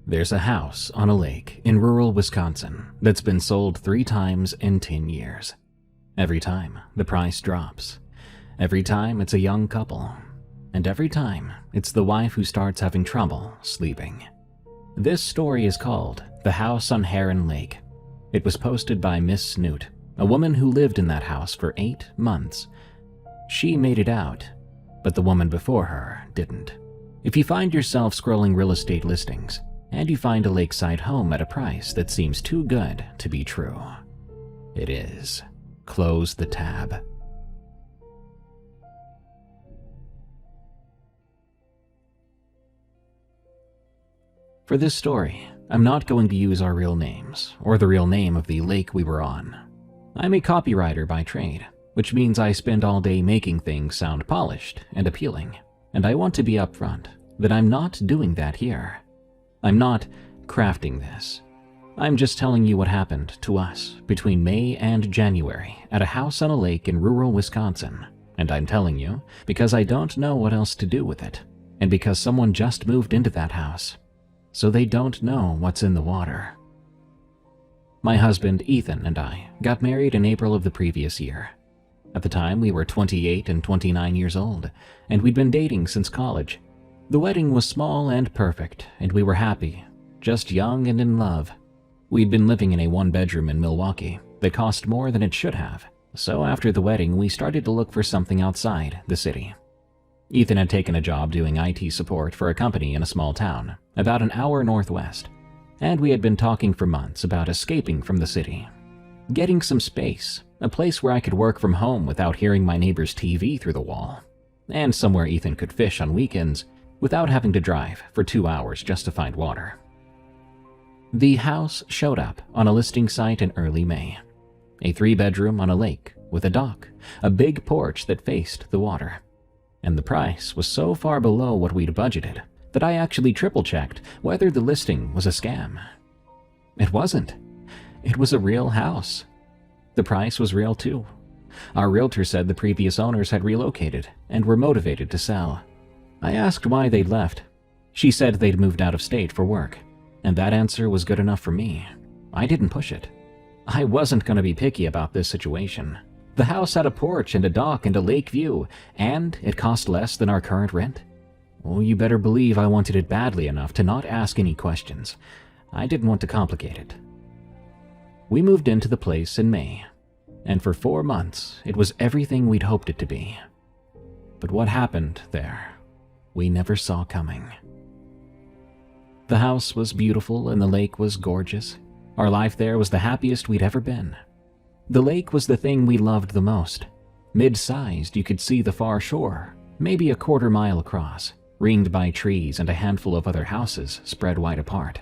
There's a house on a lake in rural Wisconsin that's been sold 3 times in 10 years. Every time, the price drops. Every time, it's a young couple. And every time, it's the wife who starts having trouble sleeping. This story is called The House on Heron Lake. It was posted by Miss Snoot, a woman who lived in that house for 8 months. She made it out, but the woman before her didn't. If you find yourself scrolling real estate listings, and you find a lakeside home at a price that seems too good to be true, it is. Close the tab. For this story, I'm not going to use our real names or the real name of the lake we were on. I'm a copywriter by trade, which means I spend all day making things sound polished and appealing, and I want to be upfront that I'm not doing that here. I'm not crafting this. I'm just telling you what happened to us between May and January at a house on a lake in rural Wisconsin, and I'm telling you because I don't know what else to do with it, and because someone just moved into that house, so they don't know what's in the water. My husband Ethan and I got married in April of the previous year. At the time, we were 28 and 29 years old, and we'd been dating since college. The wedding was small and perfect, and we were happy, just young and in love. We'd been living in a 1-bedroom in Milwaukee that cost more than it should have, so after the wedding, we started to look for something outside the city. Ethan had taken a job doing IT support for a company in a small town, about an hour northwest, and we had been talking for months about escaping from the city. Getting some space, a place where I could work from home without hearing my neighbor's TV through the wall, and somewhere Ethan could fish on weekends without having to drive for 2 hours just to find water. The house showed up on a listing site in early May. A 3-bedroom on a lake with a dock, a big porch that faced the water. And the price was so far below what we'd budgeted that I actually triple-checked whether the listing was a scam. It wasn't. It was a real house. The price was real too. Our realtor said the previous owners had relocated and were motivated to sell. I asked why they'd left. She said they'd moved out of state for work, and that answer was good enough for me. I didn't push it. I wasn't going to be picky about this situation. The house had a porch and a dock and a lake view, and it cost less than our current rent. Oh, you better believe I wanted it badly enough to not ask any questions. I didn't want to complicate it. We moved into the place in May, and for 4 months, it was everything we'd hoped it to be. But what happened there, we never saw coming. The house was beautiful and the lake was gorgeous. Our life there was the happiest we'd ever been. The lake was the thing we loved the most. Mid-sized, you could see the far shore, maybe a 1/4 mile across, ringed by trees and a handful of other houses spread wide apart.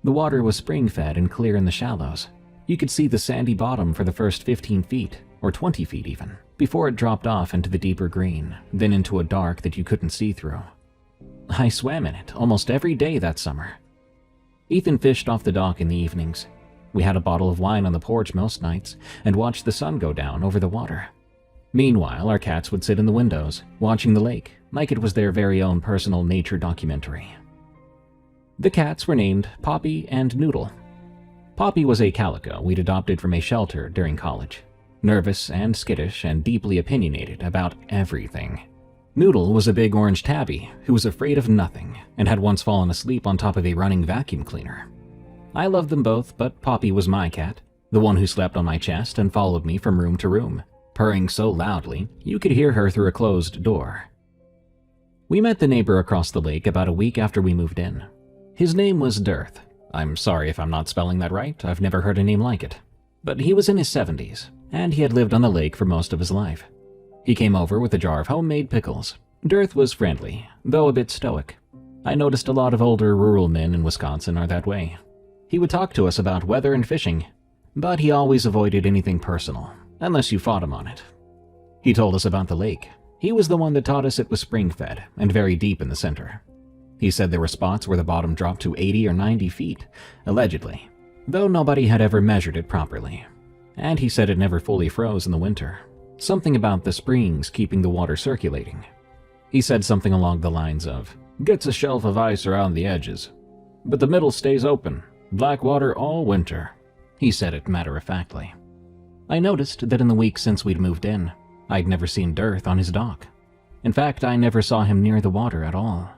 The water was spring-fed and clear in the shallows. You could see the sandy bottom for the first 15 feet, or 20 feet even, before it dropped off into the deeper green, then into a dark that you couldn't see through. I swam in it almost every day that summer. Ethan fished off the dock in the evenings. We had a bottle of wine on the porch most nights and watched the sun go down over the water. Meanwhile, our cats would sit in the windows, watching the lake like it was their very own personal nature documentary. The cats were named Poppy and Noodle. Poppy was a calico we'd adopted from a shelter during college, nervous and skittish and deeply opinionated about everything. Noodle was a big orange tabby who was afraid of nothing and had once fallen asleep on top of a running vacuum cleaner. I loved them both, but Poppy was my cat, the one who slept on my chest and followed me from room to room, purring so loudly you could hear her through a closed door. We met the neighbor across the lake about a week after we moved in. His name was Dearth. I'm sorry if I'm not spelling that right, I've never heard a name like it. But he was in his 70s, and he had lived on the lake for most of his life. He came over with a jar of homemade pickles. Dearth was friendly, though a bit stoic. I noticed a lot of older rural men in Wisconsin are that way. He would talk to us about weather and fishing, but he always avoided anything personal, unless you fought him on it. He told us about the lake. He was the one that taught us it was spring-fed and very deep in the center. He said there were spots where the bottom dropped to 80 or 90 feet, allegedly, though nobody had ever measured it properly. And he said it never fully froze in the winter. Something about the springs keeping the water circulating. He said something along the lines of, "Gets a shelf of ice around the edges." but the middle stays open. Black water all winter," he said it matter-of-factly. I noticed that in the week since we'd moved in, I'd never seen Dearth on his dock. In fact, I never saw him near the water at all.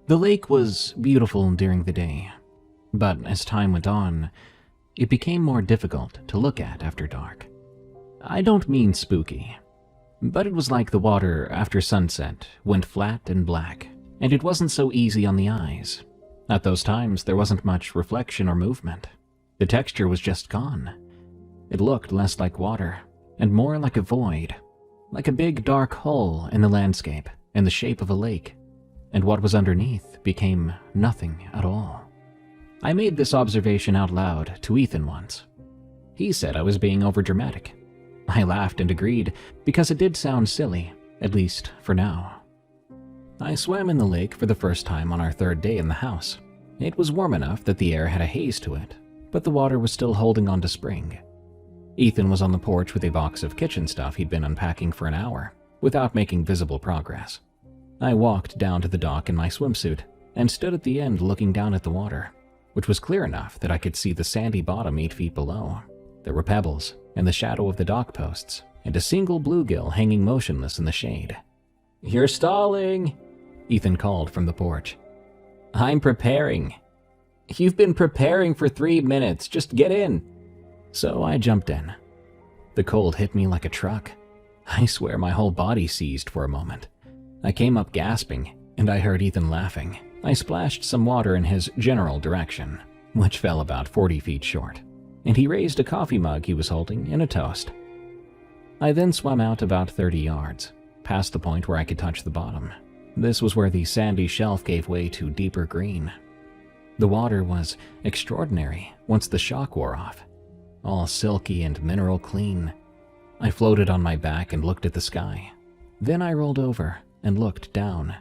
The lake was beautiful during the day, but as time went on, it became more difficult to look at after dark. I don't mean spooky, but it was like the water after sunset went flat and black, and it wasn't so easy on the eyes. At those times, there wasn't much reflection or movement. The texture was just gone. It looked less like water, and more like a void, like a big dark hole in the landscape in the shape of a lake, and what was underneath became nothing at all. I made this observation out loud to Ethan once. He said I was being overdramatic. I laughed and agreed, because it did sound silly, at least for now. I swam in the lake for the first time on our third day in the house. It was warm enough that the air had a haze to it, but the water was still holding on to spring. Ethan was on the porch with a box of kitchen stuff he'd been unpacking for an hour, without making visible progress. I walked down to the dock in my swimsuit, and stood at the end looking down at the water, which was clear enough that I could see the sandy bottom 8 feet below. There were pebbles, and the shadow of the dock posts, and a single bluegill hanging motionless in the shade. "You're stalling," Ethan called from the porch. "I'm preparing." "You've been preparing for 3 minutes, just get in." So I jumped in. The cold hit me like a truck. I swear my whole body seized for a moment. I came up gasping, and I heard Ethan laughing. I splashed some water in his general direction, which fell about 40 feet short, and he raised a coffee mug he was holding in a toast. I then swam out about 30 yards, past the point where I could touch the bottom. This was where the sandy shelf gave way to deeper green. The water was extraordinary once the shock wore off, all silky and mineral clean. I floated on my back and looked at the sky. Then I rolled over and looked down.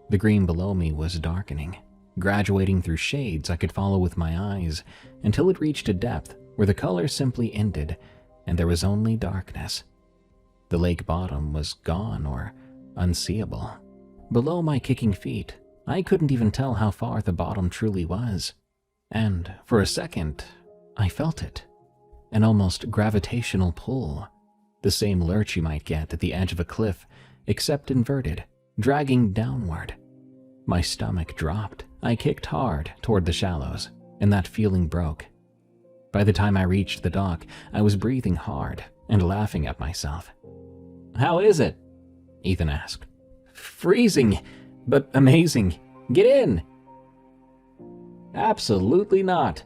The green below me was darkening, graduating through shades I could follow with my eyes until it reached a depth where the color simply ended and there was only darkness. The lake bottom was gone or unseeable. Below my kicking feet, I couldn't even tell how far the bottom truly was. And for a second, I felt it. An almost gravitational pull. The same lurch you might get at the edge of a cliff, except inverted, dragging downward. My stomach dropped. I kicked hard toward the shallows, and that feeling broke. By the time I reached the dock, I was breathing hard and laughing at myself. "How is it?" Ethan asked. "Freezing, but amazing. Get in." "Absolutely not."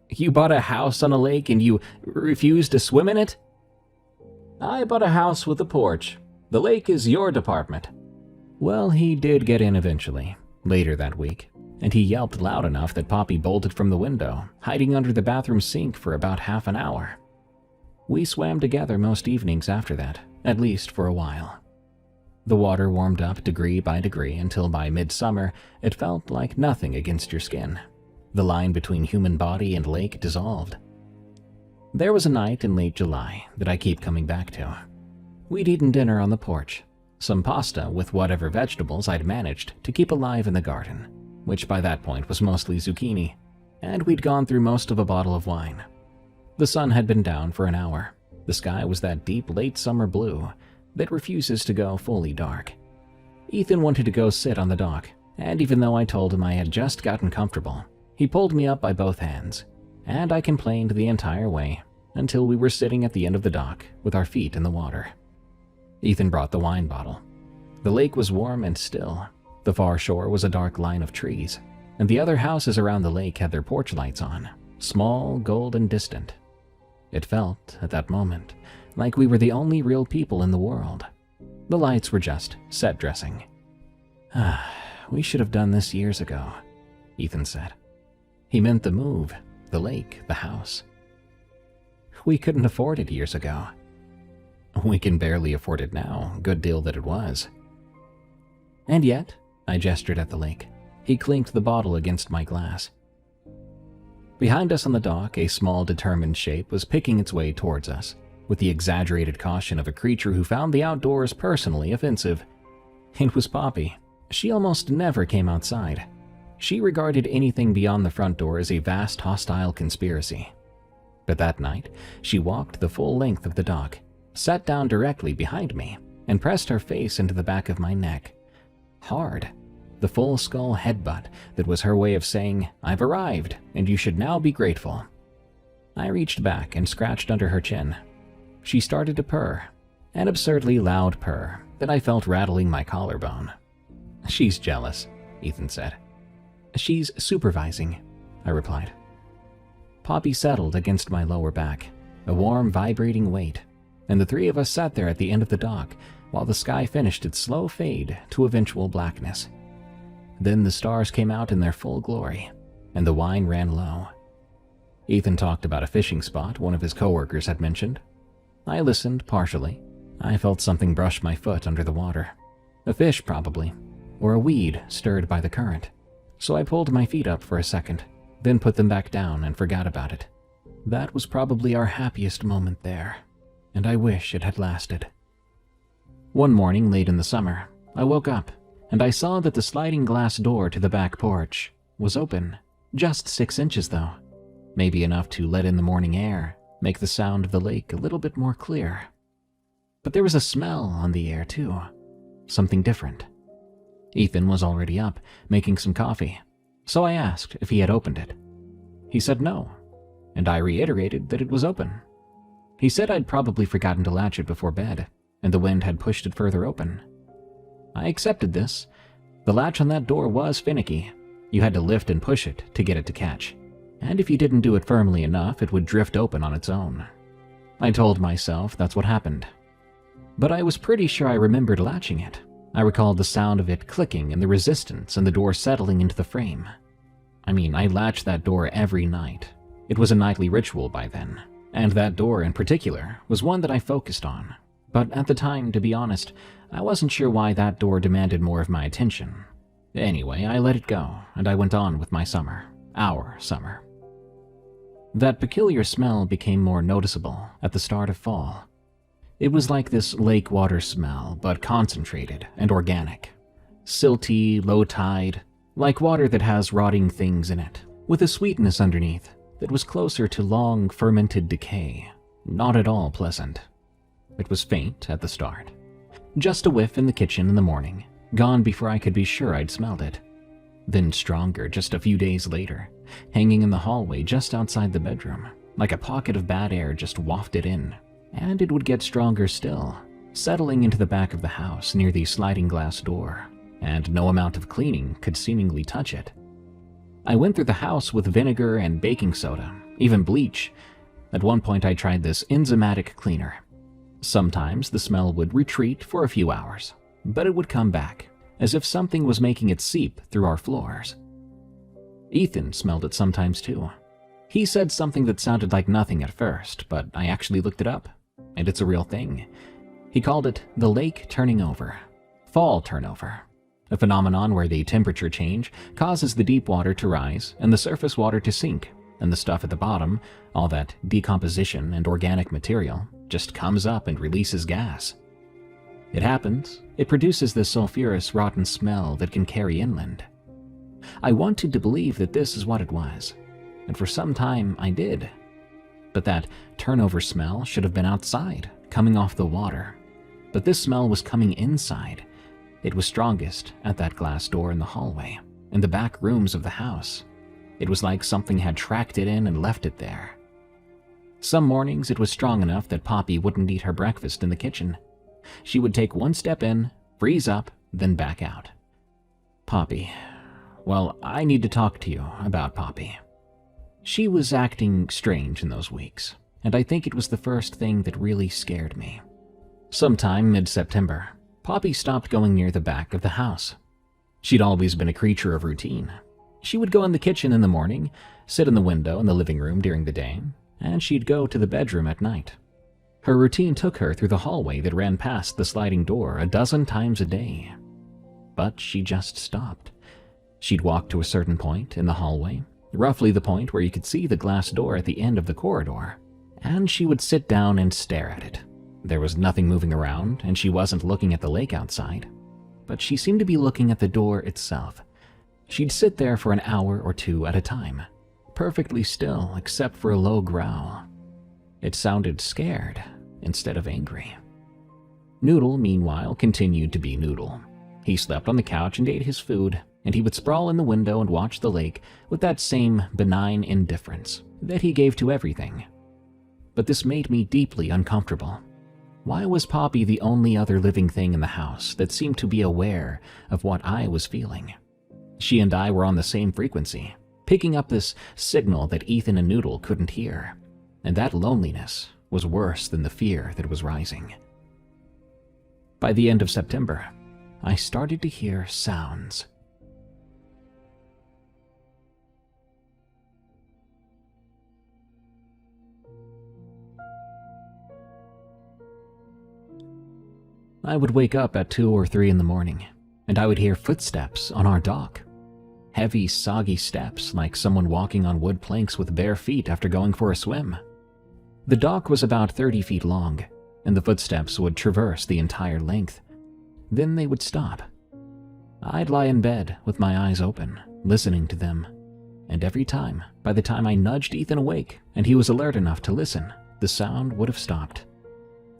"You bought a house on a lake and you refuse to swim in it?" "I bought a house with a porch. The lake is your department." Well, he did get in eventually, later that week, and he yelped loud enough that Poppy bolted from the window, hiding under the bathroom sink for about half an hour. We swam together most evenings after that, at least for a while. The water warmed up degree by degree until by midsummer it felt like nothing against your skin. The line between human body and lake dissolved. There was a night in late July that I keep coming back to. We'd eaten dinner on the porch, some pasta with whatever vegetables I'd managed to keep alive in the garden, which by that point was mostly zucchini, and we'd gone through most of a bottle of wine. The sun had been down for an hour. The sky was that deep late summer blue that refuses to go fully dark. Ethan wanted to go sit on the dock, and even though I told him I had just gotten comfortable, he pulled me up by both hands, and I complained the entire way until we were sitting at the end of the dock with our feet in the water. Ethan brought the wine bottle. The lake was warm and still. The far shore was a dark line of trees, and the other houses around the lake had their porch lights on, small, gold, and distant. It felt, at that moment, like we were the only real people in the world. The lights were just set dressing. "We should have done this years ago," Ethan said. He meant the move, the lake, the house. "We couldn't afford it years ago." "We can barely afford it now, good deal that it was." "And yet," I gestured at the lake. He clinked the bottle against my glass. Behind us on the dock, a small, determined shape was picking its way towards us, with the exaggerated caution of a creature who found the outdoors personally offensive. It was Poppy. She almost never came outside. She regarded anything beyond the front door as a vast hostile conspiracy. But that night, she walked the full length of the dock, sat down directly behind me, and pressed her face into the back of my neck. Hard. The full skull headbutt that was her way of saying, "I've arrived, and you should now be grateful." I reached back and scratched under her chin. She started to purr, an absurdly loud purr that I felt rattling my collarbone. "She's jealous," Ethan said. "She's supervising," I replied. Poppy settled against my lower back, a warm, vibrating weight, and the three of us sat there at the end of the dock while the sky finished its slow fade to eventual blackness. Then the stars came out in their full glory, and the wine ran low. Ethan talked about a fishing spot one of his coworkers had mentioned. I listened partially. I felt something brush my foot under the water. A fish, probably, or a weed stirred by the current. So I pulled my feet up for a second, then put them back down and forgot about it. That was probably our happiest moment there, and I wish it had lasted. One morning late in the summer, I woke up, and I saw that the sliding glass door to the back porch was open. Just 6 inches, though. Maybe enough to let in the morning air, make the sound of the lake a little bit more clear. But there was a smell on the air, too. Something different. Ethan was already up, making some coffee, so I asked if he had opened it. He said no, and I reiterated that it was open. He said I'd probably forgotten to latch it before bed, and the wind had pushed it further open. I accepted this. The latch on that door was finicky. You had to lift and push it to get it to catch, and if you didn't do it firmly enough, it would drift open on its own. I told myself that's what happened. But I was pretty sure I remembered latching it. I recalled the sound of it clicking and the resistance and the door settling into the frame. I mean, I latched that door every night. It was a nightly ritual by then, and that door in particular was one that I focused on. But at the time, to be honest, I wasn't sure why that door demanded more of my attention. Anyway, I let it go, and I went on with my summer. Our summer. That peculiar smell became more noticeable at the start of fall. It was like this lake water smell, but concentrated and organic. Silty, low tide, like water that has rotting things in it, with a sweetness underneath that was closer to long fermented decay. Not at all pleasant. It was faint at the start. Just a whiff in the kitchen in the morning, gone before I could be sure I'd smelled it. Then stronger just a few days later, hanging in the hallway just outside the bedroom, like a pocket of bad air just wafted in. And it would get stronger still, settling into the back of the house near the sliding glass door, and no amount of cleaning could seemingly touch it. I went through the house with vinegar and baking soda, even bleach. At one point I tried this enzymatic cleaner. Sometimes the smell would retreat for a few hours, but it would come back, as if something was making it seep through our floors. Ethan smelled it sometimes too. He said something that sounded like nothing at first, but I actually looked it up, and it's a real thing. He called it the lake turning over, fall turnover, a phenomenon where the temperature change causes the deep water to rise and the surface water to sink, and the stuff at the bottom, all that decomposition and organic material, just comes up and releases gas. It happens, it produces this sulfurous, rotten smell that can carry inland. I wanted to believe that this is what it was, and for some time I did. But that turnover smell should have been outside, coming off the water. But this smell was coming inside. It was strongest at that glass door in the hallway, in the back rooms of the house. It was like something had tracked it in and left it there. Some mornings it was strong enough that Poppy wouldn't eat her breakfast in the kitchen. She would take one step in, freeze up, then back out. Poppy. Well, I need to talk to you about Poppy. She was acting strange in those weeks, and I think it was the first thing that really scared me. Sometime mid-September, Poppy stopped going near the back of the house. She'd always been a creature of routine. She would go in the kitchen in the morning, sit in the window in the living room during the day, and she'd go to the bedroom at night. Her routine took her through the hallway that ran past the sliding door a dozen times a day. But she just stopped. She'd walk to a certain point in the hallway, roughly the point where you could see the glass door at the end of the corridor, and she would sit down and stare at it. There was nothing moving around, and she wasn't looking at the lake outside, but she seemed to be looking at the door itself. She'd sit there for an hour or two at a time, perfectly still except for a low growl. It sounded scared instead of angry. Noodle, meanwhile, continued to be Noodle. He slept on the couch and ate his food, and he would sprawl in the window and watch the lake with that same benign indifference that he gave to everything. But this made me deeply uncomfortable. Why was Poppy the only other living thing in the house that seemed to be aware of what I was feeling? She and I were on the same frequency, picking up this signal that Ethan and Noodle couldn't hear, and that loneliness was worse than the fear that was rising. By the end of September, I started to hear sounds. I would wake up at 2 or 3 in the morning, and I would hear footsteps on our dock. Heavy, soggy steps like someone walking on wood planks with bare feet after going for a swim. The dock was about 30 feet long, and the footsteps would traverse the entire length. Then they would stop. I'd lie in bed with my eyes open, listening to them. And every time, by the time I nudged Ethan awake and he was alert enough to listen, the sound would have stopped.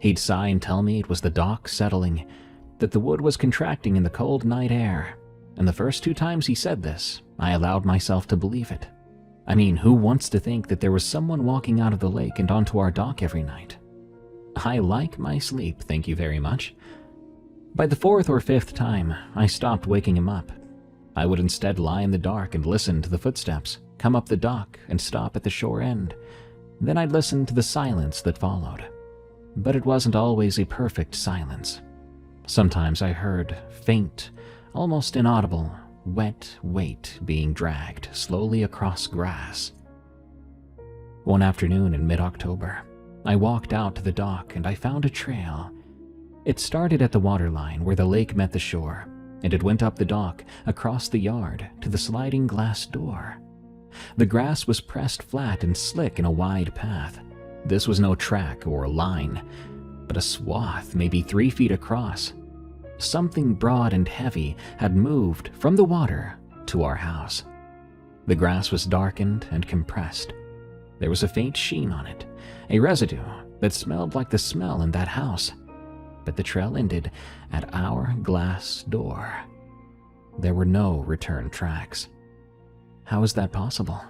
He'd sigh and tell me it was the dock settling, that the wood was contracting in the cold night air. And the first 2 times he said this, I allowed myself to believe it. I mean, who wants to think that there was someone walking out of the lake and onto our dock every night? I like my sleep, thank you very much. By the 4th or 5th time, I stopped waking him up. I would instead lie in the dark and listen to the footsteps come up the dock and stop at the shore end. Then I'd listen to the silence that followed. But it wasn't always a perfect silence. Sometimes I heard faint, almost inaudible, wet weight being dragged slowly across grass. One afternoon in mid-October, I walked out to the dock and I found a trail. It started at the waterline where the lake met the shore, and it went up the dock, across the yard, to the sliding glass door. The grass was pressed flat and slick in a wide path. This was no track or line, but a swath maybe 3 feet across. Something broad and heavy had moved from the water to our house. The grass was darkened and compressed. There was a faint sheen on it, a residue that smelled like the smell in that house. But the trail ended at our glass door. There were no return tracks. How is that possible?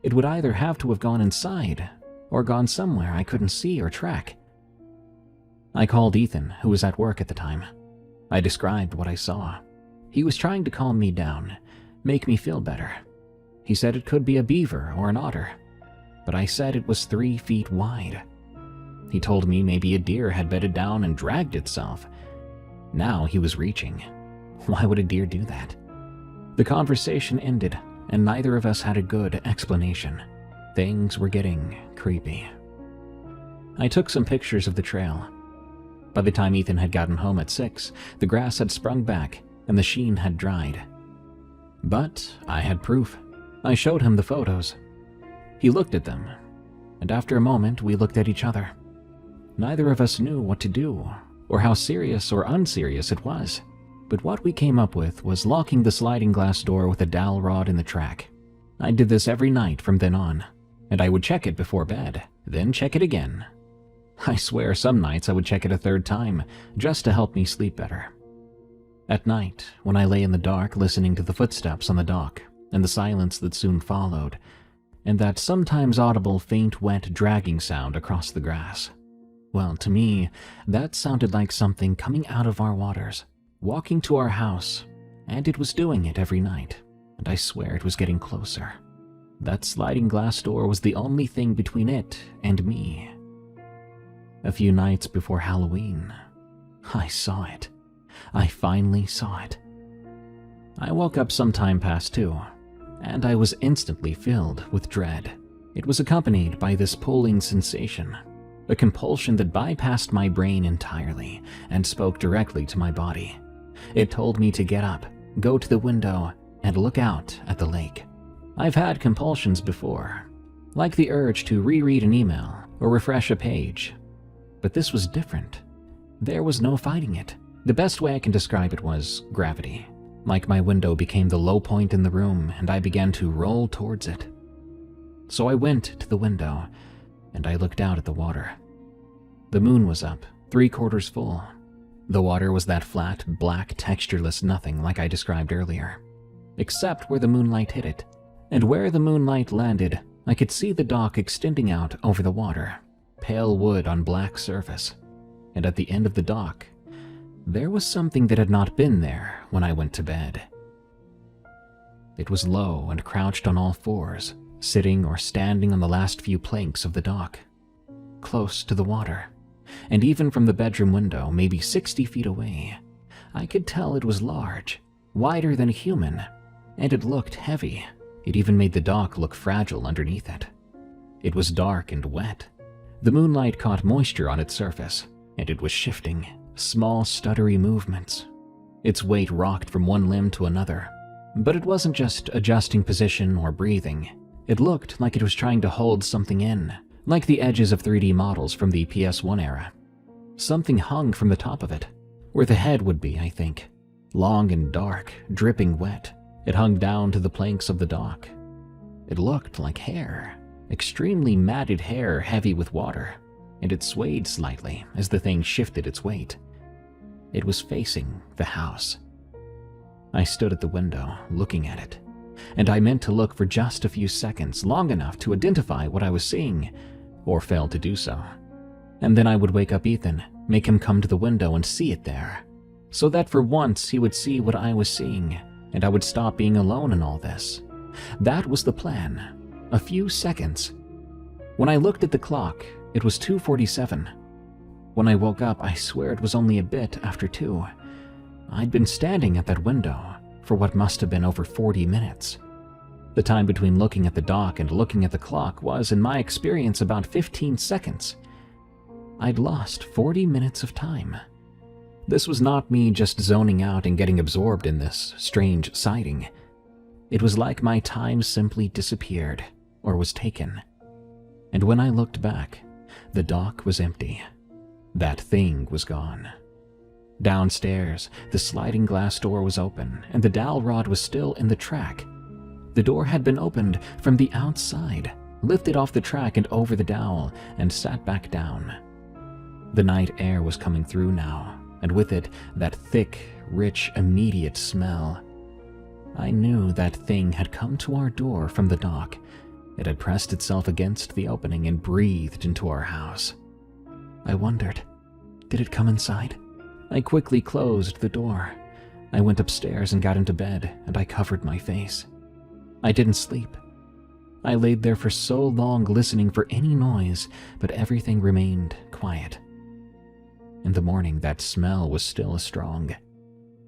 It would either have to have gone inside or gone somewhere I couldn't see or track. I called Ethan, who was at work at the time. I described what I saw. He was trying to calm me down, make me feel better. He said it could be a beaver or an otter, but I said it was 3 feet wide. He told me maybe a deer had bedded down and dragged itself. Now he was reaching. Why would a deer do that? The conversation ended, and neither of us had a good explanation. Things were getting creepy. I took some pictures of the trail. By the time Ethan had gotten home at 6, the grass had sprung back and the sheen had dried. But I had proof. I showed him the photos. He looked at them, and after a moment we looked at each other. Neither of us knew what to do, or how serious or unserious it was, but what we came up with was locking the sliding glass door with a dowel rod in the track. I did this every night from then on, and I would check it before bed, then check it again. I swear some nights I would check it a 3rd time, just to help me sleep better. At night, when I lay in the dark listening to the footsteps on the dock, and the silence that soon followed, and that sometimes audible faint wet dragging sound across the grass, well, to me, that sounded like something coming out of our waters, walking to our house, and it was doing it every night, and I swear it was getting closer. That sliding glass door was the only thing between it and me. A few nights before Halloween, I saw it. I finally saw it. I woke up sometime past 2, and I was instantly filled with dread. It was accompanied by this pulling sensation, a compulsion that bypassed my brain entirely and spoke directly to my body. It told me to get up, go to the window, and look out at the lake. I've had compulsions before, like the urge to reread an email or refresh a page. But this was different. There was no fighting it. The best way I can describe it was gravity. like my window became the low point in the room and I began to roll towards it. So I went to the window and I looked out at the water. The moon was up, 3/4 full. The water was that flat, black, textureless nothing like I described earlier, except where the moonlight hit it. And where the moonlight landed, I could see the dock extending out over the water, pale wood on black surface. And at the end of the dock, there was something that had not been there when I went to bed. It was low and crouched on all fours, sitting or standing on the last few planks of the dock, close to the water. And even from the bedroom window, maybe 60 feet away, I could tell it was large, wider than a human, and it looked heavy. It even made the dock look fragile underneath it. It was dark and wet. The moonlight caught moisture on its surface, and it was shifting, small stuttery movements. Its weight rocked from one limb to another, but it wasn't just adjusting position or breathing. It looked like it was trying to hold something in, like the edges of 3D models from the PS1 era. Something hung from the top of it, where the head would be, I think. Long and dark, dripping wet, it hung down to the planks of the dock. It looked like hair, extremely matted hair heavy with water, and it swayed slightly as the thing shifted its weight. It was facing the house. I stood at the window, looking at it, and I meant to look for just a few seconds, long enough to identify what I was seeing, or failed to do so. And then I would wake up Ethan, make him come to the window and see it there, so that for once he would see what I was seeing, and I would stop being alone in all this. That was the plan. A few seconds. When I looked at the clock, it was 2:47. When I woke up, I swear it was only a bit after 2. I'd been standing at that window for what must have been over 40 minutes. The time between looking at the dock and looking at the clock was, in my experience, about 15 seconds. I'd lost 40 minutes of time. This was not me just zoning out and getting absorbed in this strange sighting. It was like my time simply disappeared, or was taken. And when I looked back, the dock was empty. That thing was gone. Downstairs, the sliding glass door was open, and the dowel rod was still in the track. The door had been opened from the outside, lifted off the track and over the dowel, and sat back down. The night air was coming through now, and with it, that thick, rich, immediate smell. I knew that thing had come to our door from the dock. It had pressed itself against the opening and breathed into our house. I wondered, did it come inside? I quickly closed the door. I went upstairs and got into bed, and I covered my face. I didn't sleep. I laid there for so long listening for any noise, but everything remained quiet. In the morning, that smell was still strong.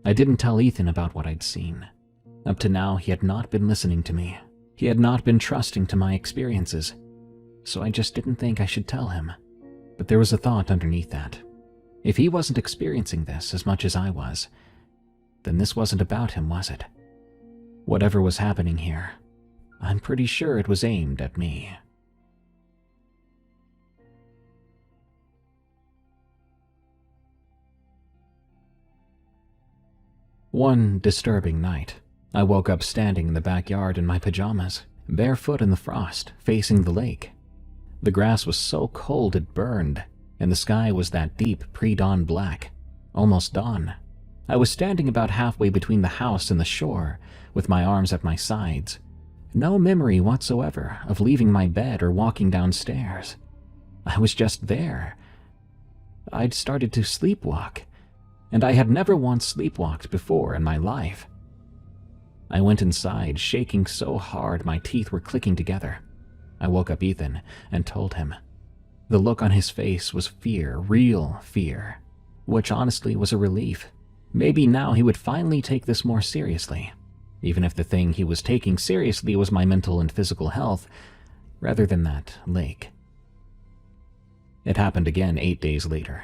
I didn't tell Ethan about what I'd seen. Up to now, he had not been listening to me. He had not been trusting to my experiences. So I just didn't think I should tell him. But there was a thought underneath that. If he wasn't experiencing this as much as I was, then this wasn't about him, was it? Whatever was happening here, I'm pretty sure it was aimed at me. One disturbing night, I woke up standing in the backyard in my pajamas, barefoot in the frost, facing the lake. The grass was so cold it burned, and the sky was that deep pre-dawn black, almost dawn. I was standing about halfway between the house and the shore, with my arms at my sides. No memory whatsoever of leaving my bed or walking downstairs. I was just there. I'd started to sleepwalk, and I had never once sleepwalked before in my life. I went inside, shaking so hard my teeth were clicking together. I woke up Ethan and told him. The look on his face was fear, real fear, which honestly was a relief. Maybe now he would finally take this more seriously, even if the thing he was taking seriously was my mental and physical health, rather than that lake. It happened again 8 days later.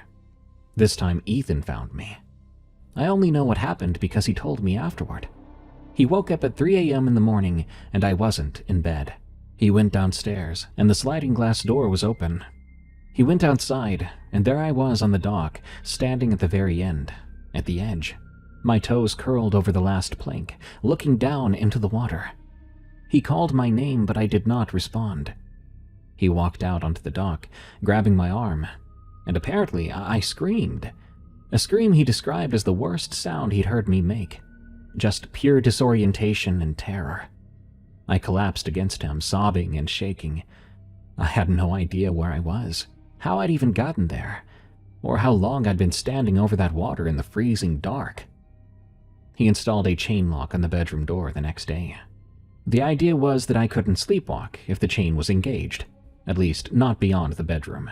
This time Ethan found me. I only know what happened because he told me afterward. He woke up at 3 a.m. in the morning and I wasn't in bed. He went downstairs and the sliding glass door was open. He went outside and there I was on the dock, standing at the very end, at the edge. My toes curled over the last plank, looking down into the water. He called my name, but I did not respond. He walked out onto the dock, grabbing my arm, and apparently I screamed. A scream he described as the worst sound he'd heard me make. Just pure disorientation and terror. I collapsed against him, sobbing and shaking. I had no idea where I was, how I'd even gotten there, or how long I'd been standing over that water in the freezing dark. He installed a chain lock on the bedroom door the next day. The idea was that I couldn't sleepwalk if the chain was engaged, at least not beyond the bedroom.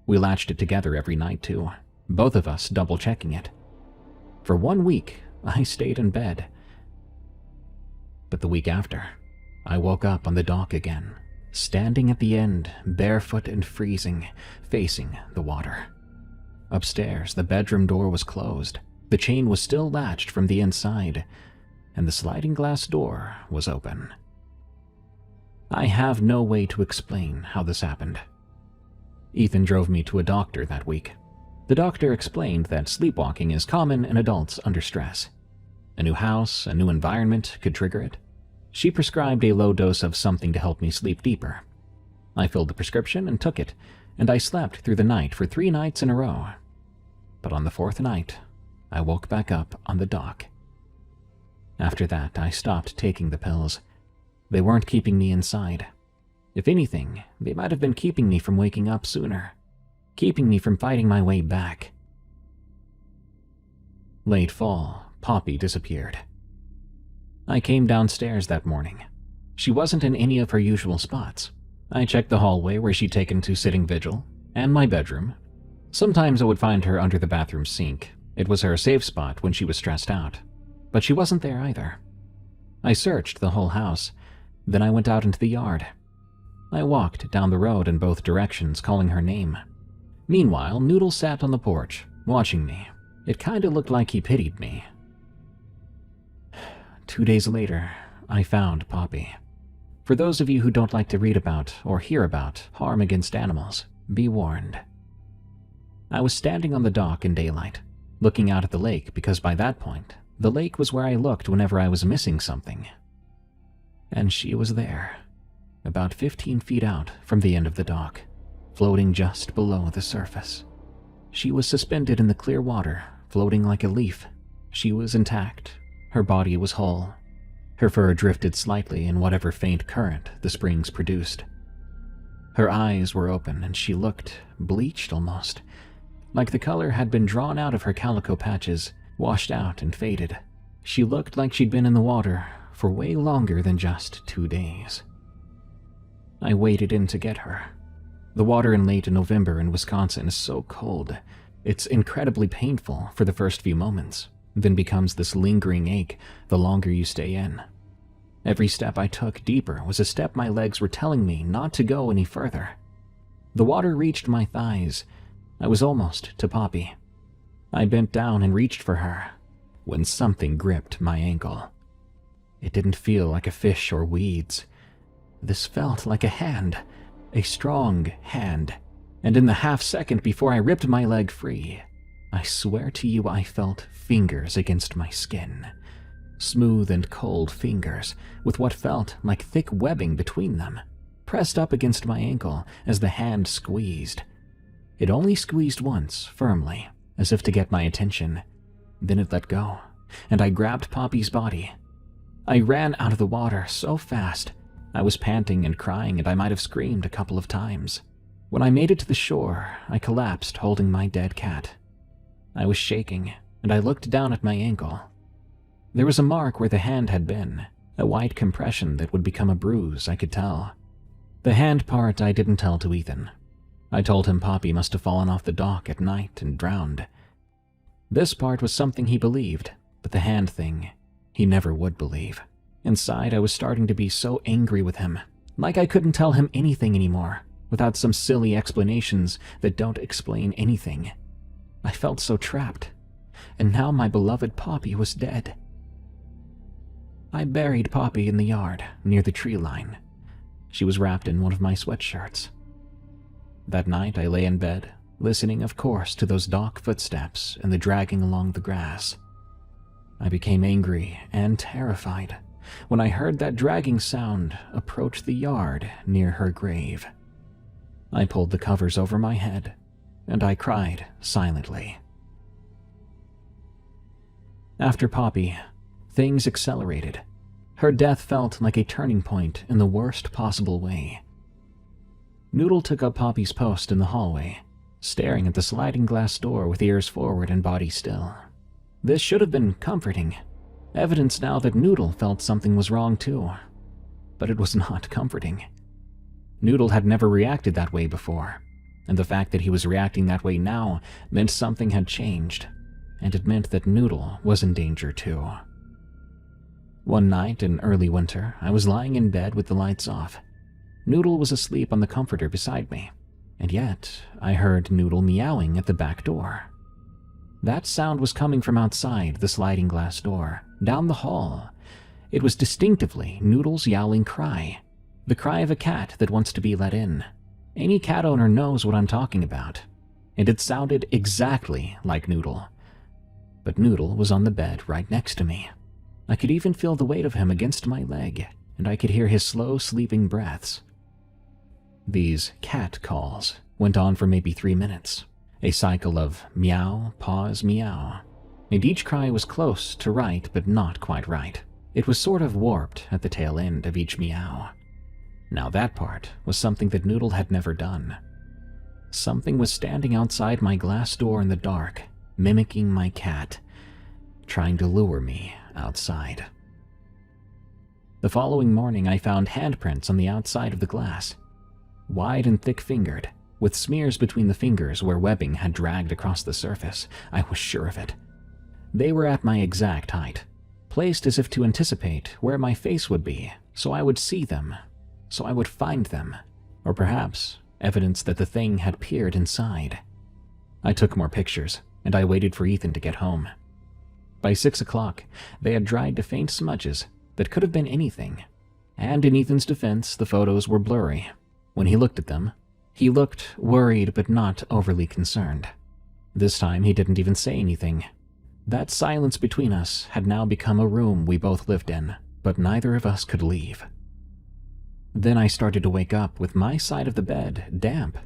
We latched it together every night too, both of us double-checking it. For 1 week, I stayed in bed. But the week after, I woke up on the dock again, standing at the end, barefoot and freezing, facing the water. Upstairs, the bedroom door was closed. The chain was still latched from the inside, and the sliding glass door was open. I have no way to explain how this happened. Ethan drove me to a doctor that week. The doctor explained that sleepwalking is common in adults under stress. A new house, a new environment could trigger it. She prescribed a low dose of something to help me sleep deeper. I filled the prescription and took it, and I slept through the night for 3 nights in a row. But on the 4th night, I woke back up on the dock. After that, I stopped taking the pills. They weren't keeping me inside. If anything, they might have been keeping me from waking up sooner, keeping me from fighting my way back. Late fall, Poppy disappeared. I came downstairs that morning. She wasn't in any of her usual spots. I checked the hallway where she'd taken to sitting vigil, and my bedroom. Sometimes I would find her under the bathroom sink. It was her safe spot when she was stressed out. But she wasn't there either. I searched the whole house. Then I went out into the yard. I walked down the road in both directions, calling her name. Meanwhile, Noodle sat on the porch, watching me. It kinda looked like he pitied me. 2 days later, I found Poppy. For those of you who don't like to read about or hear about harm against animals, be warned. I was standing on the dock in daylight, looking out at the lake because by that point, the lake was where I looked whenever I was missing something. And she was there, about 15 feet out from the end of the dock, floating just below the surface. She was suspended in the clear water, floating like a leaf. She was intact. Her body was whole. Her fur drifted slightly in whatever faint current the springs produced. Her eyes were open and she looked bleached almost, like the color had been drawn out of her calico patches, washed out and faded. She looked like she'd been in the water for way longer than just 2 days. I waded in to get her. The water in late November in Wisconsin is so cold, it's incredibly painful for the first few moments, then becomes this lingering ache the longer you stay in. Every step I took deeper was a step my legs were telling me not to go any further. The water reached my thighs. I was almost to Poppy. I bent down and reached for her, when something gripped my ankle. It didn't feel like a fish or weeds. This felt like a hand, a strong hand, and in the half-second before I ripped my leg free, I swear to you I felt fingers against my skin. Smooth and cold fingers, with what felt like thick webbing between them, pressed up against my ankle as the hand squeezed. It only squeezed once, firmly, as if to get my attention. Then it let go, and I grabbed Poppy's body. I ran out of the water so fast. I was panting and crying, and I might have screamed a couple of times. When I made it to the shore, I collapsed holding my dead cat. I was shaking, and I looked down at my ankle. There was a mark where the hand had been, a white compression that would become a bruise, I could tell. The hand part I didn't tell to Ethan. I told him Poppy must have fallen off the dock at night and drowned. This part was something he believed, but the hand thing, he never would believe. Inside, I was starting to be so angry with him, like I couldn't tell him anything anymore, without some silly explanations that don't explain anything. I felt so trapped, and now my beloved Poppy was dead. I buried Poppy in the yard, near the tree line. She was wrapped in one of my sweatshirts. That night I lay in bed, listening of course to those dock footsteps and the dragging along the grass. I became angry and terrified when I heard that dragging sound approach the yard near her grave. I pulled the covers over my head, and I cried silently. After Poppy, things accelerated. Her death felt like a turning point in the worst possible way. Noodle took up Poppy's post in the hallway, staring at the sliding glass door with ears forward and body still. This should have been comforting, evidence now that Noodle felt something was wrong too. But it was not comforting. Noodle had never reacted that way before, and the fact that he was reacting that way now meant something had changed, and it meant that Noodle was in danger too. One night in early winter, I was lying in bed with the lights off. Noodle was asleep on the comforter beside me, and yet I heard Noodle meowing at the back door. That sound was coming from outside the sliding glass door, down the hall. It was distinctively Noodle's yowling cry, the cry of a cat that wants to be let in. Any cat owner knows what I'm talking about, and it sounded exactly like Noodle. But Noodle was on the bed right next to me. I could even feel the weight of him against my leg, and I could hear his slow, sleeping breaths. These cat calls went on for maybe 3 minutes, a cycle of meow, pause, meow, and each cry was close to right but not quite right. It was sort of warped at the tail end of each meow. Now that part was something that Noodle had never done. Something was standing outside my glass door in the dark, mimicking my cat, trying to lure me outside. The following morning I found handprints on the outside of the glass, wide and thick-fingered, with smears between the fingers where webbing had dragged across the surface. I was sure of it. They were at my exact height, placed as if to anticipate where my face would be, so I would see them, so I would find them, or perhaps evidence that the thing had peered inside. I took more pictures, and I waited for Ethan to get home. By 6 o'clock, they had dried to faint smudges that could have been anything, and in Ethan's defense, the photos were blurry. When he looked at them, he looked worried but not overly concerned. This time, he didn't even say anything. That silence between us had now become a room we both lived in, but neither of us could leave. Then I started to wake up with my side of the bed damp.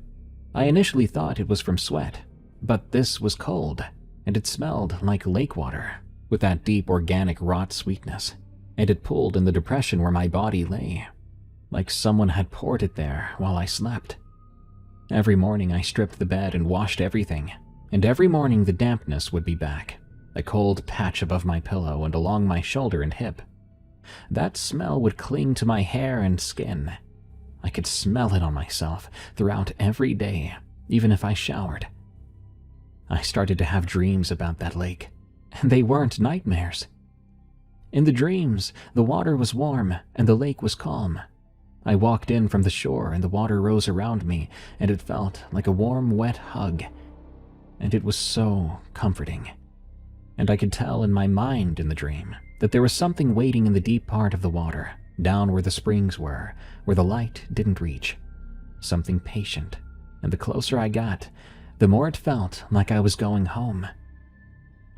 I initially thought it was from sweat, but this was cold, and it smelled like lake water, with that deep organic rot sweetness, and it pulled in the depression where my body lay, like someone had poured it there while I slept. Every morning I stripped the bed and washed everything, and every morning the dampness would be back, a cold patch above my pillow and along my shoulder and hip. That smell would cling to my hair and skin. I could smell it on myself throughout every day, even if I showered. I started to have dreams about that lake, and they weren't nightmares. In the dreams, the water was warm and the lake was calm. I walked in from the shore and the water rose around me, and it felt like a warm, wet hug. And it was so comforting. And I could tell in my mind in the dream that there was something waiting in the deep part of the water, down where the springs were, where the light didn't reach. Something patient, and the closer I got, the more it felt like I was going home.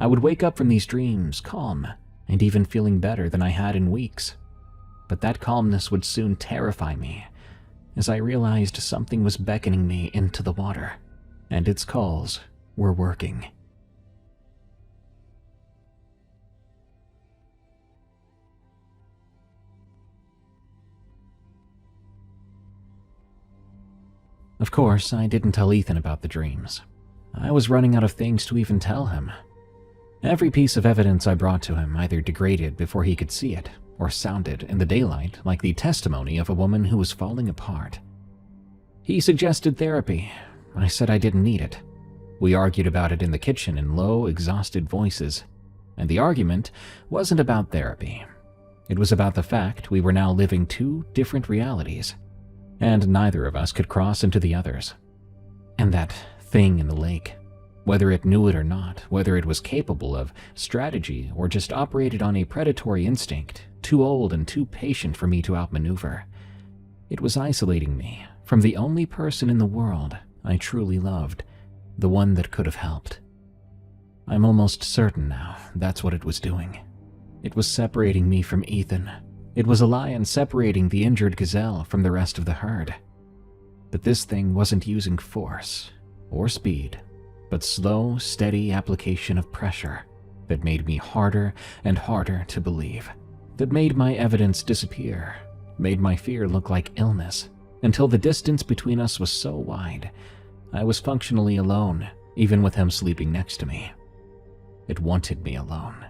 I would wake up from these dreams calm, and even feeling better than I had in weeks. But that calmness would soon terrify me, as I realized something was beckoning me into the water, and its calls were working. Of course, I didn't tell Ethan about the dreams. I was running out of things to even tell him. Every piece of evidence I brought to him either degraded before he could see it, or sounded in the daylight like the testimony of a woman who was falling apart. He suggested therapy. I said I didn't need it. We argued about it in the kitchen in low, exhausted voices, and the argument wasn't about therapy. It was about the fact we were now living two different realities, and neither of us could cross into the other's. And that thing in the lake, whether it knew it or not, whether it was capable of strategy or just operated on a predatory instinct, too old and too patient for me to outmaneuver, it was isolating me from the only person in the world I truly loved, the one that could have helped. I'm almost certain now that's what it was doing. It was separating me from Ethan. It was a lion separating the injured gazelle from the rest of the herd. But this thing wasn't using force or speed, but slow, steady application of pressure that made me harder and harder to believe, that made my evidence disappear, made my fear look like illness, until the distance between us was so wide, I was functionally alone, even with him sleeping next to me. It wanted me alone.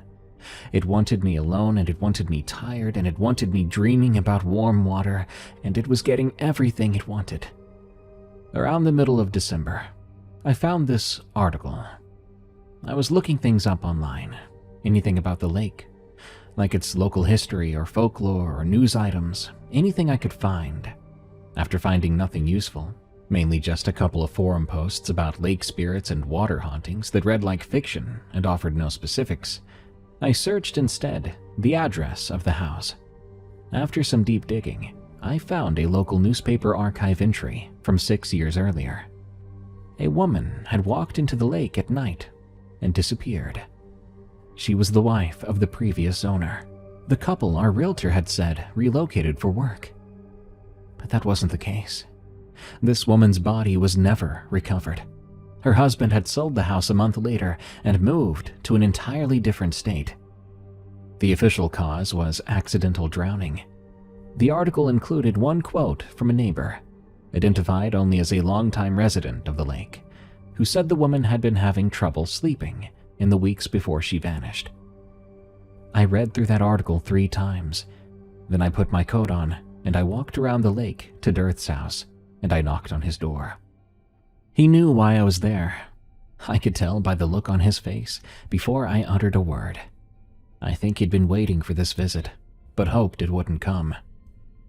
It wanted me alone, and it wanted me tired, and it wanted me dreaming about warm water, and it was getting everything it wanted. Around the middle of December, I found this article. I was looking things up online, anything about the lake, like its local history or folklore or news items, anything I could find. After finding nothing useful, mainly just a couple of forum posts about lake spirits and water hauntings that read like fiction and offered no specifics, I searched instead the address of the house. After some deep digging, I found a local newspaper archive entry from 6 years earlier. A woman had walked into the lake at night and disappeared. She was the wife of the previous owner. The couple our realtor had said relocated for work. But that wasn't the case. This woman's body was never recovered. Her husband had sold the house a month later and moved to an entirely different state. The official cause was accidental drowning. The article included one quote from a neighbor, identified only as a longtime resident of the lake, who said the woman had been having trouble sleeping in the weeks before she vanished. I read through that article 3 times. Then I put my coat on and I walked around the lake to Dirth's house, and I knocked on his door. He knew why I was there. I could tell by the look on his face before I uttered a word. I think he'd been waiting for this visit, but hoped it wouldn't come.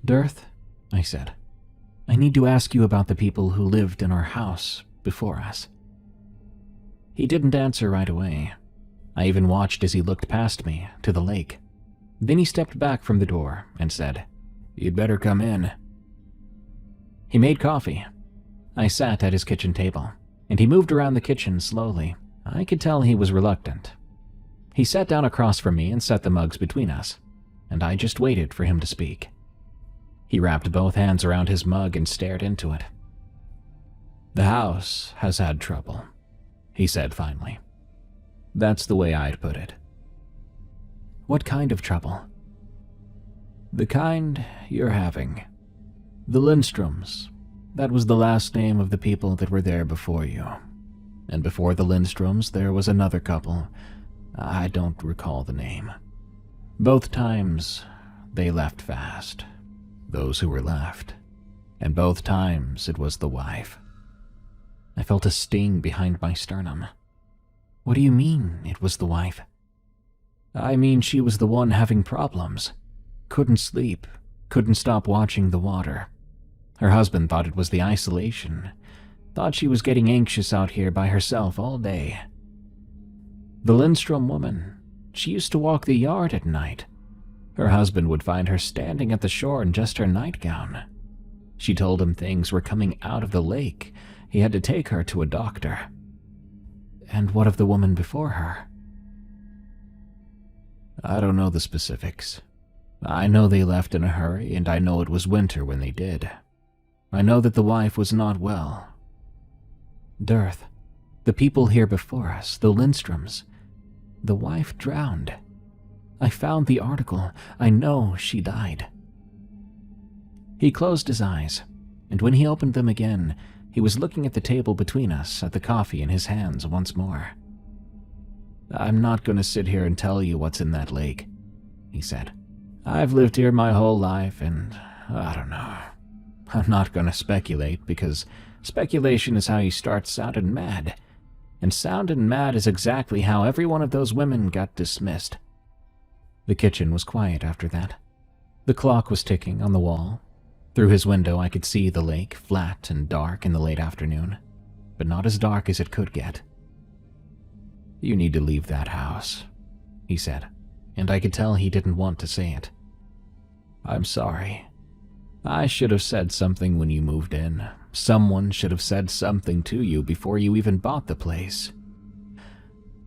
"Dirth," I said, "I need to ask you about the people who lived in our house before us." He didn't answer right away. I even watched as he looked past me to the lake. Then he stepped back from the door and said, "You'd better come in." He made coffee. I sat at his kitchen table, and he moved around the kitchen slowly. I could tell he was reluctant. He sat down across from me and set the mugs between us, and I just waited for him to speak. He wrapped both hands around his mug and stared into it. "The house has had trouble," he said finally. That's the way I'd put it. "What kind of trouble?" "The kind you're having. The Lindstroms. That was the last name of the people that were there before you. And before the Lindstroms, there was another couple. I don't recall the name. Both times, they left fast. Those who were left. And both times, it was the wife." I felt a sting behind my sternum. "What do you mean, it was the wife?" "I mean she was the one having problems. Couldn't sleep. Couldn't stop watching the water. Her husband thought it was the isolation. Thought she was getting anxious out here by herself all day. The Lindstrom woman, she used to walk the yard at night. Her husband would find her standing at the shore in just her nightgown. She told him things were coming out of the lake. He had to take her to a doctor." "And what of the woman before her?" "I don't know the specifics. I know they left in a hurry, and I know it was winter when they did. I know that the wife was not well." "Dirth, the people here before us, the Lindstroms, the wife drowned. I found the article. I know she died." He closed his eyes, and when he opened them again, he was looking at the table between us at the coffee in his hands once more. "I'm not going to sit here and tell you what's in that lake," he said. "I've lived here my whole life, and I don't know. I'm not going to speculate, because speculation is how you start sounding mad. And sounding mad is exactly how every one of those women got dismissed." The kitchen was quiet after that. The clock was ticking on the wall. Through his window I could see the lake, flat and dark in the late afternoon, but not as dark as it could get. "You need to leave that house," he said, and I could tell he didn't want to say it. "I'm sorry. I should have said something when you moved in. Someone should have said something to you before you even bought the place.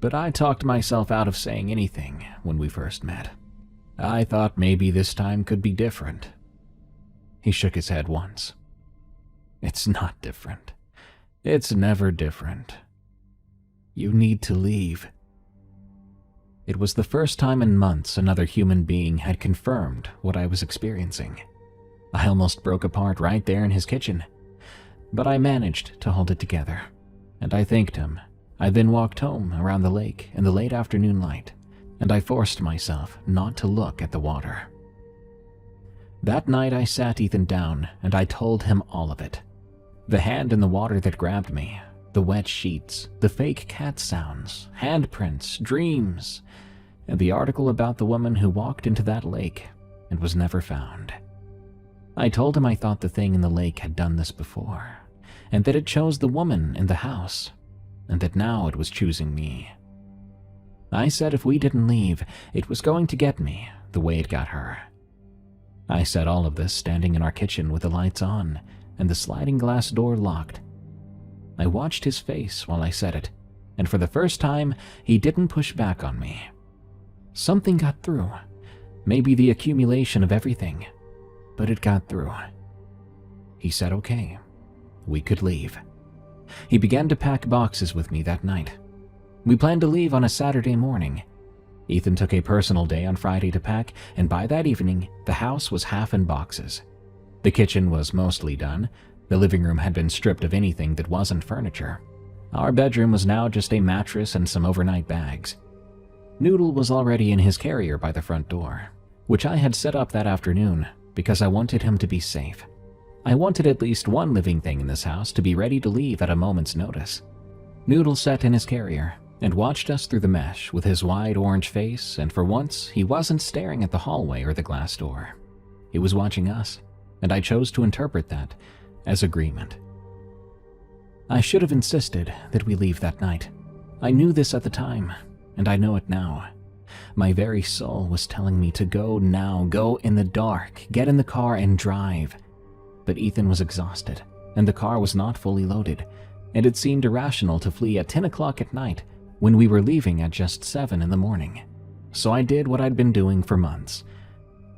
but I talked myself out of saying anything when we first met. I thought maybe this time could be different. He shook his head once. It's not different. It's never different. You need to leave. It was the first time in months another human being had confirmed what I was experiencing. I almost broke apart right there in his kitchen, but I managed to hold it together, and I thanked him. I then walked home around the lake in the late afternoon light, and I forced myself not to look at the water. That night I sat Ethan down and I told him all of it. The hand in the water that grabbed me, the wet sheets, the fake cat sounds, handprints, dreams, and the article about the woman who walked into that lake and was never found. I told him I thought the thing in the lake had done this before, and that it chose the woman in the house, and that now it was choosing me. I said if we didn't leave, it was going to get me the way it got her. I said all of this standing in our kitchen with the lights on and the sliding glass door locked. I watched his face while I said it, and for the first time, he didn't push back on me. Something got through, maybe the accumulation of everything, but it got through. He said okay, we could leave. He began to pack boxes with me that night. We planned to leave on a Saturday morning. Ethan took a personal day on Friday to pack, and by that evening, the house was half in boxes. The kitchen was mostly done. The living room had been stripped of anything that wasn't furniture. Our bedroom was now just a mattress and some overnight bags. Noodle was already in his carrier by the front door, which I had set up that afternoon because I wanted him to be safe. I wanted at least one living thing in this house to be ready to leave at a moment's notice. Noodle sat in his carrier and watched us through the mesh with his wide orange face, and for once he wasn't staring at the hallway or the glass door. He was watching us, and I chose to interpret that as agreement. I should have insisted that we leave that night. I knew this at the time, and I know it now. My very soul was telling me to go now, go in the dark, get in the car and drive. But Ethan was exhausted, and the car was not fully loaded, and it seemed irrational to flee at 10 o'clock at night when we were leaving at just 7 in the morning. So I did what I'd been doing for months.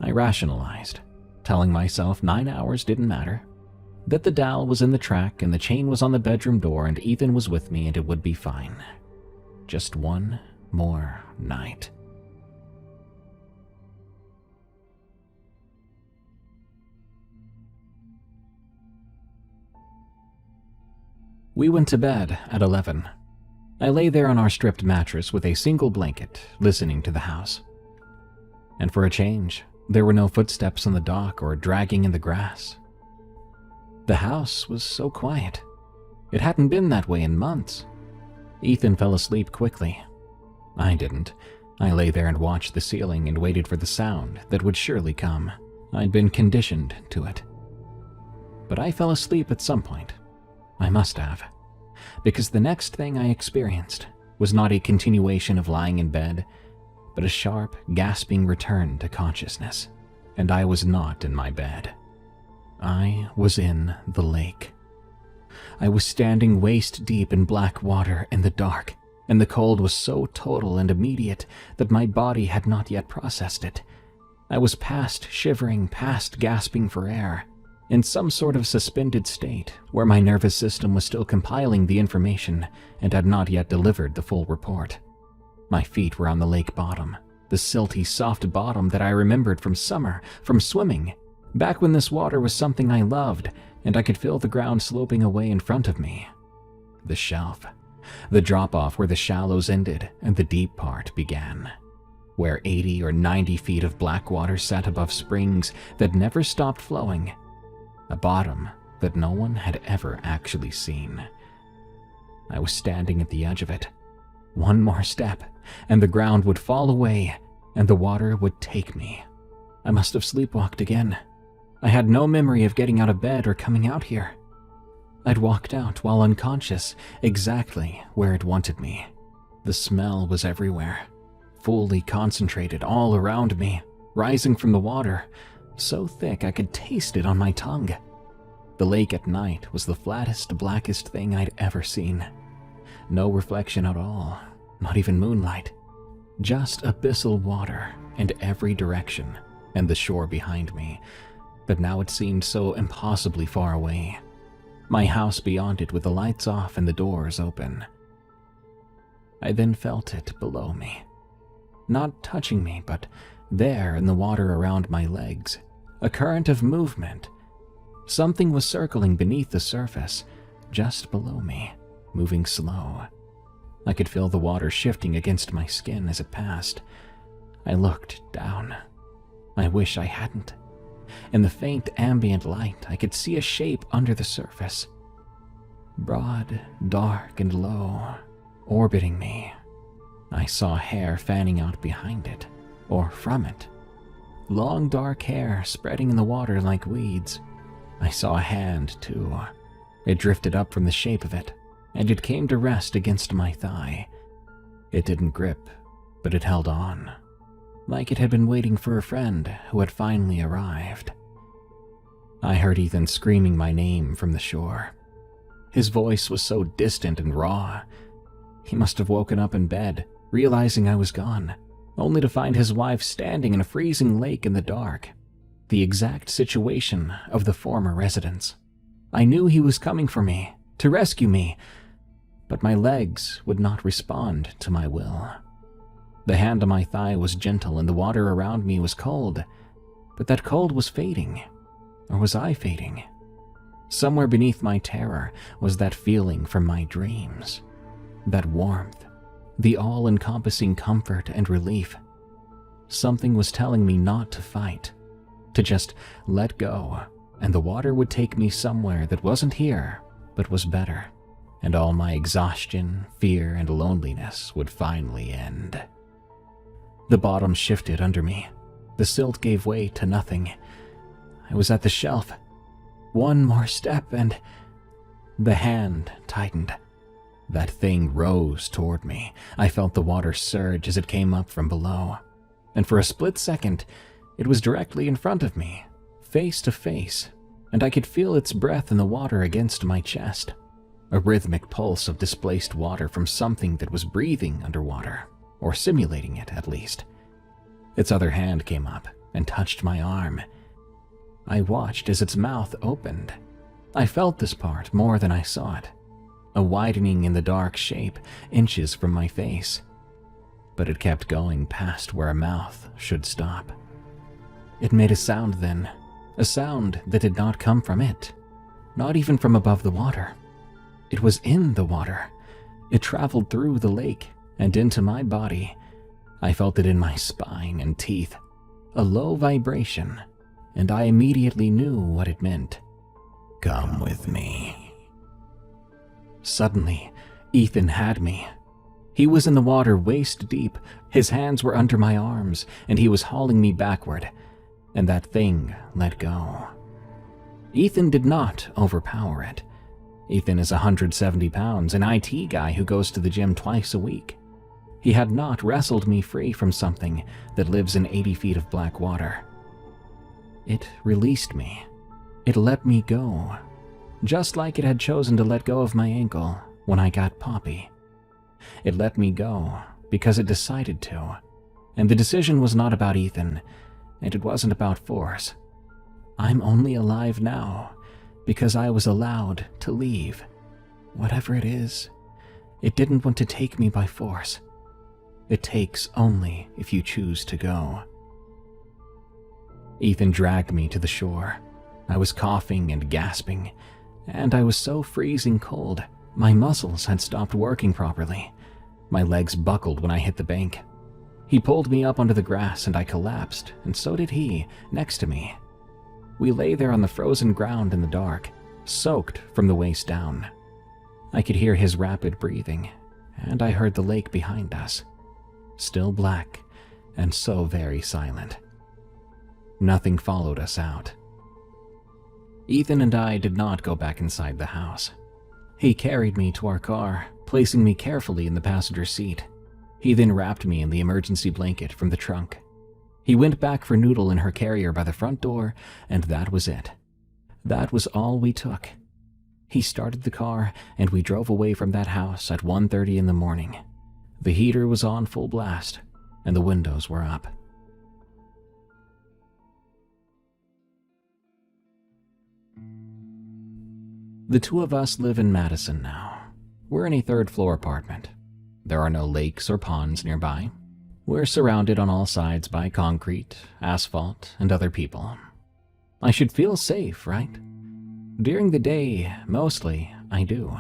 I rationalized, telling myself 9 hours didn't matter, that the dial was in the track and the chain was on the bedroom door and Ethan was with me and it would be fine. Just one more night. We went to bed at 11. I lay there on our stripped mattress with a single blanket, listening to the house. And for a change, there were no footsteps on the dock or dragging in the grass. The house was so quiet. It hadn't been that way in months. Ethan fell asleep quickly. I didn't. I lay there and watched the ceiling and waited for the sound that would surely come. I'd been conditioned to it. But I fell asleep at some point. I must have. Because the next thing I experienced was not a continuation of lying in bed, but a sharp, gasping return to consciousness. And I was not in my bed. I was in the lake. I was standing waist deep in black water in the dark, and the cold was so total and immediate that my body had not yet processed it. I was past shivering, past gasping for air, in some sort of suspended state where my nervous system was still compiling the information and had not yet delivered the full report. My feet were on the lake bottom, the silty, soft bottom that I remembered from summer, from swimming, back when this water was something I loved and I could feel the ground sloping away in front of me. The shelf, the drop-off where the shallows ended and the deep part began, where 80 or 90 feet of black water sat above springs that never stopped flowing, a bottom that no one had ever actually seen. I was standing at the edge of it. One more step, and the ground would fall away, and the water would take me. I must have sleepwalked again. I had no memory of getting out of bed or coming out here. I'd walked out while unconscious, exactly where it wanted me. The smell was everywhere, fully concentrated all around me, rising from the water, so thick I could taste it on my tongue. The lake at night was the flattest, blackest thing I'd ever seen. No reflection at all, not even moonlight. Just abyssal water in every direction, and the shore behind me. But now it seemed so impossibly far away. My house beyond it with the lights off and the doors open. I then felt it below me. Not touching me, but there in the water around my legs. A current of movement. Something was circling beneath the surface, just below me, moving slow. I could feel the water shifting against my skin as it passed. I looked down. I wish I hadn't. In the faint ambient light, I could see a shape under the surface. Broad, dark, and low, orbiting me. I saw hair fanning out behind it, or from it. Long dark hair spreading in the water like weeds. I saw a hand, too. It drifted up from the shape of it, and it came to rest against my thigh. It didn't grip, but it held on, like it had been waiting for a friend who had finally arrived. I heard Ethan screaming my name from the shore. His voice was so distant and raw. He must have woken up in bed, realizing I was gone, only to find his wife standing in a freezing lake in the dark. The exact situation of the former residence. I knew he was coming for me, to rescue me, but my legs would not respond to my will. The hand on my thigh was gentle and the water around me was cold, but that cold was fading. Or was I fading? Somewhere beneath my terror was that feeling from my dreams. That warmth, the all-encompassing comfort and relief. Something was telling me not to fight, to just let go, and the water would take me somewhere that wasn't here, but was better, and all my exhaustion, fear, and loneliness would finally end. The bottom shifted under me. The silt gave way to nothing. I was at the shelf. One more step and the hand tightened. That thing rose toward me. I felt the water surge as it came up from below. And for a split second, it was directly in front of me, face to face, and I could feel its breath in the water against my chest. A rhythmic pulse of displaced water from something that was breathing underwater, or simulating it at least. Its other hand came up and touched my arm. I watched as its mouth opened. I felt this part more than I saw it. A widening in the dark shape, inches from my face. But it kept going past where a mouth should stop. It made a sound then, a sound that did not come from it, not even from above the water. It was in the water. It traveled through the lake and into my body. I felt it in my spine and teeth, a low vibration, and I immediately knew what it meant. Come with me. Suddenly, Ethan had me. He was in the water waist deep, his hands were under my arms, and he was hauling me backward, and that thing let go. Ethan did not overpower it. Ethan is 170 pounds, an IT guy who goes to the gym twice a week. He had not wrestled me free from something that lives in 80 feet of black water. It released me. It let me go, just like it had chosen to let go of my ankle when I got Poppy. It let me go because it decided to, and the decision was not about Ethan, and it wasn't about force. I'm only alive now because I was allowed to leave. Whatever it is, it didn't want to take me by force. It takes only if you choose to go. Ethan dragged me to the shore. I was coughing and gasping, and I was so freezing cold, my muscles had stopped working properly. My legs buckled when I hit the bank. He pulled me up onto the grass and I collapsed, and so did he, next to me. We lay there on the frozen ground in the dark, soaked from the waist down. I could hear his rapid breathing, and I heard the lake behind us, still black and so very silent. Nothing followed us out. Ethan and I did not go back inside the house. He carried me to our car, placing me carefully in the passenger seat. He then wrapped me in the emergency blanket from the trunk. He went back for Noodle in her carrier by the front door, and that was it. That was all we took. He started the car, and we drove away from that house at 1:30 in the morning. The heater was on full blast, and the windows were up. The two of us live in Madison now. We're in a third-floor apartment. There are no lakes or ponds nearby. We're surrounded on all sides by concrete, asphalt, and other people. I should feel safe, right? During the day, mostly, I do.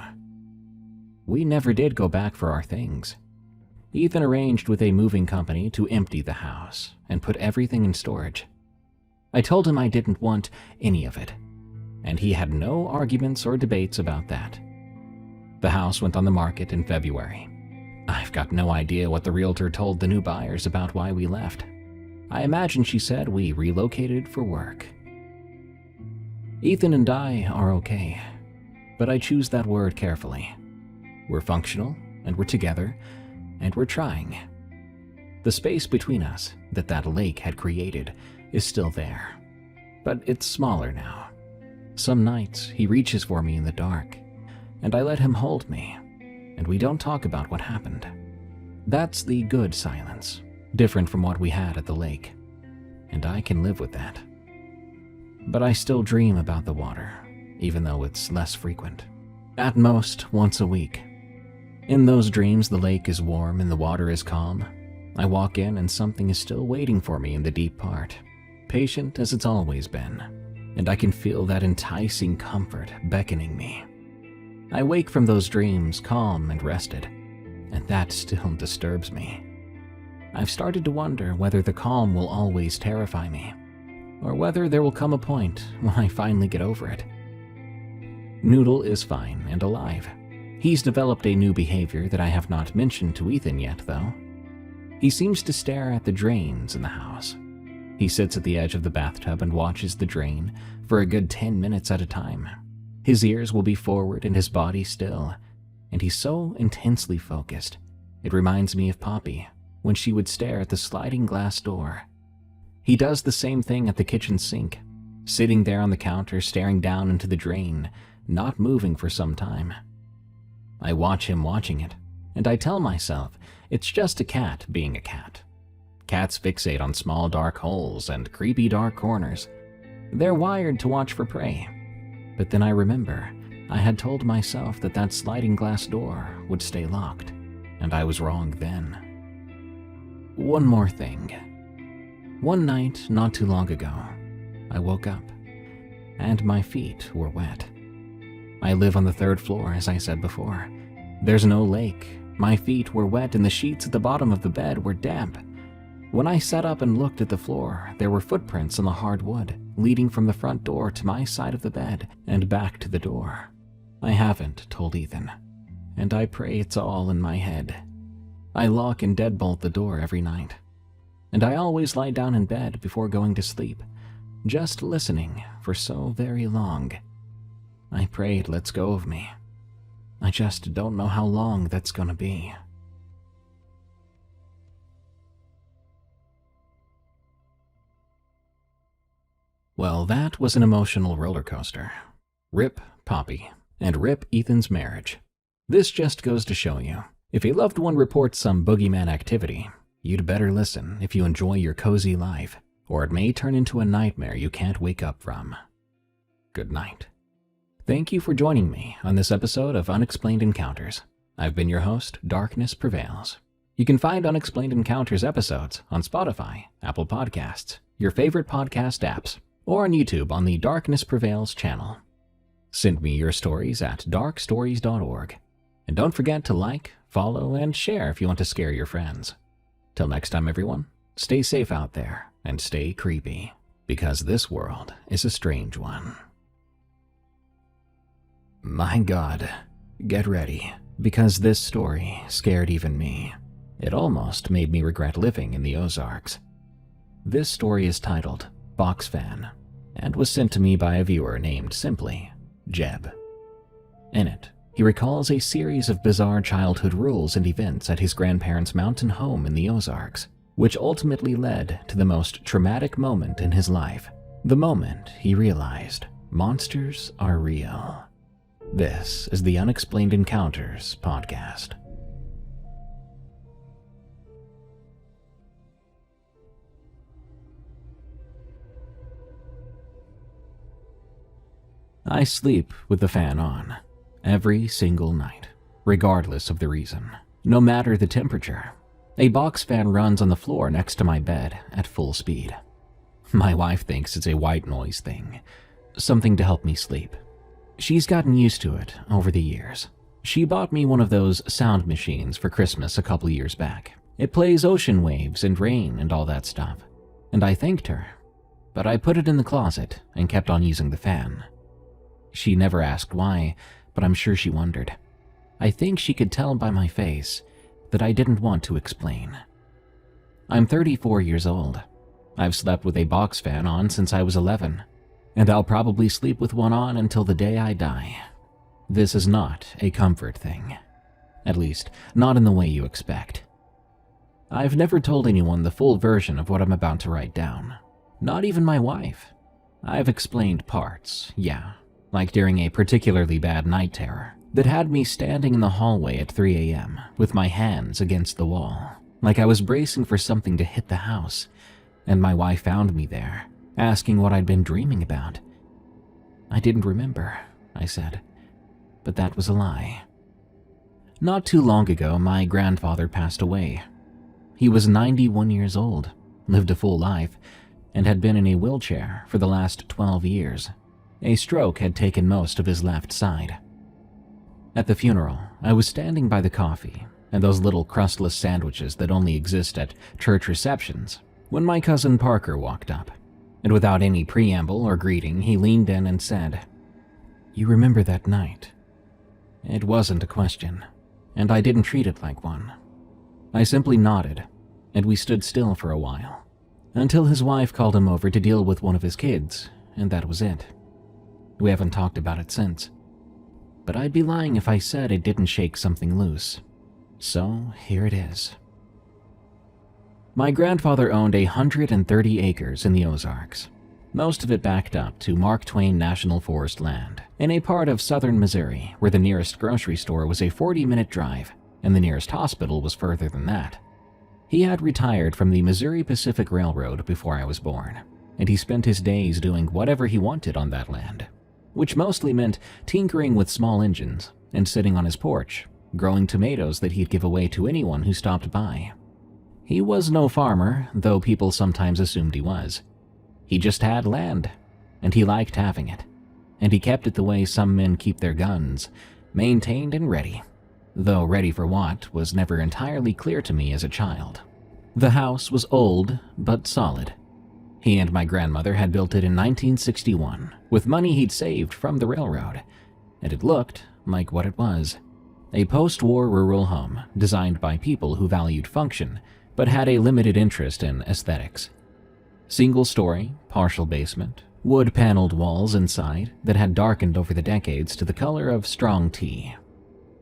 We never did go back for our things. Ethan arranged with a moving company to empty the house and put everything in storage. I told him I didn't want any of it, and he had no arguments or debates about that. The house went on the market in February. I've got no idea what the realtor told the new buyers about why we left. I imagine she said we relocated for work. Ethan and I are okay, but I choose that word carefully. We're functional, and we're together, and we're trying. The space between us that lake had created is still there, but it's smaller now. Some nights he reaches for me in the dark, and I let him hold me, and we don't talk about what happened. That's the good silence, different from what we had at the lake, and I can live with that. But I still dream about the water, even though it's less frequent. At most, once a week. In those dreams, the lake is warm and the water is calm. I walk in and something is still waiting for me in the deep part, patient as it's always been, and I can feel that enticing comfort beckoning me. I wake from those dreams calm and rested, and that still disturbs me. I've started to wonder whether the calm will always terrify me, or whether there will come a point when I finally get over it. Noodle is fine and alive. He's developed a new behavior that I have not mentioned to Ethan yet, though. He seems to stare at the drains in the house. He sits at the edge of the bathtub and watches the drain for a good 10 minutes at a time. His ears will be forward and his body still, and he's so intensely focused. It reminds me of Poppy when she would stare at the sliding glass door. He does the same thing at the kitchen sink, sitting there on the counter staring down into the drain, not moving for some time. I watch him watching it, and I tell myself it's just a cat being a cat. Cats fixate on small dark holes and creepy dark corners. They're wired to watch for prey. But then I remember I had told myself that sliding glass door would stay locked, and I was wrong then. One more thing. One night not too long ago, I woke up, and my feet were wet. I live on the 3rd floor, as I said before. There's no lake. My feet were wet and the sheets at the bottom of the bed were damp. When I sat up and looked at the floor, there were footprints on the hard wood, leading from the front door to my side of the bed and back to the door. I haven't told Ethan, and I pray it's all in my head. I lock and deadbolt the door every night, and I always lie down in bed before going to sleep, just listening for so very long. I pray it lets go of me. I just don't know how long that's gonna be. Well, that was an emotional roller coaster. Rip Poppy, and rip Ethan's marriage. This just goes to show you, if a loved one reports some boogeyman activity, you'd better listen if you enjoy your cozy life, or it may turn into a nightmare you can't wake up from. Good night. Thank you for joining me on this episode of Unexplained Encounters. I've been your host, Darkness Prevails. You can find Unexplained Encounters episodes on Spotify, Apple Podcasts, your favorite podcast apps, or on YouTube on the Darkness Prevails channel. Send me your stories at darkstories.org. And don't forget to like, follow, and share if you want to scare your friends. Till next time, everyone, stay safe out there and stay creepy, because this world is a strange one. My God, get ready, because this story scared even me. It almost made me regret living in the Ozarks. This story is titled Box Fan, and was sent to me by a viewer named simply Jeb. In it, he recalls a series of bizarre childhood rules and events at his grandparents' mountain home in the Ozarks, which ultimately led to the most traumatic moment in his life, the moment he realized monsters are real. This is the Unexplained Encounters podcast. I sleep with the fan on, every single night, regardless of the reason, no matter the temperature. A box fan runs on the floor next to my bed at full speed. My wife thinks it's a white noise thing, something to help me sleep. She's gotten used to it over the years. She bought me one of those sound machines for Christmas a couple years back. It plays ocean waves and rain and all that stuff, and I thanked her, but I put it in the closet and kept on using the fan. She never asked why, but I'm sure she wondered. I think she could tell by my face that I didn't want to explain. I'm 34 years old. I've slept with a box fan on since I was 11, and I'll probably sleep with one on until the day I die. This is not a comfort thing. At least, not in the way you expect. I've never told anyone the full version of what I'm about to write down. Not even my wife. I've explained parts, yeah, like during a particularly bad night terror that had me standing in the hallway at 3 a.m. with my hands against the wall, like I was bracing for something to hit the house, and my wife found me there, asking what I'd been dreaming about. I didn't remember, I said, but that was a lie. Not too long ago, my grandfather passed away. He was 91 years old, lived a full life, and had been in a wheelchair for the last 12 years. A stroke had taken most of his left side. At the funeral, I was standing by the coffee and those little crustless sandwiches that only exist at church receptions when my cousin Parker walked up, and without any preamble or greeting, he leaned in and said, "You remember that night?" It wasn't a question, and I didn't treat it like one. I simply nodded, and we stood still for a while, until his wife called him over to deal with one of his kids, and that was it. We haven't talked about it since. But I'd be lying if I said it didn't shake something loose. So here it is. My grandfather owned 130 acres in the Ozarks, most of it backed up to Mark Twain National Forest land, in a part of southern Missouri where the nearest grocery store was a 40-minute drive and the nearest hospital was further than that. He had retired from the Missouri Pacific Railroad before I was born, and he spent his days doing whatever he wanted on that land, which mostly meant tinkering with small engines and sitting on his porch, growing tomatoes that he'd give away to anyone who stopped by. He was no farmer, though people sometimes assumed he was. He just had land, and he liked having it, and he kept it the way some men keep their guns, maintained and ready, though ready for what was never entirely clear to me as a child. The house was old but solid. He and my grandmother had built it in 1961 with money he'd saved from the railroad, and it looked like what it was: a post-war rural home designed by people who valued function but had a limited interest in aesthetics. Single-story, partial basement, wood-paneled walls inside that had darkened over the decades to the color of strong tea.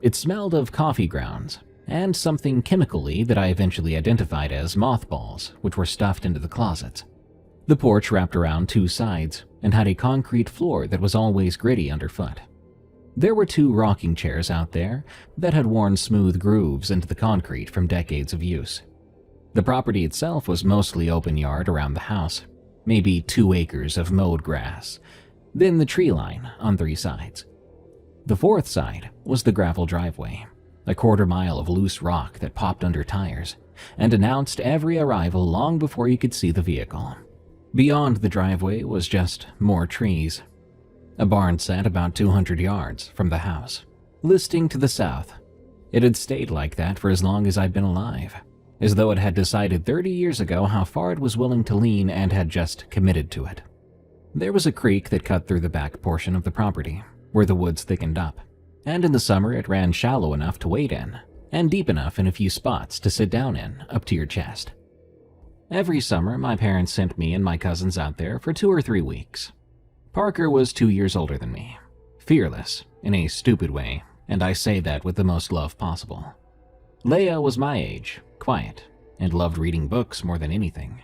It smelled of coffee grounds and something chemically that I eventually identified as mothballs, which were stuffed into the closets. The porch wrapped around two sides and had a concrete floor that was always gritty underfoot. There were 2 rocking chairs out there that had worn smooth grooves into the concrete from decades of use. The property itself was mostly open yard around the house, maybe 2 acres of mowed grass, then the tree line on 3 sides. The 4th side was the gravel driveway, a quarter-mile of loose rock that popped under tires and announced every arrival long before you could see the vehicle. Beyond the driveway was just more trees. A barn sat about 200 yards from the house, listing to the south. It had stayed like that for as long as I'd been alive, as though it had decided 30 years ago how far it was willing to lean and had just committed to it. There was a creek that cut through the back portion of the property, where the woods thickened up, and in the summer it ran shallow enough to wade in, and deep enough in a few spots to sit down in up to your chest. Every summer, my parents sent me and my cousins out there for 2 or 3 weeks. Parker was 2 years older than me, fearless in a stupid way, and I say that with the most love possible. Leia was my age, quiet, and loved reading books more than anything.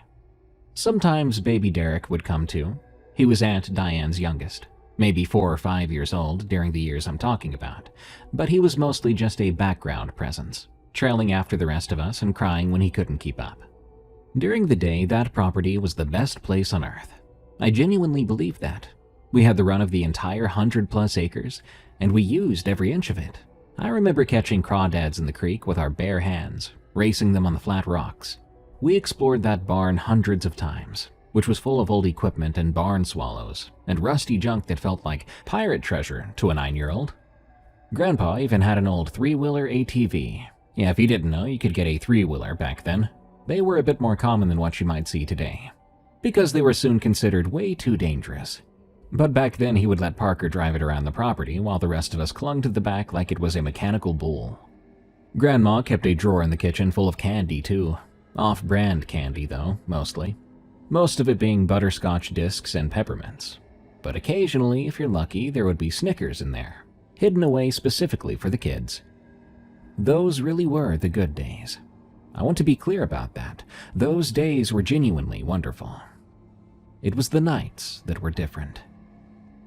Sometimes baby Derek would come too. He was Aunt Diane's youngest, maybe 4 or 5 years old during the years I'm talking about, but he was mostly just a background presence, trailing after the rest of us and crying when he couldn't keep up. During the day, that property was the best place on earth. I genuinely believed that. We had the run of the entire 100+ acres, and we used every inch of it. I remember catching crawdads in the creek with our bare hands, racing them on the flat rocks. We explored that barn hundreds of times, which was full of old equipment and barn swallows, and rusty junk that felt like pirate treasure to a 9-year-old. Grandpa even had an old 3-wheeler ATV. Yeah, if you didn't know, you could get a 3-wheeler back then. They were a bit more common than what you might see today, because they were soon considered way too dangerous. But back then he would let Parker drive it around the property while the rest of us clung to the back like it was a mechanical bull. Grandma kept a drawer in the kitchen full of candy too. Off-brand candy though, mostly. Most of it being butterscotch discs and peppermints. But occasionally, if you're lucky, there would be Snickers in there, hidden away specifically for the kids. Those really were the good days. I want to be clear about that. Those days were genuinely wonderful. It was the nights that were different.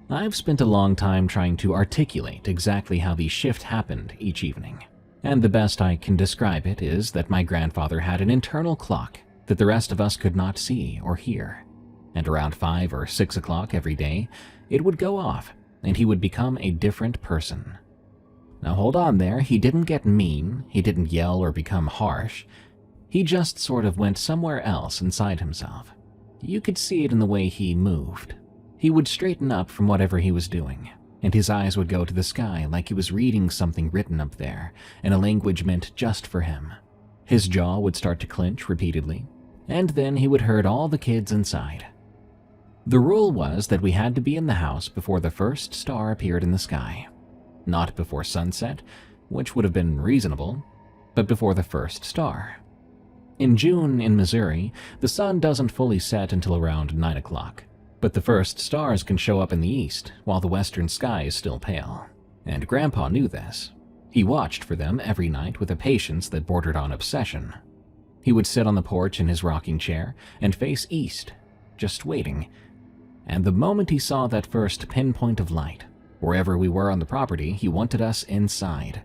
I've spent a long time trying to articulate exactly how the shift happened each evening, and the best I can describe it is that my grandfather had an internal clock that the rest of us could not see or hear, and around 5 or 6 o'clock every day, it would go off, and he would become a different person. Now hold on there, he didn't get mean, he didn't yell or become harsh, he just sort of went somewhere else inside himself. You could see it in the way he moved. He would straighten up from whatever he was doing, and his eyes would go to the sky like he was reading something written up there in a language meant just for him. His jaw would start to clench repeatedly, and then he would herd all the kids inside. The rule was that we had to be in the house before the first star appeared in the sky. Not before sunset, which would have been reasonable, but before the first star. In June in Missouri, the sun doesn't fully set until around 9 o'clock. But the first stars can show up in the east while the western sky is still pale. And Grandpa knew this. He watched for them every night with a patience that bordered on obsession. He would sit on the porch in his rocking chair and face east, just waiting. And the moment he saw that first pinpoint of light, wherever we were on the property, he wanted us inside.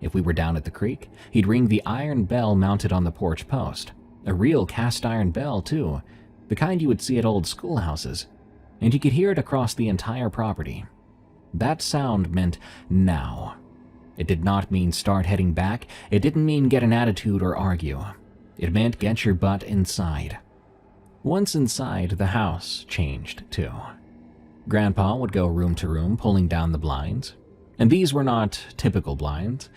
If we were down at the creek, he'd ring the iron bell mounted on the porch post. A real cast iron bell, too. The kind you would see at old schoolhouses, and you could hear it across the entire property. That sound meant now. It did not mean start heading back, it didn't mean get an attitude or argue. It meant get your butt inside. Once inside, the house changed too. Grandpa would go room to room pulling down the blinds, and these were not typical blinds.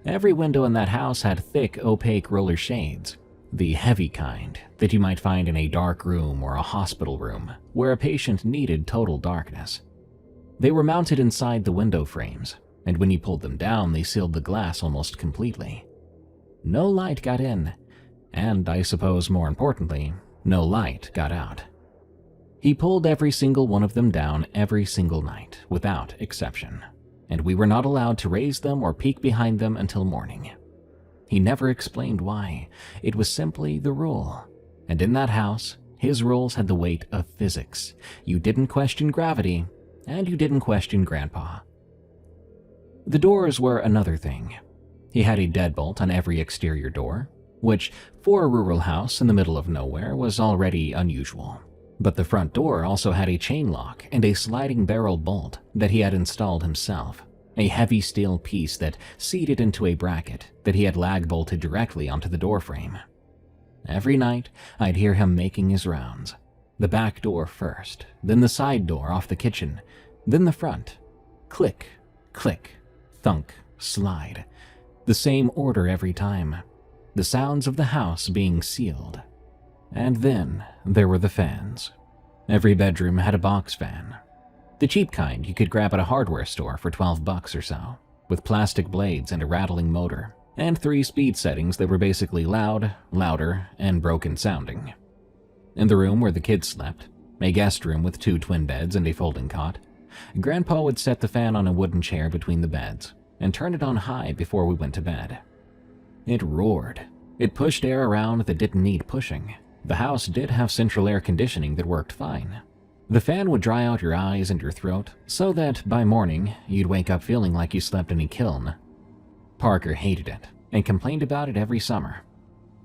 Every window in that house had thick, opaque roller shades. The heavy kind that you might find in a dark room or a hospital room where a patient needed total darkness. They were mounted inside the window frames, and when you pulled them down, they sealed the glass almost completely. No light got in, and I suppose more importantly, no light got out. He pulled every single one of them down every single night, without exception, and we were not allowed to raise them or peek behind them until morning. He never explained why. It was simply the rule. And in that house, his rules had the weight of physics. You didn't question gravity, and you didn't question Grandpa. The doors were another thing. He had a deadbolt on every exterior door, which, for a rural house in the middle of nowhere, was already unusual. But the front door also had a chain lock and a sliding barrel bolt that he had installed himself. A heavy steel piece that seated into a bracket that he had lag-bolted directly onto the doorframe. Every night, I'd hear him making his rounds. The back door first, then the side door off the kitchen, then the front. Click, click, thunk, slide. The same order every time. The sounds of the house being sealed. And then there were the fans. Every bedroom had a box fan. The cheap kind you could grab at a hardware store for $12 or so, with plastic blades and a rattling motor, and 3 speed settings that were basically loud, louder, and broken sounding. In the room where the kids slept, a guest room with 2 twin beds and a folding cot, Grandpa would set the fan on a wooden chair between the beds and turn it on high before we went to bed. It roared. It pushed air around that didn't need pushing. The house did have central air conditioning that worked fine. The fan would dry out your eyes and your throat, so that by morning, you'd wake up feeling like you slept in a kiln. Parker hated it, and complained about it every summer.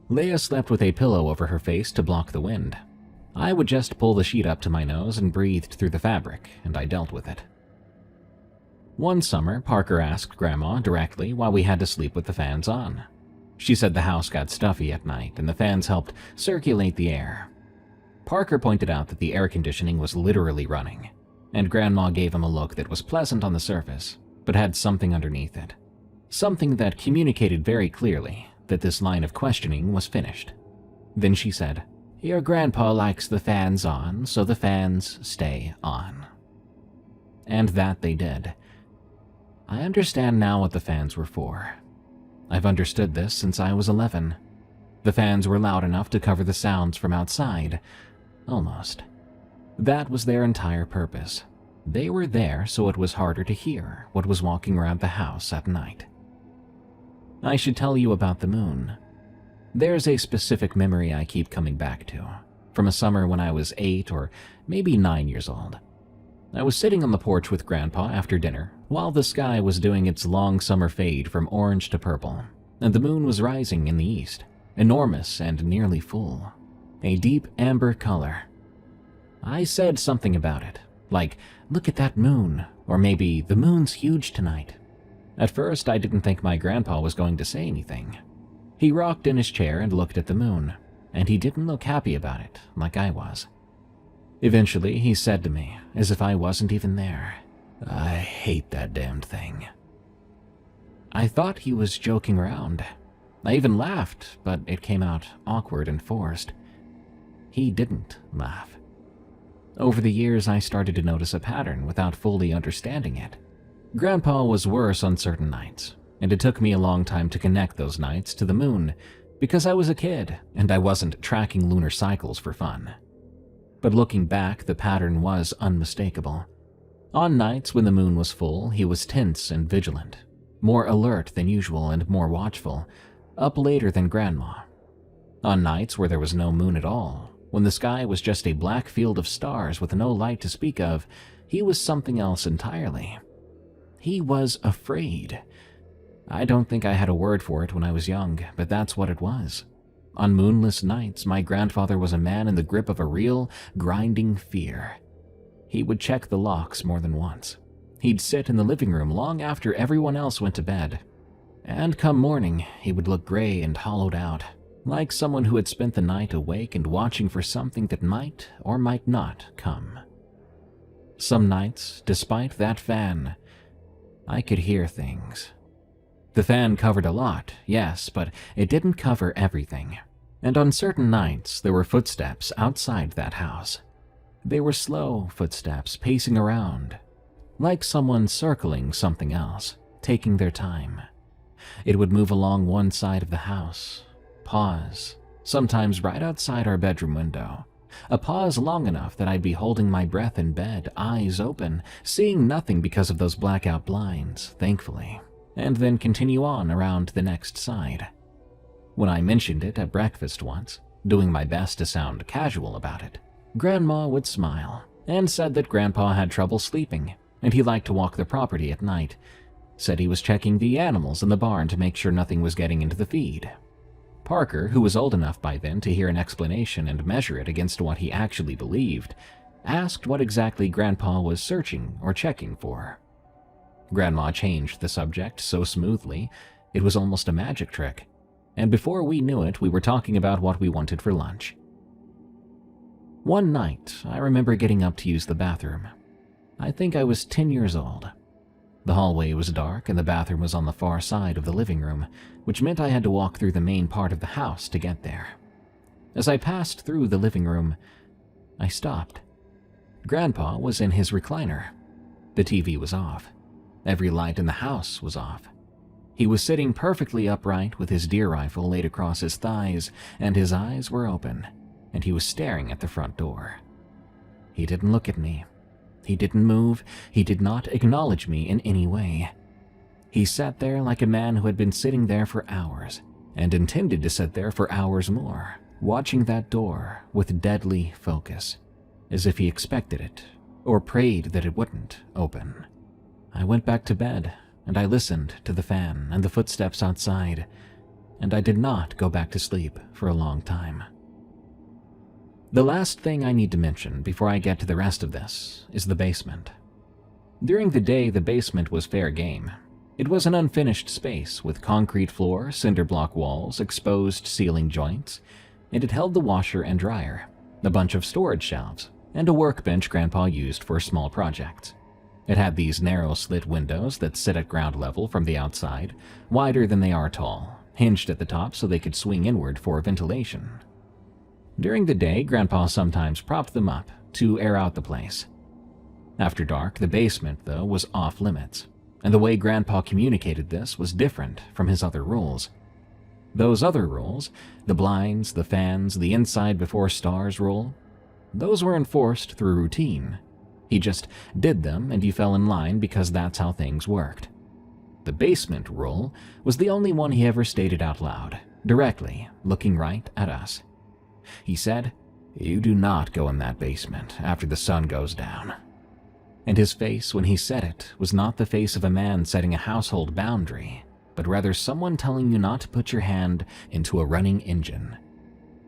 Leia slept with a pillow over her face to block the wind. I would just pull the sheet up to my nose and breathed through the fabric, and I dealt with it. One summer, Parker asked Grandma directly why we had to sleep with the fans on. She said the house got stuffy at night and the fans helped circulate the air. Parker pointed out that the air conditioning was literally running, and Grandma gave him a look that was pleasant on the surface, but had something underneath it. Something that communicated very clearly that this line of questioning was finished. Then she said, "Your grandpa likes the fans on, so the fans stay on." And that they did. I understand now what the fans were for. I've understood this since I was 11. The fans were loud enough to cover the sounds from outside. Almost. That was their entire purpose. They were there so it was harder to hear what was walking around the house at night. I should tell you about the moon. There's a specific memory I keep coming back to, from a summer when I was 8 or maybe 9 years old. I was sitting on the porch with Grandpa after dinner, while the sky was doing its long summer fade from orange to purple, and the moon was rising in the east, enormous and nearly full, a deep amber color. I said something about it, like, "Look at that moon," or maybe, "The moon's huge tonight." At first, I didn't think my grandpa was going to say anything. He rocked in his chair and looked at the moon, and he didn't look happy about it, like I was. Eventually, he said to me, as if I wasn't even there, "I hate that damned thing." I thought he was joking around. I even laughed, but it came out awkward and forced. He didn't laugh. Over the years, I started to notice a pattern without fully understanding it. Grandpa was worse on certain nights, and it took me a long time to connect those nights to the moon, because I was a kid and I wasn't tracking lunar cycles for fun. But looking back, the pattern was unmistakable. On nights when the moon was full, he was tense and vigilant, more alert than usual and more watchful, up later than Grandma. On nights where there was no moon at all, when the sky was just a black field of stars with no light to speak of, he was something else entirely. He was afraid. I don't think I had a word for it when I was young, but that's what it was. On moonless nights, my grandfather was a man in the grip of a real, grinding fear. He would check the locks more than once. He'd sit in the living room long after everyone else went to bed. And come morning, he would look gray and hollowed out, like someone who had spent the night awake and watching for something that might or might not come. Some nights, despite that fan, I could hear things. The fan covered a lot, yes, but it didn't cover everything. And on certain nights, there were footsteps outside that house. They were slow footsteps pacing around, like someone circling something else, taking their time. It would move along one side of the house, pause, sometimes right outside our bedroom window. A pause long enough that I'd be holding my breath in bed, eyes open, seeing nothing because of those blackout blinds, thankfully, and then continue on around the next side. When I mentioned it at breakfast once, doing my best to sound casual about it, Grandma would smile and said that Grandpa had trouble sleeping and he liked to walk the property at night, said he was checking the animals in the barn to make sure nothing was getting into the feed. Parker, who was old enough by then to hear an explanation and measure it against what he actually believed, asked what exactly Grandpa was searching or checking for. Grandma changed the subject so smoothly, it was almost a magic trick, and before we knew it, we were talking about what we wanted for lunch. One night, I remember getting up to use the bathroom. I think I was 10 years old. The hallway was dark and the bathroom was on the far side of the living room, which meant I had to walk through the main part of the house to get there. As I passed through the living room, I stopped. Grandpa was in his recliner. The TV was off. Every light in the house was off. He was sitting perfectly upright with his deer rifle laid across his thighs, and his eyes were open, and he was staring at the front door. He didn't look at me. He didn't move. He did not acknowledge me in any way. He sat there like a man who had been sitting there for hours, and intended to sit there for hours more, watching that door with deadly focus, as if he expected it, or prayed that it wouldn't open. I went back to bed, and I listened to the fan and the footsteps outside, and I did not go back to sleep for a long time. The last thing I need to mention before I get to the rest of this is the basement. During the day, the basement was fair game. It was an unfinished space with concrete floor, cinder block walls, exposed ceiling joints, and it held the washer and dryer, a bunch of storage shelves, and a workbench Grandpa used for small projects. It had these narrow slit windows that sit at ground level from the outside, wider than they are tall, hinged at the top so they could swing inward for ventilation. During the day, Grandpa sometimes propped them up to air out the place. After dark, the basement, though, was off limits, and the way Grandpa communicated this was different from his other rules. Those other rules, the blinds, the fans, the inside before stars rule, those were enforced through routine. He just did them and you fell in line because that's how things worked. The basement rule was the only one he ever stated out loud, directly, looking right at us. He said, "You do not go in that basement after the sun goes down." And his face when he said it was not the face of a man setting a household boundary, but rather someone telling you not to put your hand into a running engine.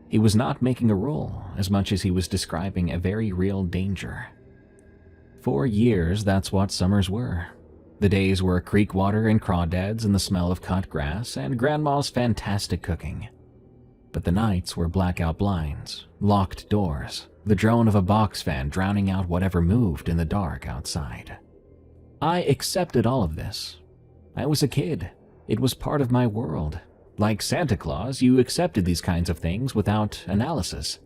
He was not making a rule as much as he was describing a very real danger. For years, that's what summers were. The days were creek water and crawdads and the smell of cut grass and Grandma's fantastic cooking. But the nights were blackout blinds, locked doors, the drone of a box fan drowning out whatever moved in the dark outside. I accepted all of this. I was a kid. It was part of my world. Like Santa Claus, you accepted these kinds of things without analysis.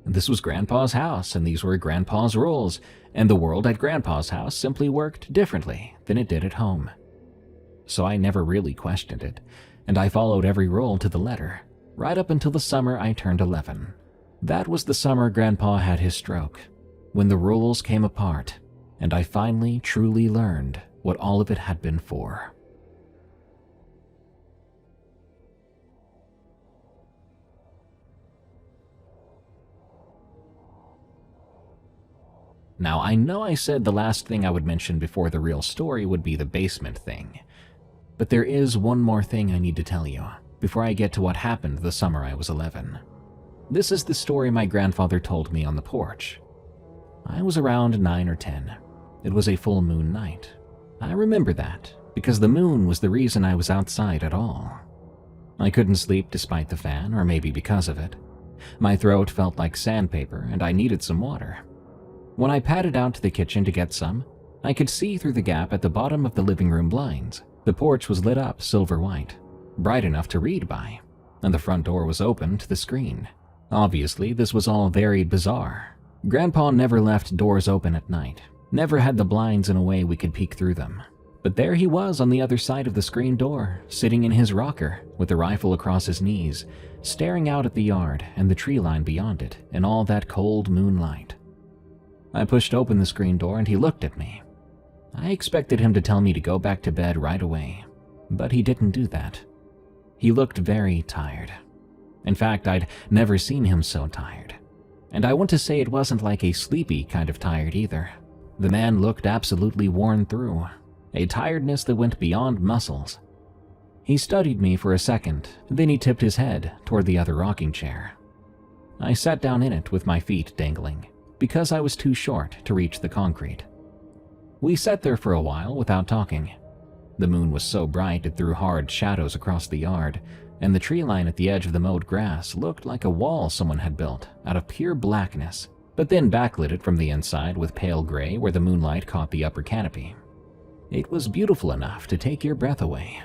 This was Grandpa's house, and these were Grandpa's rules, and the world at Grandpa's house simply worked differently than it did at home. So I never really questioned it, and I followed every rule to the letter, right up until the summer I turned 11. That was the summer Grandpa had his stroke, when the rules came apart, and I finally truly learned what all of it had been for. Now, I know I said the last thing I would mention before the real story would be the basement thing, but there is one more thing I need to tell you before I get to what happened the summer I was 11. This is the story my grandfather told me on the porch. I was around 9 or 10. It was a full moon night. I remember that because the moon was the reason I was outside at all. I couldn't sleep despite the fan, or maybe because of it. My throat felt like sandpaper and I needed some water. When I padded out to the kitchen to get some, I could see through the gap at the bottom of the living room blinds. The porch was lit up silver white, bright enough to read by, and the front door was open to the screen. Obviously, this was all very bizarre. Grandpa never left doors open at night, never had the blinds in a way we could peek through them. But there he was on the other side of the screen door, sitting in his rocker with the rifle across his knees, staring out at the yard and the tree line beyond it in all that cold moonlight. I pushed open the screen door and he looked at me. I expected him to tell me to go back to bed right away, but he didn't do that. He looked very tired. In fact, I'd never seen him so tired. And I want to say it wasn't like a sleepy kind of tired either. The man looked absolutely worn through, a tiredness that went beyond muscles. He studied me for a second, then he tipped his head toward the other rocking chair. I sat down in it with my feet dangling, because I was too short to reach the concrete. We sat there for a while without talking. The moon was so bright it threw hard shadows across the yard, and the tree line at the edge of the mowed grass looked like a wall someone had built out of pure blackness, but then backlit it from the inside with pale gray where the moonlight caught the upper canopy. It was beautiful enough to take your breath away.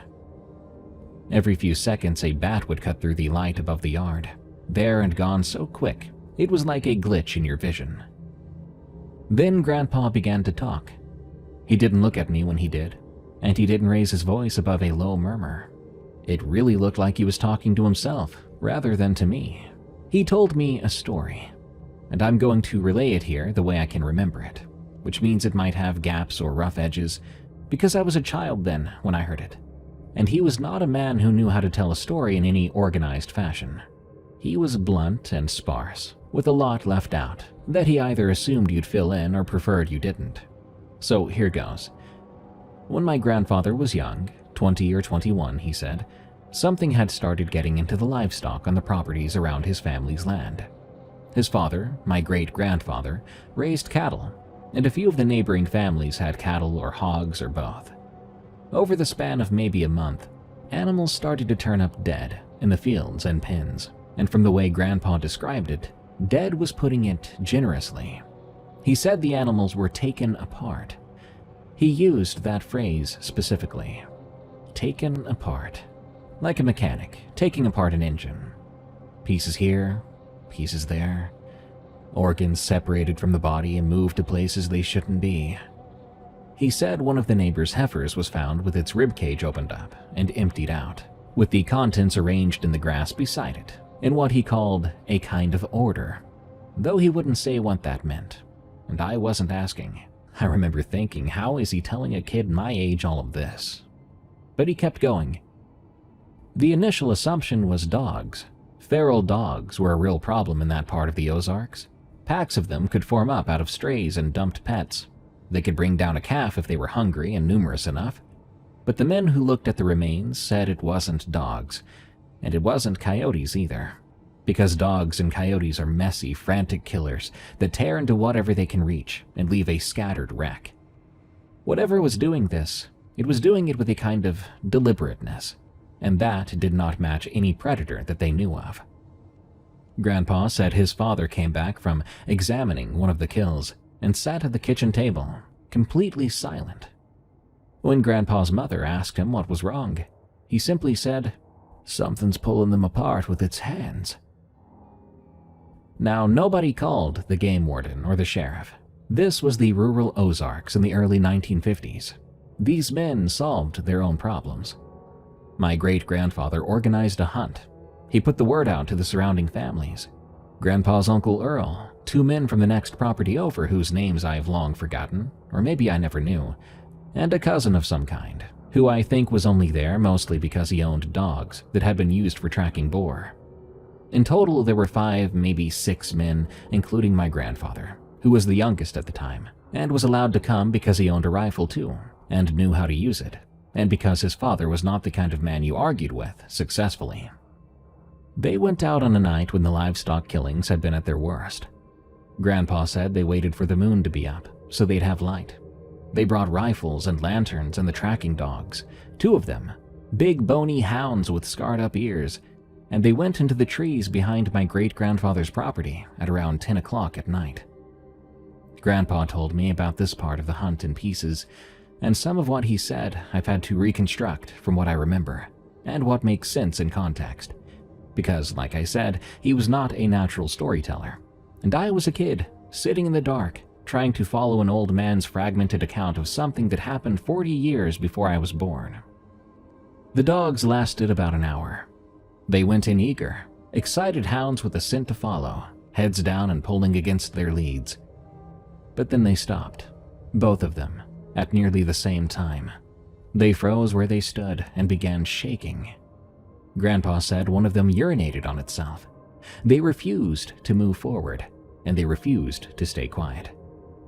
Every few seconds a bat would cut through the light above the yard, there and gone so quick it was like a glitch in your vision. Then Grandpa began to talk. He didn't look at me when he did, and he didn't raise his voice above a low murmur. It really looked like he was talking to himself rather than to me. He told me a story, and I'm going to relay it here the way I can remember it, which means it might have gaps or rough edges, because I was a child then when I heard it, and he was not a man who knew how to tell a story in any organized fashion. He was blunt and sparse, with a lot left out that he either assumed you'd fill in or preferred you didn't. So here goes. When my grandfather was young, 20 or 21, he said, something had started getting into the livestock on the properties around his family's land. His father, my great-grandfather, raised cattle, and a few of the neighboring families had cattle or hogs or both. Over the span of maybe a month, animals started to turn up dead in the fields and pens, and from the way Grandpa described it, dead was putting it generously. He said the animals were taken apart. He used that phrase specifically. Taken apart. Like a mechanic taking apart an engine. Pieces here, pieces there. Organs separated from the body and moved to places they shouldn't be. He said one of the neighbor's heifers was found with its rib cage opened up and emptied out, with the contents arranged in the grass beside it, in what he called a kind of order, though he wouldn't say what that meant, and I wasn't asking. I remember thinking, how is he telling a kid my age all of this? But he kept going. The initial assumption was dogs. Feral dogs were a real problem in that part of the Ozarks. Packs of them could form up out of strays and dumped pets. They could bring down a calf if they were hungry and numerous enough. But the men who looked at the remains said it wasn't dogs, and it wasn't coyotes either. Because dogs and coyotes are messy, frantic killers that tear into whatever they can reach and leave a scattered wreck. Whatever was doing this, it was doing it with a kind of deliberateness, and that did not match any predator that they knew of. Grandpa said his father came back from examining one of the kills and sat at the kitchen table, completely silent. When Grandpa's mother asked him what was wrong, he simply said, "Something's pulling them apart with its hands." Now, nobody called the game warden or the sheriff. This was the rural Ozarks in the early 1950s. These men solved their own problems. My great-grandfather organized a hunt. He put the word out to the surrounding families. Grandpa's Uncle Earl, two men from the next property over whose names I have long forgotten, or maybe I never knew, and a cousin of some kind, who I think was only there mostly because he owned dogs that had been used for tracking boar. In total, there were 5, maybe 6 men, including my grandfather, who was the youngest at the time, and was allowed to come because he owned a rifle too, and knew how to use it, and because his father was not the kind of man you argued with successfully. They went out on a night when the livestock killings had been at their worst. Grandpa said they waited for the moon to be up, so they'd have light. They brought rifles and lanterns and the tracking dogs, 2 of them, big bony hounds with scarred up ears, and they went into the trees behind my great-grandfather's property at around 10 o'clock at night. Grandpa told me about this part of the hunt in pieces, and some of what he said I've had to reconstruct from what I remember, and what makes sense in context. Because, like I said, he was not a natural storyteller, and I was a kid, sitting in the dark, trying to follow an old man's fragmented account of something that happened 40 years before I was born. The dogs lasted about an hour. They went in eager, excited hounds with a scent to follow, heads down and pulling against their leads. But then they stopped, both of them, at nearly the same time. They froze where they stood and began shaking. Grandpa said one of them urinated on itself. They refused to move forward, and they refused to stay quiet.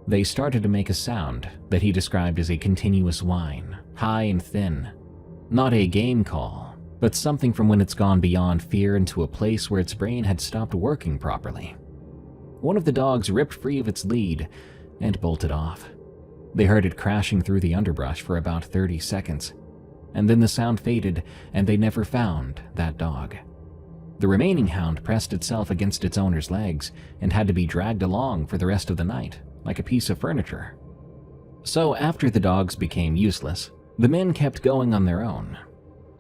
They started to make a sound that he described as a continuous whine, high and thin. Not a game call, but something from when it's gone beyond fear into a place where its brain had stopped working properly. One of the dogs ripped free of its lead and bolted off. They heard it crashing through the underbrush for about 30 seconds, and then the sound faded and they never found that dog. The remaining hound pressed itself against its owner's legs and had to be dragged along for the rest of the night, like a piece of furniture. So after the dogs became useless, the men kept going on their own.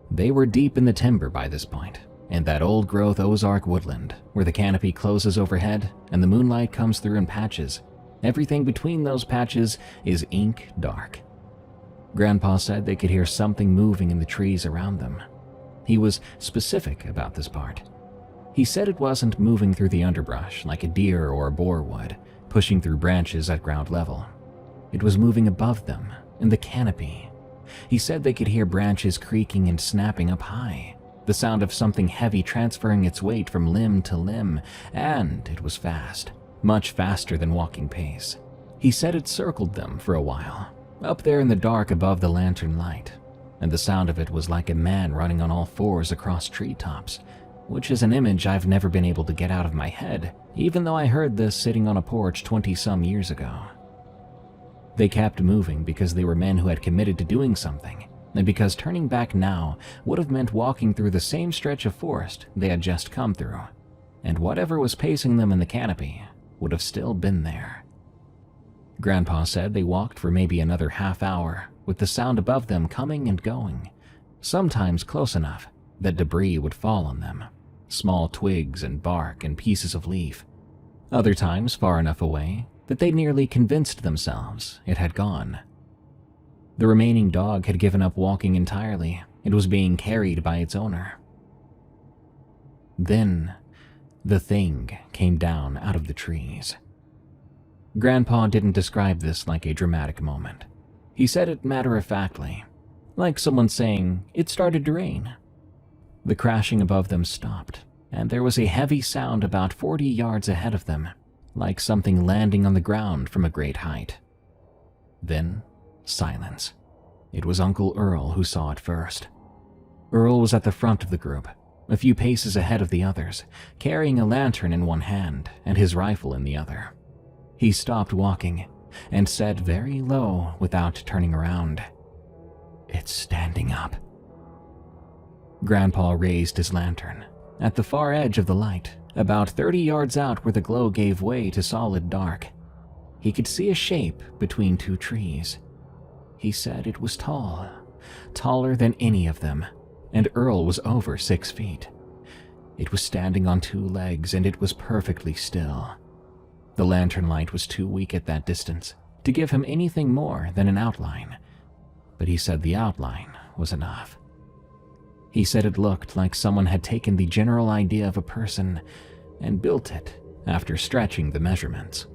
They were deep in the timber by this point, in that old-growth Ozark woodland, where the canopy closes overhead and the moonlight comes through in patches. Everything between those patches is ink dark. Grandpa said they could hear something moving in the trees around them. He was specific about this part. He said it wasn't moving through the underbrush like a deer or a boar would, pushing through branches at ground level. It was moving above them, in the canopy. He said they could hear branches creaking and snapping up high, the sound of something heavy transferring its weight from limb to limb, and it was fast, much faster than walking pace. He said it circled them for a while, up there in the dark above the lantern light, and the sound of it was like a man running on all fours across treetops, which is an image I've never been able to get out of my head, even though I heard this sitting on a porch 20-some years ago. They kept moving because they were men who had committed to doing something, and because turning back now would have meant walking through the same stretch of forest they had just come through, and whatever was pacing them in the canopy would have still been there. Grandpa said they walked for maybe another half hour, with the sound above them coming and going, sometimes close enough that debris would fall on them, small twigs and bark and pieces of leaf, other times far enough away that they nearly convinced themselves it had gone. The remaining dog had given up walking entirely and was being carried by its owner. Then, the thing came down out of the trees. Grandpa didn't describe this like a dramatic moment. He said it matter-of-factly, like someone saying it started to rain. The crashing above them stopped, and there was a heavy sound about 40 yards ahead of them, like something landing on the ground from a great height. Then, silence. It was Uncle Earl who saw it first. Earl was at the front of the group, a few paces ahead of the others, carrying a lantern in one hand and his rifle in the other. He stopped walking and said very low without turning around, "It's standing up." Grandpa raised his lantern. At the far edge of the light, about 30 yards out where the glow gave way to solid dark, he could see a shape between two trees. He said it was tall, taller than any of them, and Earl was over 6 feet. It was standing on 2 legs and it was perfectly still. The lantern light was too weak at that distance to give him anything more than an outline, but he said the outline was enough. He said it looked like someone had taken the general idea of a person and built it after stretching the measurements.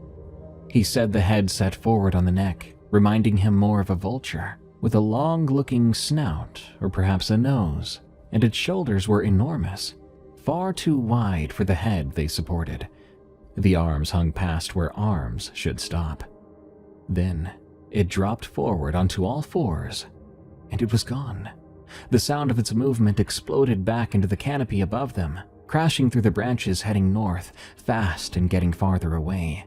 He said the head set forward on the neck, reminding him more of a vulture, with a long-looking snout or perhaps a nose, and its shoulders were enormous, far too wide for the head they supported. The arms hung past where arms should stop. Then it dropped forward onto all fours, and it was gone. The sound of its movement exploded back into the canopy above them, crashing through the branches heading north, fast and getting farther away.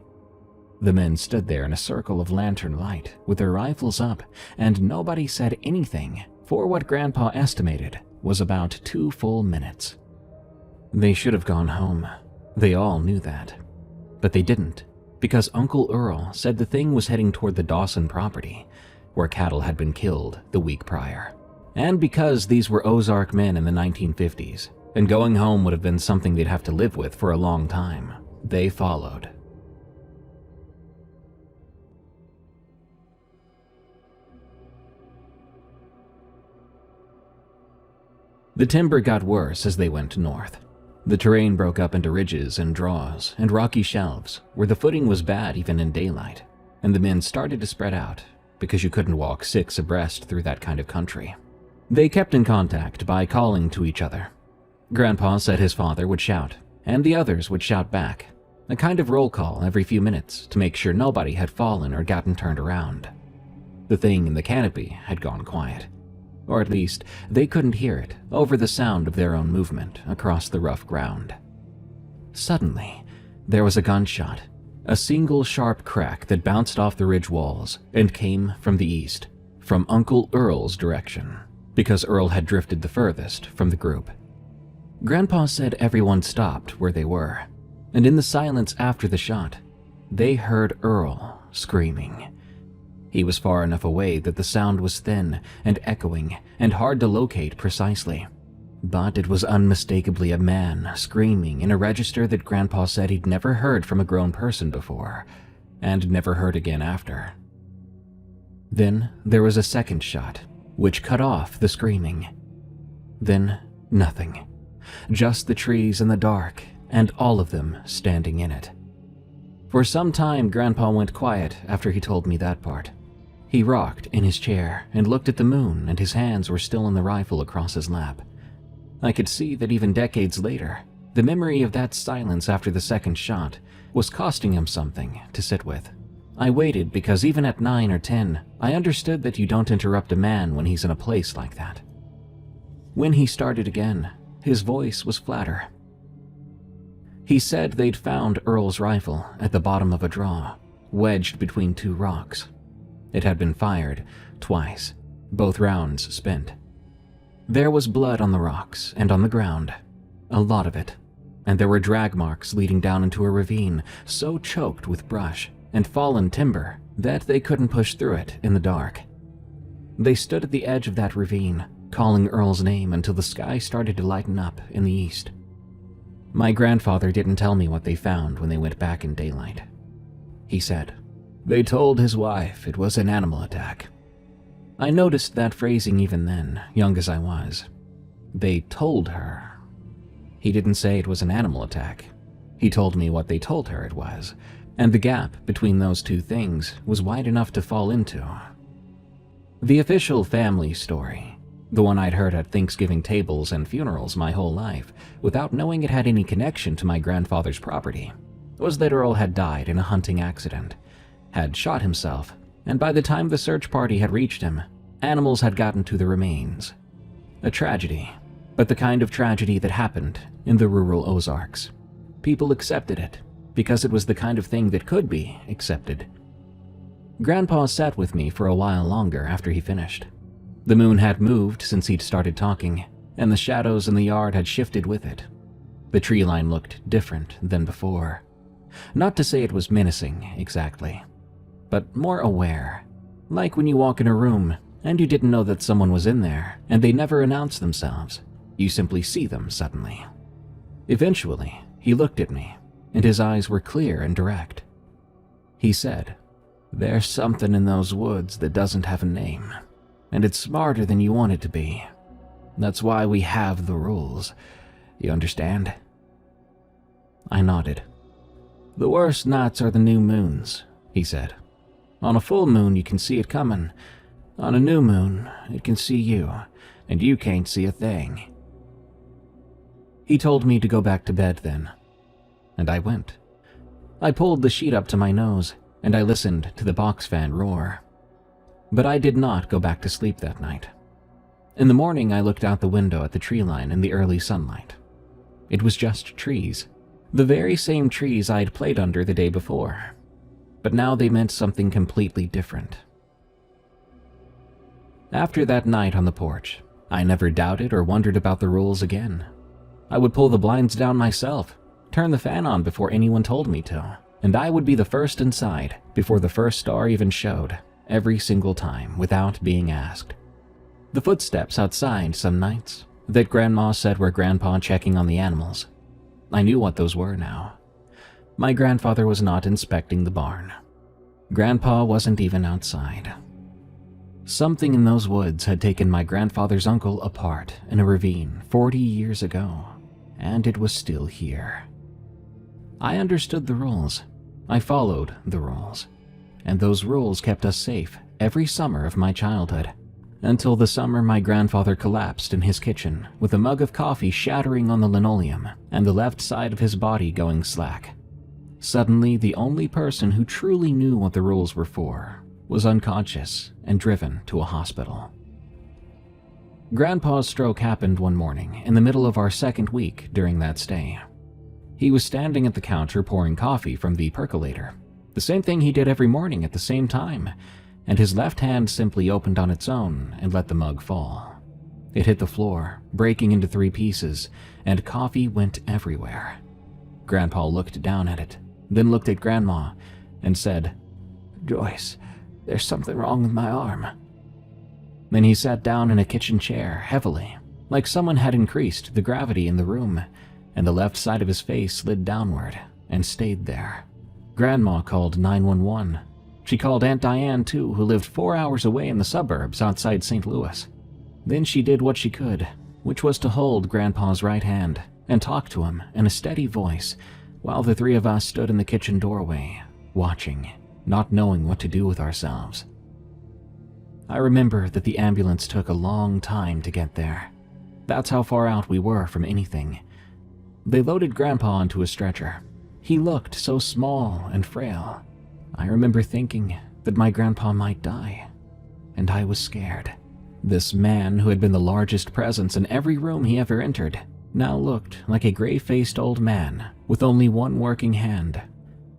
The men stood there in a circle of lantern light, with their rifles up, and nobody said anything for what Grandpa estimated was about 2 full minutes. They should have gone home. They all knew that. But they didn't, because Uncle Earl said the thing was heading toward the Dawson property, where cattle had been killed the week prior. And because these were Ozark men in the 1950s, and going home would have been something they'd have to live with for a long time, they followed. The timber got worse as they went north. The terrain broke up into ridges and draws and rocky shelves where the footing was bad even in daylight, and the men started to spread out because you couldn't walk 6 abreast through that kind of country. They kept in contact by calling to each other. Grandpa said his father would shout, and the others would shout back, a kind of roll call every few minutes to make sure nobody had fallen or gotten turned around. The thing in the canopy had gone quiet. Or at least, they couldn't hear it over the sound of their own movement across the rough ground. Suddenly, there was a gunshot, a single sharp crack that bounced off the ridge walls and came from the east, from Uncle Earl's direction, because Earl had drifted the furthest from the group. Grandpa said everyone stopped where they were, and in the silence after the shot, they heard Earl screaming. He was far enough away that the sound was thin and echoing and hard to locate precisely. But it was unmistakably a man screaming in a register that Grandpa said he'd never heard from a grown person before, and never heard again after. Then there was a second shot, which cut off the screaming. Then nothing. Just the trees in the dark, and all of them standing in it. For some time, Grandpa went quiet after he told me that part. He rocked in his chair and looked at the moon, and his hands were still on the rifle across his lap. I could see that even decades later, the memory of that silence after the second shot was costing him something to sit with. I waited because even at 9 or 10, I understood that you don't interrupt a man when he's in a place like that. When he started again, his voice was flatter, He said they'd found Earl's rifle at the bottom of a draw, wedged between two rocks. It had been fired twice, both rounds spent. There was blood on the rocks and on the ground, a lot of it, and there were drag marks leading down into a ravine so choked with brush and fallen timber that they couldn't push through it in the dark. They stood at the edge of that ravine, calling Earl's name until the sky started to lighten up in the east. My grandfather didn't tell me what they found when they went back in daylight. He said, "They told his wife it was an animal attack." I noticed that phrasing even then, young as I was. They told her. He didn't say it was an animal attack. He told me what they told her it was, and the gap between those two things was wide enough to fall into. The official family story, the one I'd heard at Thanksgiving tables and funerals my whole life, without knowing it had any connection to my grandfather's property, was that Earl had died in a hunting accident, had shot himself, and by the time the search party had reached him, animals had gotten to the remains. A tragedy, but the kind of tragedy that happened in the rural Ozarks. People accepted it, because it was the kind of thing that could be accepted. Grandpa sat with me for a while longer after he finished. The moon had moved since he'd started talking, and the shadows in the yard had shifted with it. The tree line looked different than before. Not to say it was menacing, exactly, but more aware. Like when you walk in a room and you didn't know that someone was in there and they never announce themselves. You simply see them suddenly. Eventually, he looked at me, and his eyes were clear and direct. He said, "There's something in those woods that doesn't have a name, and it's smarter than you want it to be. That's why we have the rules. You understand?" I nodded. "The worst nights are the new moons," he said. "On a full moon, you can see it coming. On a new moon, it can see you, and you can't see a thing." He told me to go back to bed then, and I went. I pulled the sheet up to my nose, and I listened to the box fan roar. But I did not go back to sleep that night. In the morning, I looked out the window at the tree line in the early sunlight. It was just trees, the very same trees I had played under the day before. But now they meant something completely different. After that night on the porch, I never doubted or wondered about the rules again. I would pull the blinds down myself, turn the fan on before anyone told me to, and I would be the first inside before the first star even showed, every single time without being asked. The footsteps outside some nights that Grandma said were Grandpa checking on the animals. I knew what those were now. My grandfather was not inspecting the barn. Grandpa wasn't even outside. Something in those woods had taken my grandfather's uncle apart in a ravine 40 years ago, and it was still here. I understood the rules. I followed the rules. And those rules kept us safe every summer of my childhood, until the summer my grandfather collapsed in his kitchen with a mug of coffee shattering on the linoleum and the left side of his body going slack. Suddenly, the only person who truly knew what the rules were for was unconscious and driven to a hospital. Grandpa's stroke happened one morning in the middle of our second week during that stay. He was standing at the counter pouring coffee from the percolator, the same thing he did every morning at the same time, and his left hand simply opened on its own and let the mug fall. It hit the floor, breaking into 3 pieces, and coffee went everywhere. Grandpa looked down at it, then looked at Grandma, and said, "Joyce, there's something wrong with my arm." Then he sat down in a kitchen chair heavily, like someone had increased the gravity in the room, and the left side of his face slid downward and stayed there. Grandma called 911. She called Aunt Diane too, who lived 4 hours away in the suburbs outside St. Louis. Then she did what she could, which was to hold Grandpa's right hand and talk to him in a steady voice while the 3 of us stood in the kitchen doorway, watching, not knowing what to do with ourselves. I remember that the ambulance took a long time to get there. That's how far out we were from anything. They loaded Grandpa onto a stretcher. He looked so small and frail. I remember thinking that my grandpa might die, and I was scared. This man, who had been the largest presence in every room he ever entered, now looked like a gray-faced old man with only one working hand.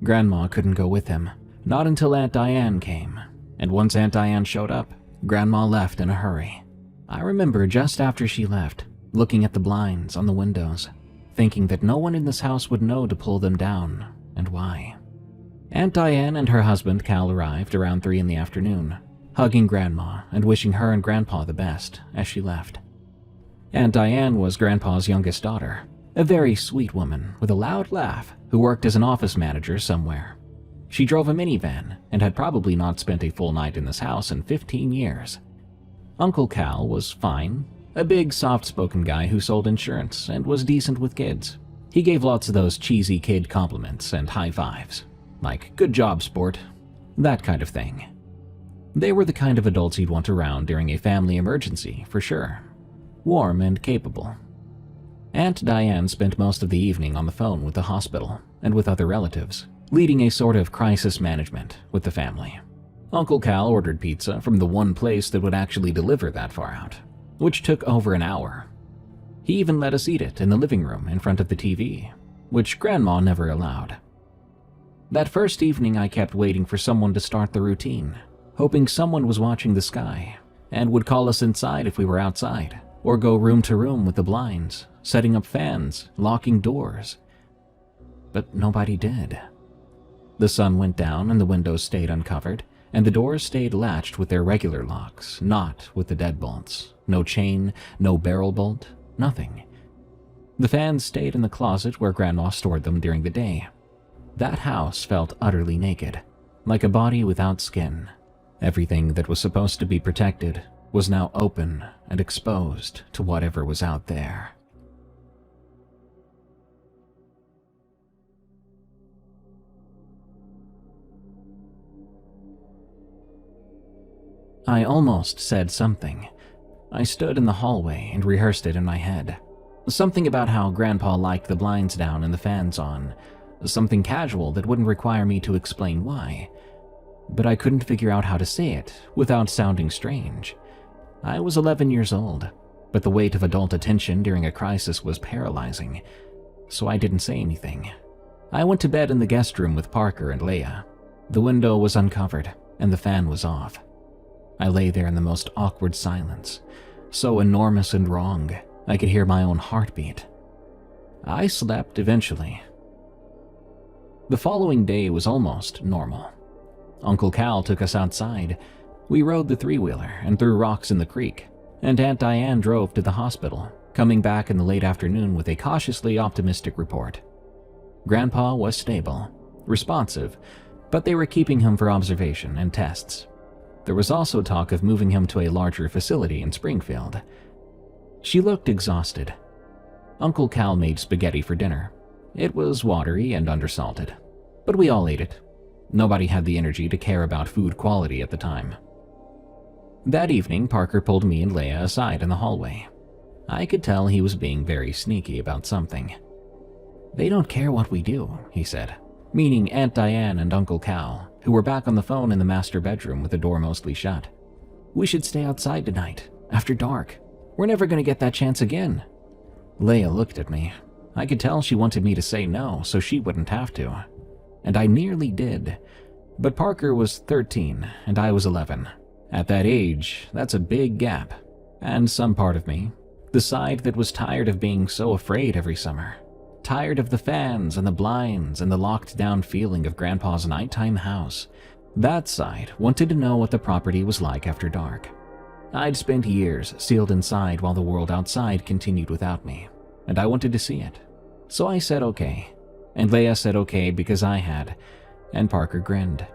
Grandma couldn't go with him, not until Aunt Diane came, and once Aunt Diane showed up, Grandma left in a hurry. I remember just after she left, looking at the blinds on the windows, thinking that no one in this house would know to pull them down, and why. Aunt Diane and her husband Cal arrived around 3 in the afternoon, hugging Grandma and wishing her and Grandpa the best as she left. Aunt Diane was Grandpa's youngest daughter, a very sweet woman with a loud laugh who worked as an office manager somewhere. She drove a minivan and had probably not spent a full night in this house in 15 years. Uncle Cal was fine, a big, soft-spoken guy who sold insurance and was decent with kids. He gave lots of those cheesy kid compliments and high fives, like "good job, sport," that kind of thing. They were the kind of adults you'd want around during a family emergency, for sure. Warm and capable. Aunt Diane spent most of the evening on the phone with the hospital and with other relatives, leading a sort of crisis management with the family. Uncle Cal ordered pizza from the one place that would actually deliver that far out, which took over an hour. He even let us eat it in the living room in front of the TV, which Grandma never allowed. That first evening I kept waiting for someone to start the routine, hoping someone was watching the sky and would call us inside if we were outside, or go room to room with the blinds, setting up fans, locking doors. But nobody did. The sun went down and the windows stayed uncovered, and the doors stayed latched with their regular locks, not with the deadbolts. No chain, no barrel bolt, nothing. The fans stayed in the closet where Grandma stored them during the day. That house felt utterly naked, like a body without skin. Everything that was supposed to be protected was now open and exposed to whatever was out there. I almost said something. I stood in the hallway and rehearsed it in my head. Something about how Grandpa liked the blinds down and the fans on. Something casual that wouldn't require me to explain why. But I couldn't figure out how to say it without sounding strange. I was 11 years old, but the weight of adult attention during a crisis was paralyzing, so I didn't say anything. I went to bed in the guest room with Parker and Leia. The window was uncovered, and the fan was off. I lay there in the most awkward silence, so enormous and wrong, I could hear my own heartbeat. I slept eventually. The following day was almost normal. Uncle Cal took us outside. We rode the three-wheeler and threw rocks in the creek, and Aunt Diane drove to the hospital, coming back in the late afternoon with a cautiously optimistic report. Grandpa was stable, responsive, but they were keeping him for observation and tests. There was also talk of moving him to a larger facility in Springfield. She looked exhausted. Uncle Cal made spaghetti for dinner. It was watery and undersalted, but we all ate it. Nobody had the energy to care about food quality at the time. That evening, Parker pulled me and Leia aside in the hallway. I could tell he was being very sneaky about something. "They don't care what we do," he said, meaning Aunt Diane and Uncle Cal, who were back on the phone in the master bedroom with the door mostly shut. "We should stay outside tonight, after dark. We're never going to get that chance again." Leia looked at me. I could tell she wanted me to say no so she wouldn't have to. And I nearly did. But Parker was 13 and I was 11. At that age, that's a big gap. And some part of me, the side that was tired of being so afraid every summer, tired of the fans and the blinds and the locked-down feeling of Grandpa's nighttime house, that side wanted to know what the property was like after dark. I'd spent years sealed inside while the world outside continued without me, and I wanted to see it. So I said okay, and Leia said okay because I had, and Parker grinned.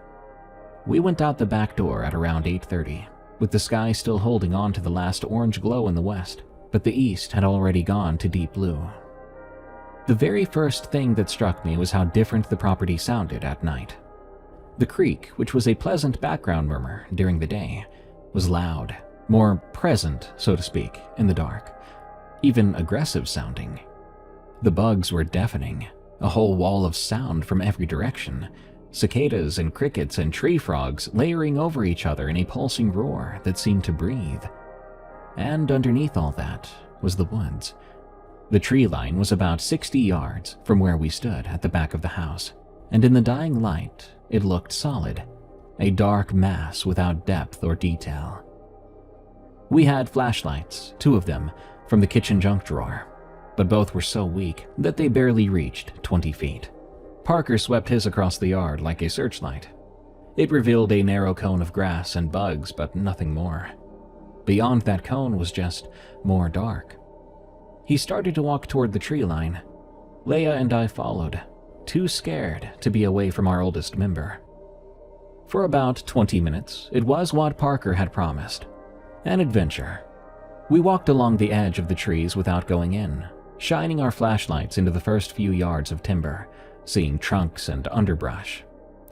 We went out the back door at around 8:30, with the sky still holding on to the last orange glow in the west, but the east had already gone to deep blue. The very first thing that struck me was how different the property sounded at night. The creek, which was a pleasant background murmur during the day, was loud, more present, so to speak, in the dark, even aggressive sounding. The bugs were deafening, a whole wall of sound from every direction, cicadas and crickets and tree frogs layering over each other in a pulsing roar that seemed to breathe. And underneath all that was the woods. The tree line was about 60 yards from where we stood at the back of the house, and in the dying light, it looked solid, a dark mass without depth or detail. We had flashlights, 2 of them, from the kitchen junk drawer, but both were so weak that they barely reached 20 feet. Parker swept his across the yard like a searchlight. It revealed a narrow cone of grass and bugs, but nothing more. Beyond that cone was just more dark. He started to walk toward the tree line. Leia and I followed, too scared to be away from our oldest member. For about 20 minutes, it was what Parker had promised. An adventure. We walked along the edge of the trees without going in, shining our flashlights into the first few yards of timber, seeing trunks and underbrush.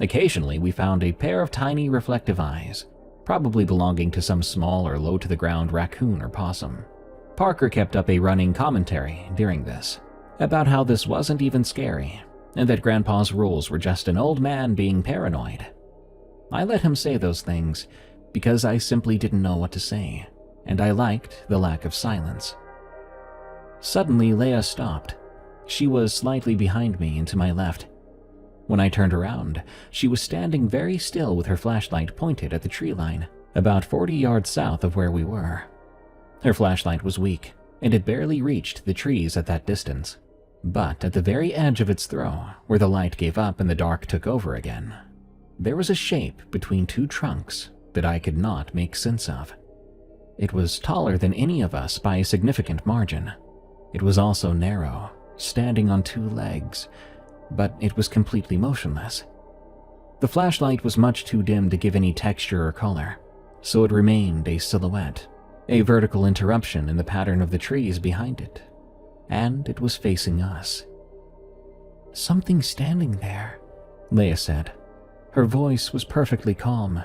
Occasionally, we found a pair of tiny reflective eyes, probably belonging to some small or low-to-the-ground raccoon or possum. Parker kept up a running commentary during this, about how this wasn't even scary, and that Grandpa's rules were just an old man being paranoid. I let him say those things because I simply didn't know what to say, and I liked the lack of silence. Suddenly, Leia stopped. She was slightly behind me and to my left. When I turned around, she was standing very still with her flashlight pointed at the tree line, about 40 yards south of where we were. Her flashlight was weak, and it barely reached the trees at that distance. But at the very edge of its throw, where the light gave up and the dark took over again, there was a shape between 2 trunks that I could not make sense of. It was taller than any of us by a significant margin. It was also narrow, standing on 2 legs, but it was completely motionless. The flashlight was much too dim to give any texture or color, so it remained a silhouette, a vertical interruption in the pattern of the trees behind it, and it was facing us. "Something standing there," Leia said. Her voice was perfectly calm.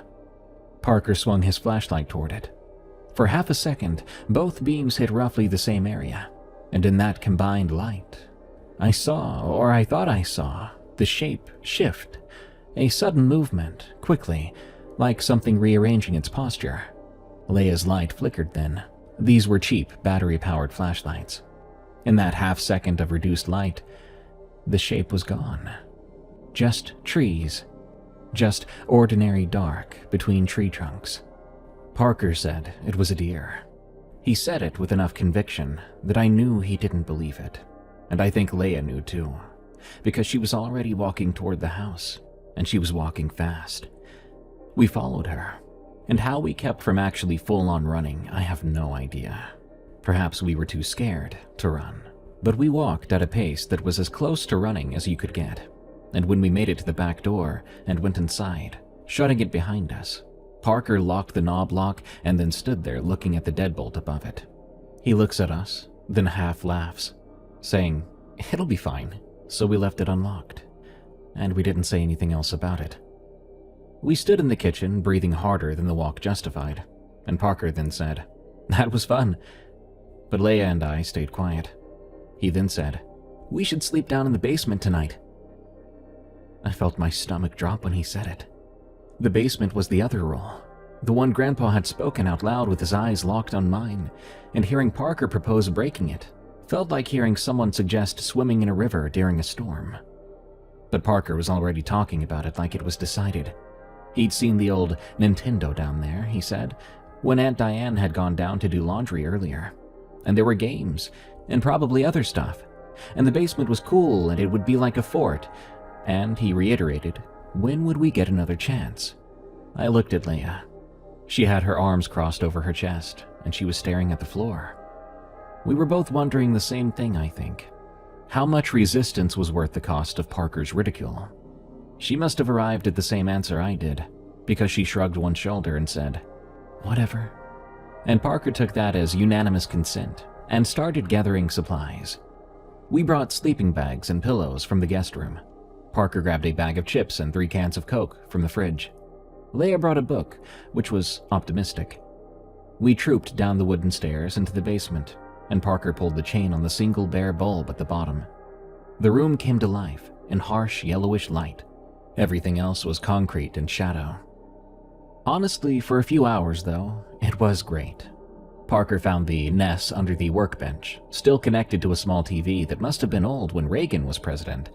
Parker swung his flashlight toward it. For half a second, both beams hit roughly the same area, and in that combined light, I saw, or I thought I saw, the shape shift, a sudden movement, quickly, like something rearranging its posture. Leia's light flickered then. These were cheap, battery-powered flashlights. In that half-second of reduced light, the shape was gone. Just trees. Just ordinary dark between tree trunks. Parker said it was a deer. He said it with enough conviction that I knew he didn't believe it. And I think Leia knew too, because she was already walking toward the house, and she was walking fast. We followed her, and how we kept from actually full-on running, I have no idea. Perhaps we were too scared to run, but we walked at a pace that was as close to running as you could get. And when we made it to the back door and went inside, shutting it behind us, Parker locked the knob lock and then stood there looking at the deadbolt above it. He looks at us, then half laughs, saying, "It'll be fine," so we left it unlocked, and we didn't say anything else about it. We stood in the kitchen, breathing harder than the walk justified, and Parker then said, "That was fun." But Leia and I stayed quiet. He then said, "We should sleep down in the basement tonight." I felt my stomach drop when he said it. The basement was the other room, the one Grandpa had spoken out loud with his eyes locked on mine, and hearing Parker propose breaking it felt like hearing someone suggest swimming in a river during a storm. But Parker was already talking about it like it was decided. He'd seen the old Nintendo down there, he said, when Aunt Diane had gone down to do laundry earlier. And there were games, and probably other stuff. And the basement was cool, and it would be like a fort. And he reiterated, when would we get another chance? I looked at Leia. She had her arms crossed over her chest, and she was staring at the floor. We were both wondering the same thing, I think. How much resistance was worth the cost of Parker's ridicule? She must have arrived at the same answer I did, because she shrugged one shoulder and said, "Whatever." And Parker took that as unanimous consent and started gathering supplies. We brought sleeping bags and pillows from the guest room. Parker grabbed a bag of chips and 3 cans of Coke from the fridge. Leia brought a book, which was optimistic. We trooped down the wooden stairs into the basement, and Parker pulled the chain on the single bare bulb at the bottom. The room came to life in harsh yellowish light. Everything else was concrete and shadow. Honestly, for a few hours though, it was great. Parker found the NES under the workbench, still connected to a small TV that must have been old when Reagan was president,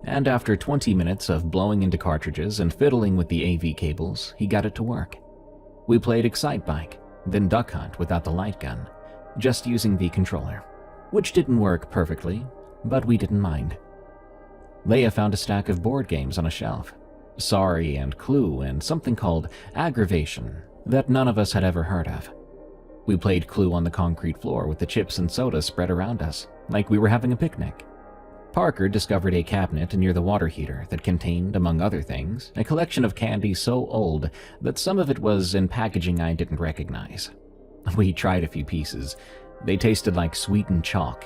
and after 20 minutes of blowing into cartridges and fiddling with the AV cables, he got it to work. We played Excitebike, then Duck Hunt without the light gun, just using the controller, which didn't work perfectly, but we didn't mind. Leia found a stack of board games on a shelf, Sorry and Clue and something called Aggravation that none of us had ever heard of. We played Clue on the concrete floor with the chips and soda spread around us, like we were having a picnic. Parker discovered a cabinet near the water heater that contained, among other things, a collection of candy so old that some of it was in packaging I didn't recognize. We tried a few pieces. They tasted like sweetened chalk.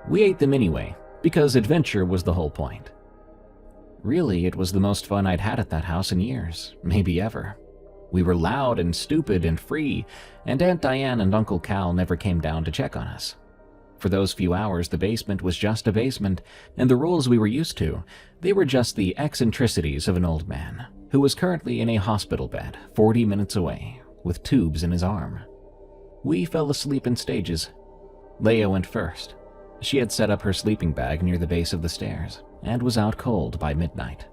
We ate them anyway, because adventure was the whole point. Really, it was the most fun I'd had at that house in years, maybe ever. We were loud and stupid and free, and Aunt Diane and Uncle Cal never came down to check on us. For those few hours, the basement was just a basement, and the rules we were used to, they were just the eccentricities of an old man who was currently in a hospital bed 40 minutes away, with tubes in his arm. We fell asleep in stages. Leia went first. She had set up her sleeping bag near the base of the stairs, and was out cold by midnight.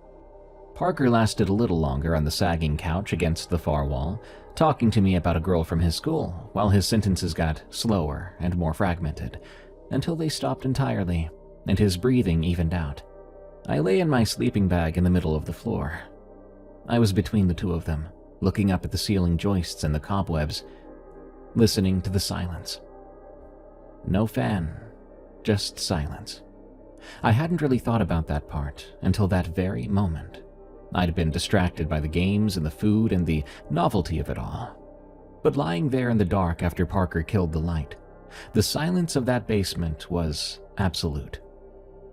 Parker lasted a little longer on the sagging couch against the far wall, talking to me about a girl from his school, while his sentences got slower and more fragmented, until they stopped entirely, and his breathing evened out. I lay in my sleeping bag in the middle of the floor. I was between the two of them, looking up at the ceiling joists and the cobwebs, listening to the silence. No fan, just silence. I hadn't really thought about that part until that very moment. I'd been distracted by the games and the food and the novelty of it all. But lying there in the dark after Parker killed the light, the silence of that basement was absolute.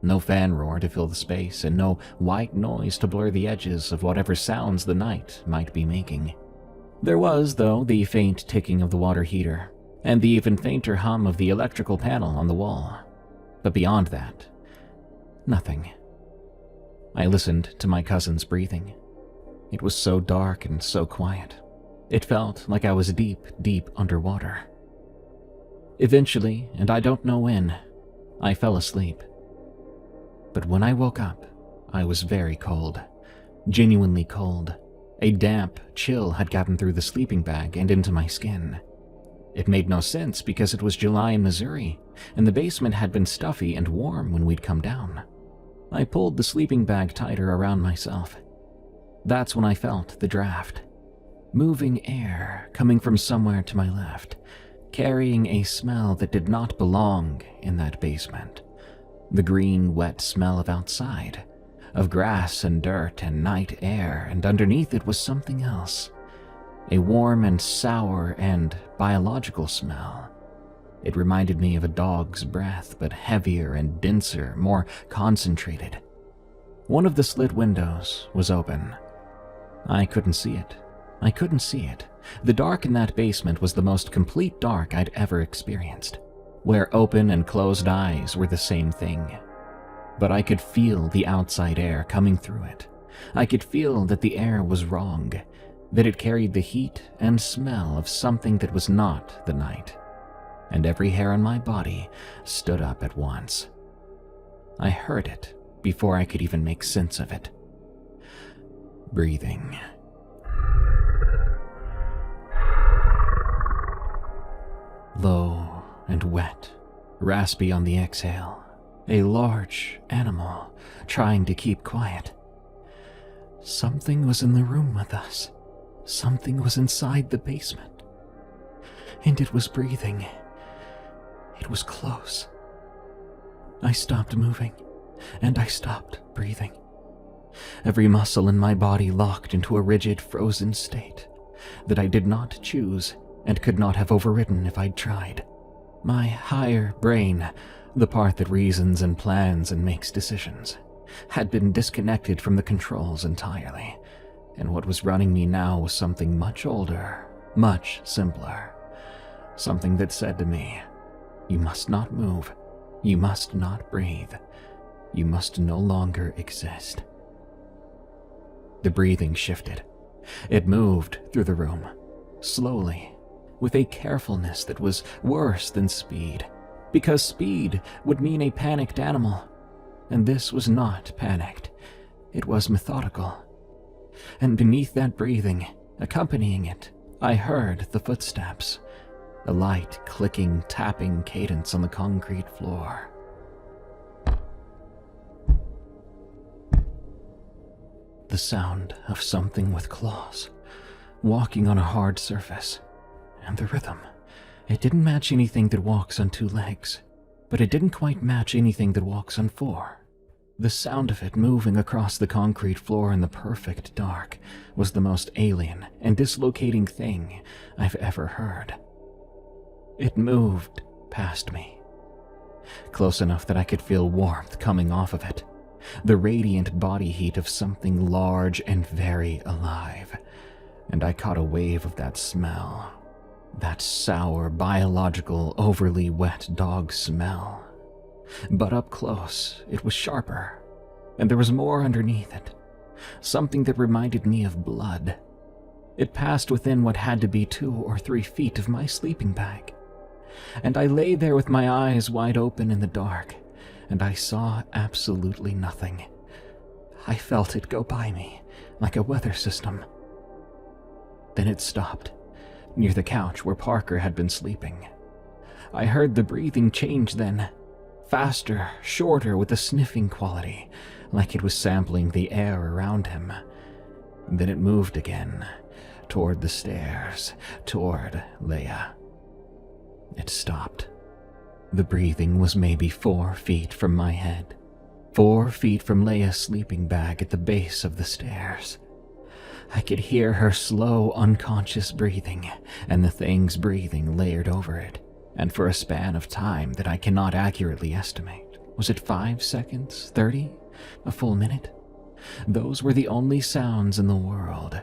No fan roar to fill the space, and no white noise to blur the edges of whatever sounds the night might be making. There was, though, the faint ticking of the water heater, and the even fainter hum of the electrical panel on the wall. But beyond that, nothing. I listened to my cousin's breathing. It was so dark and so quiet. It felt like I was deep, deep underwater. Eventually, and I don't know when, I fell asleep. But when I woke up, I was very cold. Genuinely cold. A damp chill had gotten through the sleeping bag and into my skin. It made no sense because it was July in Missouri, and the basement had been stuffy and warm when we'd come down. I pulled the sleeping bag tighter around myself. That's when I felt the draft. Moving air coming from somewhere to my left, carrying a smell that did not belong in that basement. The green, wet smell of outside, of grass and dirt and night air, and underneath it was something else. A warm and sour and biological smell. It reminded me of a dog's breath, but heavier and denser, more concentrated. One of the slit windows was open. I couldn't see it. I couldn't see it. The dark in that basement was the most complete dark I'd ever experienced, where open and closed eyes were the same thing. But I could feel the outside air coming through it. I could feel that the air was wrong, that it carried the heat and smell of something that was not the night. And every hair on my body stood up at once. I heard it before I could even make sense of it. Breathing. Low and wet, raspy on the exhale. A large animal trying to keep quiet. Something was in the room with us. Something was inside the basement. And it was breathing. It was close. I stopped moving, and I stopped breathing. Every muscle in my body locked into a rigid, frozen state that I did not choose and could not have overridden if I'd tried. My higher brain, the part that reasons and plans and makes decisions, had been disconnected from the controls entirely, and what was running me now was something much older, much simpler. Something that said to me, "You must not move. You must not breathe. You must no longer exist." The breathing shifted. It moved through the room, slowly, with a carefulness that was worse than speed, because speed would mean a panicked animal, and this was not panicked. It was methodical. And beneath that breathing, accompanying it, I heard the footsteps, a light, clicking, tapping cadence on the concrete floor. The sound of something with claws, walking on a hard surface. And the rhythm. It didn't match anything that walks on 2 legs, but it didn't quite match anything that walks on 4. The sound of it moving across the concrete floor in the perfect dark was the most alien and dislocating thing I've ever heard. It moved past me, close enough that I could feel warmth coming off of it, the radiant body heat of something large and very alive, and I caught a wave of that smell, that sour, biological, overly wet dog smell. But up close, it was sharper, and there was more underneath it, something that reminded me of blood. It passed within what had to be 2 or 3 feet of my sleeping bag, and I lay there with my eyes wide open in the dark, and I saw absolutely nothing. I felt it go by me, like a weather system. Then it stopped, near the couch where Parker had been sleeping. I heard the breathing change then, faster, shorter, with a sniffing quality, like it was sampling the air around him. Then it moved again, toward the stairs, toward Leia. It stopped. The breathing was maybe 4 feet from my head, 4 feet from Leia's sleeping bag at the base of the stairs. I could hear her slow, unconscious breathing, and the thing's breathing layered over it, and for a span of time that I cannot accurately estimate. Was it 5 seconds, 30, a full minute? Those were the only sounds in the world.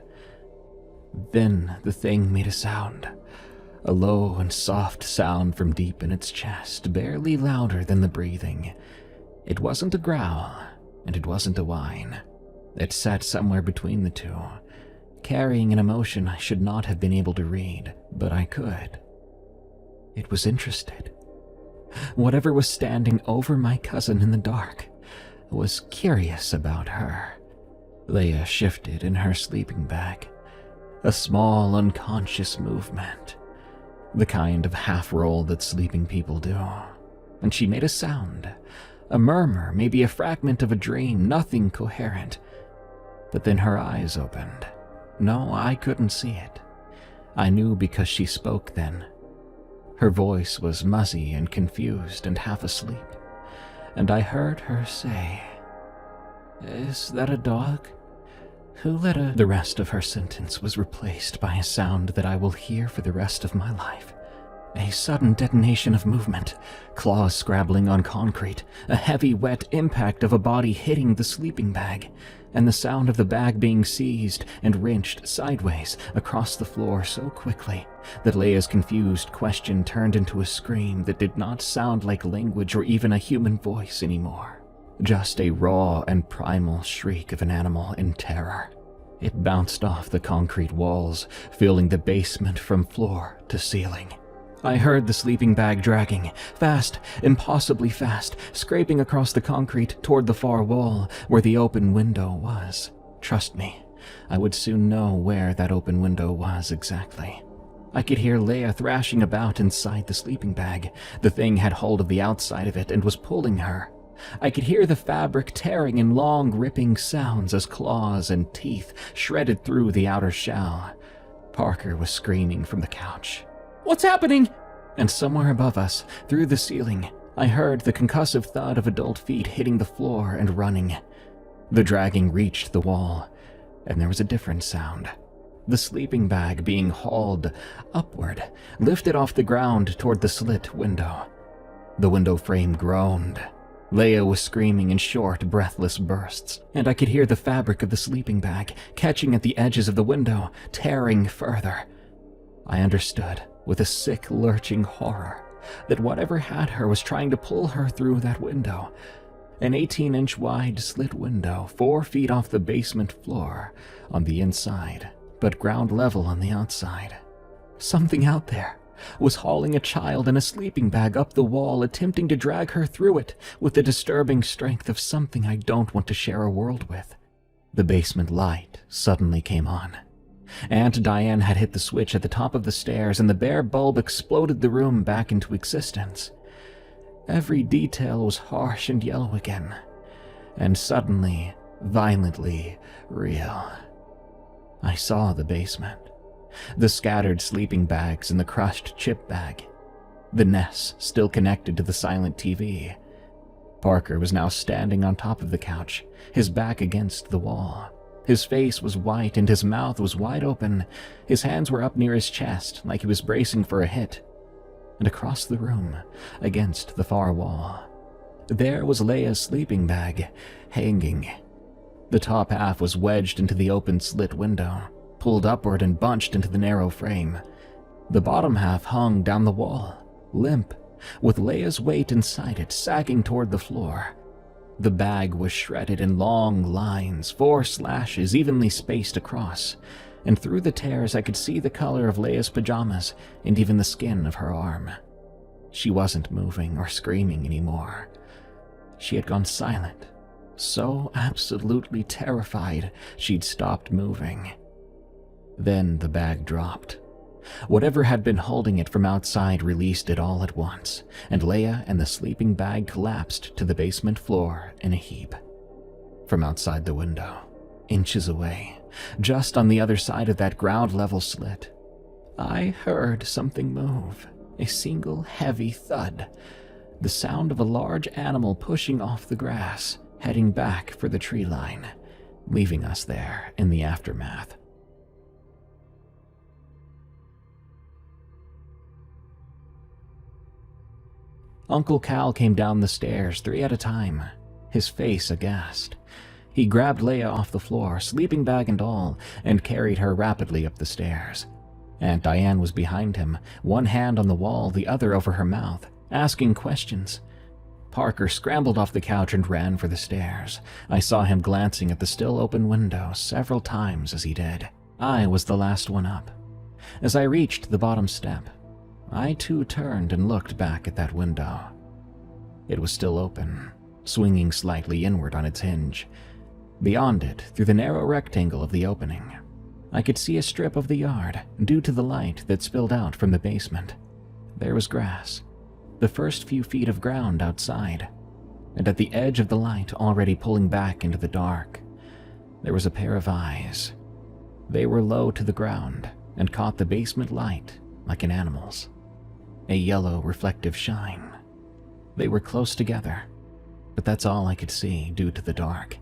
Then the thing made a sound, a low and soft sound from deep in its chest, barely louder than the breathing. It wasn't a growl, and it wasn't a whine. It sat somewhere between the two, carrying an emotion I should not have been able to read, but I could. It was interested. Whatever was standing over my cousin in the dark was curious about her. Leia shifted in her sleeping bag, a small unconscious movement, the kind of half-roll that sleeping people do, and she made a sound, a murmur, maybe a fragment of a dream, nothing coherent. But then her eyes opened. No, I couldn't see it. I knew because she spoke then. Her voice was muzzy and confused and half asleep, and I heard her say, "Is that a dog? Who let a—" The rest of her sentence was replaced by a sound that I will hear for the rest of my life. A sudden detonation of movement, claws scrabbling on concrete, a heavy, wet impact of a body hitting the sleeping bag, and the sound of the bag being seized and wrenched sideways across the floor so quickly that Leia's confused question turned into a scream that did not sound like language or even a human voice anymore. Just a raw and primal shriek of an animal in terror. It bounced off the concrete walls, filling the basement from floor to ceiling. I heard the sleeping bag dragging, fast, impossibly fast, scraping across the concrete toward the far wall where the open window was. Trust me, I would soon know where that open window was exactly. I could hear Leia thrashing about inside the sleeping bag. The thing had hold of the outside of it and was pulling her. I could hear the fabric tearing in long, ripping sounds as claws and teeth shredded through the outer shell. Parker was screaming from the couch. "What's happening?" And somewhere above us, through the ceiling, I heard the concussive thud of adult feet hitting the floor and running. The dragging reached the wall, and there was a different sound. The sleeping bag being hauled upward, lifted off the ground toward the slit window. The window frame groaned. Leia was screaming in short, breathless bursts, and I could hear the fabric of the sleeping bag catching at the edges of the window, tearing further. I understood, with a sick, lurching horror, that whatever had her was trying to pull her through that window. An 18-inch wide slit window, 4 feet off the basement floor on the inside, but ground level on the outside. Something out there was hauling a child in a sleeping bag up the wall, attempting to drag her through it with the disturbing strength of something I don't want to share a world with. The basement light suddenly came on. Aunt Diane had hit the switch at the top of the stairs, and the bare bulb exploded the room back into existence. Every detail was harsh and yellow again, and suddenly, violently real. I saw the basement. The scattered sleeping bags and the crushed chip bag. The Ness still connected to the silent TV. Parker was now standing on top of the couch, his back against the wall. His face was white and his mouth was wide open. His hands were up near his chest like he was bracing for a hit. And across the room, against the far wall, there was Leia's sleeping bag, hanging. The top half was wedged into the open slit window, pulled upward and bunched into the narrow frame. The bottom half hung down the wall, limp, with Leia's weight inside it sagging toward the floor. The bag was shredded in long lines, 4 slashes evenly spaced across, and through the tears I could see the color of Leia's pajamas and even the skin of her arm. She wasn't moving or screaming anymore. She had gone silent, so absolutely terrified she'd stopped moving. Then the bag dropped. Whatever had been holding it from outside released it all at once, and Leia and the sleeping bag collapsed to the basement floor in a heap. From outside the window, inches away, just on the other side of that ground-level slit, I heard something move, a single heavy thud, the sound of a large animal pushing off the grass, heading back for the tree line, leaving us there in the aftermath. Uncle Cal came down the stairs 3 at a time, his face aghast. He grabbed Leia off the floor, sleeping bag and all, and carried her rapidly up the stairs. Aunt Diane was behind him, one hand on the wall, the other over her mouth, asking questions. Parker scrambled off the couch and ran for the stairs. I saw him glancing at the still open window several times as he did. I was the last one up. As I reached the bottom step, I too turned and looked back at that window. It was still open, swinging slightly inward on its hinge. Beyond it, through the narrow rectangle of the opening, I could see a strip of the yard due to the light that spilled out from the basement. There was grass, the first few feet of ground outside, and at the edge of the light already pulling back into the dark, there was a pair of eyes. They were low to the ground and caught the basement light like an animal's. A yellow reflective shine. They were close together, but that's all I could see due to the dark.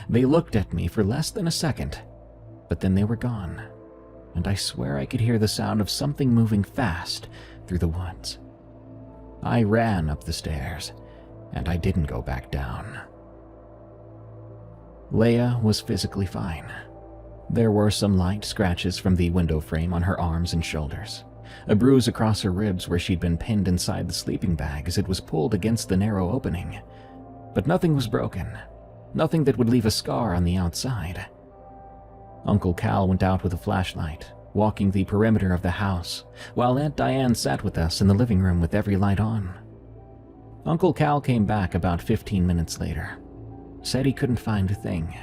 They looked at me for less than a second, but then they were gone, and I swear I could hear the sound of something moving fast through the woods. I ran up the stairs, and I didn't go back down. Leia was physically fine. There were some light scratches from the window frame on her arms and shoulders, a bruise across her ribs where she'd been pinned inside the sleeping bag as it was pulled against the narrow opening. But nothing was broken, nothing that would leave a scar on the outside. Uncle Cal went out with a flashlight, walking the perimeter of the house, while Aunt Diane sat with us in the living room with every light on. Uncle Cal came back about 15 minutes later, said he couldn't find a thing.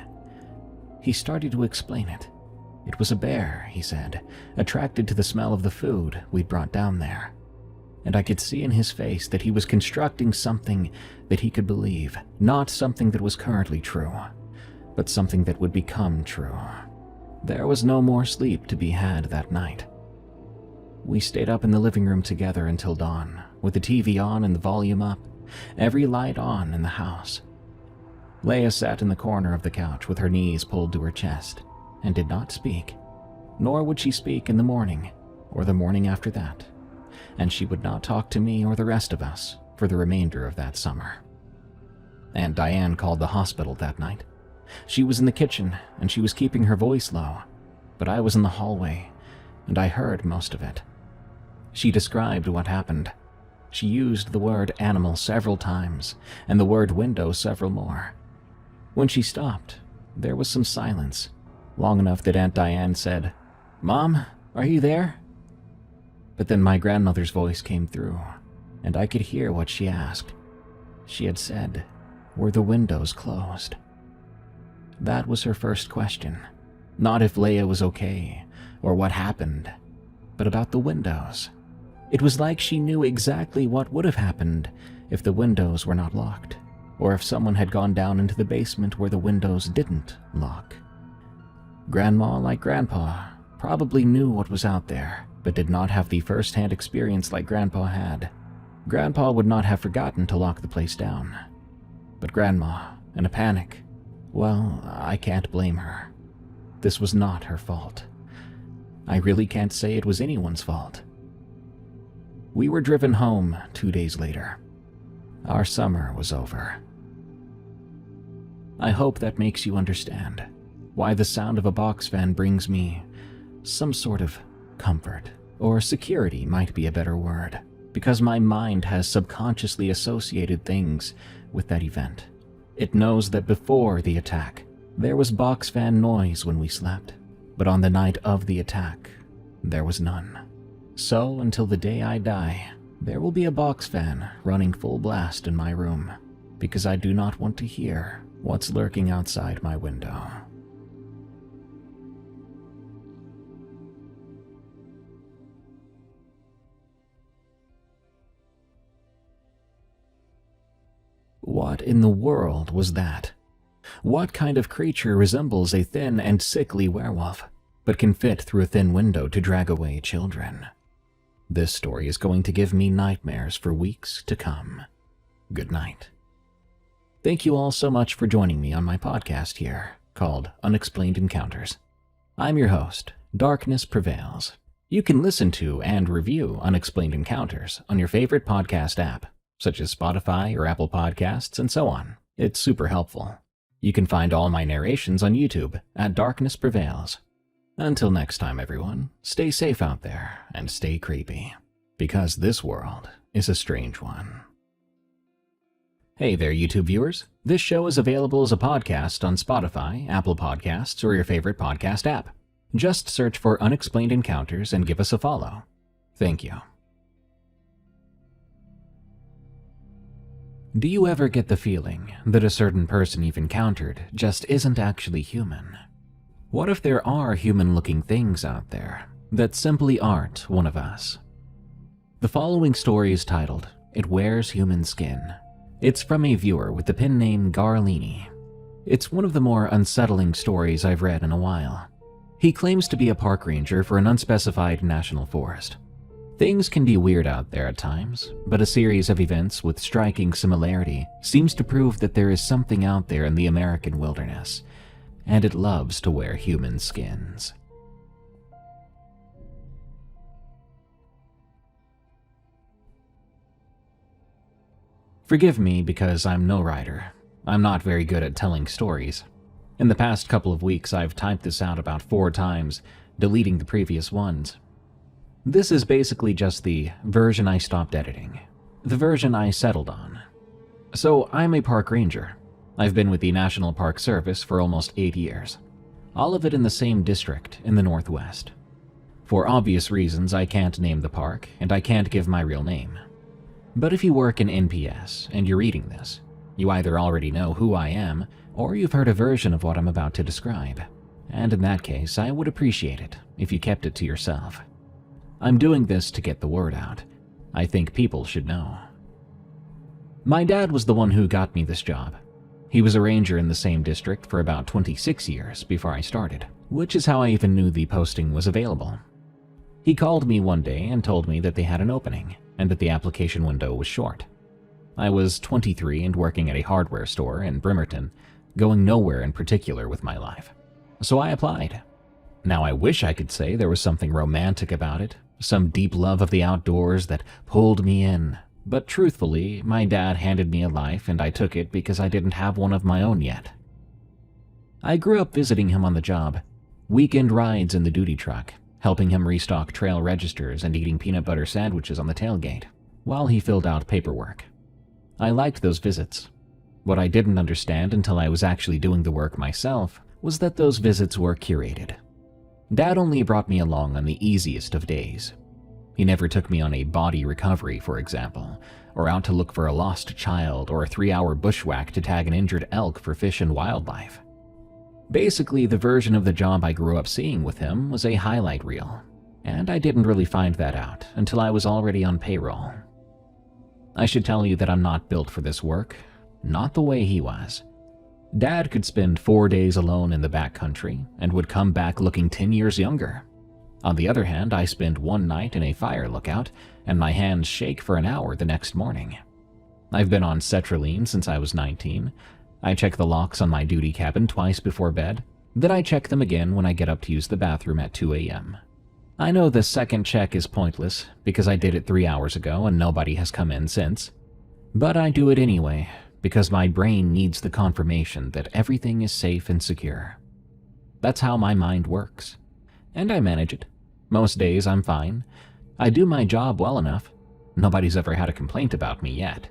He started to explain it. It was a bear, he said, attracted to the smell of the food we'd brought down there. And I could see in his face that he was constructing something that he could believe, not something that was currently true, but something that would become true. There was no more sleep to be had that night. We stayed up in the living room together until dawn, with the TV on and the volume up, every light on in the house. Leia sat in the corner of the couch with her knees pulled to her chest, and did not speak, nor would she speak in the morning or the morning after that, and she would not talk to me or the rest of us for the remainder of that summer. Aunt Diane called the hospital that night. She was in the kitchen, and she was keeping her voice low, but I was in the hallway, and I heard most of it. She described what happened. She used the word animal several times, and the word window several more. When she stopped, there was some silence, long enough that Aunt Diane said, "Mom, are you there?" But then my grandmother's voice came through, and I could hear what she asked. She had said, "Were the windows closed?" That was her first question. Not if Leia was okay, or what happened, but about the windows. It was like she knew exactly what would have happened if the windows were not locked, or if someone had gone down into the basement where the windows didn't lock. Grandma, like Grandpa, probably knew what was out there, but did not have the first-hand experience like Grandpa had. Grandpa would not have forgotten to lock the place down. But Grandma, in a panic, well, I can't blame her. This was not her fault. I really can't say it was anyone's fault. We were driven home 2 days later. Our summer was over. I hope that makes you understand why the sound of a box fan brings me some sort of comfort, or security might be a better word, because my mind has subconsciously associated things with that event. It knows that before the attack, there was box fan noise when we slept, but on the night of the attack, there was none. So until the day I die, there will be a box fan running full blast in my room, because I do not want to hear what's lurking outside my window. What in the world was that? What kind of creature resembles a thin and sickly werewolf, but can fit through a thin window to drag away children? This story is going to give me nightmares for weeks to come. Good night. Thank you all so much for joining me on my podcast here, called Unexplained Encounters. I'm your host, Darkness Prevails. You can listen to and review Unexplained Encounters on your favorite podcast app, such as Spotify or Apple Podcasts and so on. It's super helpful. You can find all my narrations on YouTube at Darkness Prevails. Until next time, everyone, stay safe out there and stay creepy, because this world is a strange one. Hey there, YouTube viewers. This show is available as a podcast on Spotify, Apple Podcasts, or your favorite podcast app. Just search for Unexplained Encounters and give us a follow. Thank you. Do you ever get the feeling that a certain person you've encountered just isn't actually human? What if there are human-looking things out there that simply aren't one of us? The following story is titled, "It Wears Human Skin." It's from a viewer with the pen name Garlini. It's one of the more unsettling stories I've read in a while. He claims to be a park ranger for an unspecified national forest. Things can be weird out there at times, but a series of events with striking similarity seems to prove that there is something out there in the American wilderness, and it loves to wear human skins. Forgive me because I'm no writer. I'm not very good at telling stories. In the past couple of weeks, I've typed this out about 4 times, deleting the previous ones. This is basically just the version I stopped editing, the version I settled on. So I'm a park ranger. I've been with the National Park Service for almost 8 years, all of it in the same district in the Northwest. For obvious reasons, I can't name the park, and I can't give my real name. But if you work in NPS and you're reading this, you either already know who I am, or you've heard a version of what I'm about to describe. And in that case, I would appreciate it if you kept it to yourself. I'm doing this to get the word out. I think people should know. My dad was the one who got me this job. He was a ranger in the same district for about 26 years before I started, which is how I even knew the posting was available. He called me one day and told me that they had an opening, and that the application window was short. I was 23 and working at a hardware store in Bremerton, going nowhere in particular with my life. So I applied. Now I wish I could say there was something romantic about it, some deep love of the outdoors that pulled me in, but truthfully, my dad handed me a life and I took it because I didn't have one of my own yet. I grew up visiting him on the job, weekend rides in the duty truck, helping him restock trail registers and eating peanut butter sandwiches on the tailgate, while he filled out paperwork. I liked those visits. What I didn't understand until I was actually doing the work myself was that those visits were curated. Dad only brought me along on the easiest of days. He never took me on a body recovery, for example, or out to look for a lost child or a 3-hour bushwhack to tag an injured elk for Fish and Wildlife. Basically, the version of the job I grew up seeing with him was a highlight reel, and I didn't really find that out until I was already on payroll. I should tell you that I'm not built for this work, not the way he was. Dad could spend 4 days alone in the backcountry and would come back looking 10 years younger. On the other hand, I spend one night in a fire lookout and my hands shake for an hour the next morning. I've been on sertraline since I was 19. I check the locks on my duty cabin twice before bed, then I check them again when I get up to use the bathroom at 2 a.m. I know the second check is pointless because I did it 3 hours ago and nobody has come in since. But I do it anyway because my brain needs the confirmation that everything is safe and secure. That's how my mind works. And I manage it. Most days I'm fine. I do my job well enough. Nobody's ever had a complaint about me yet.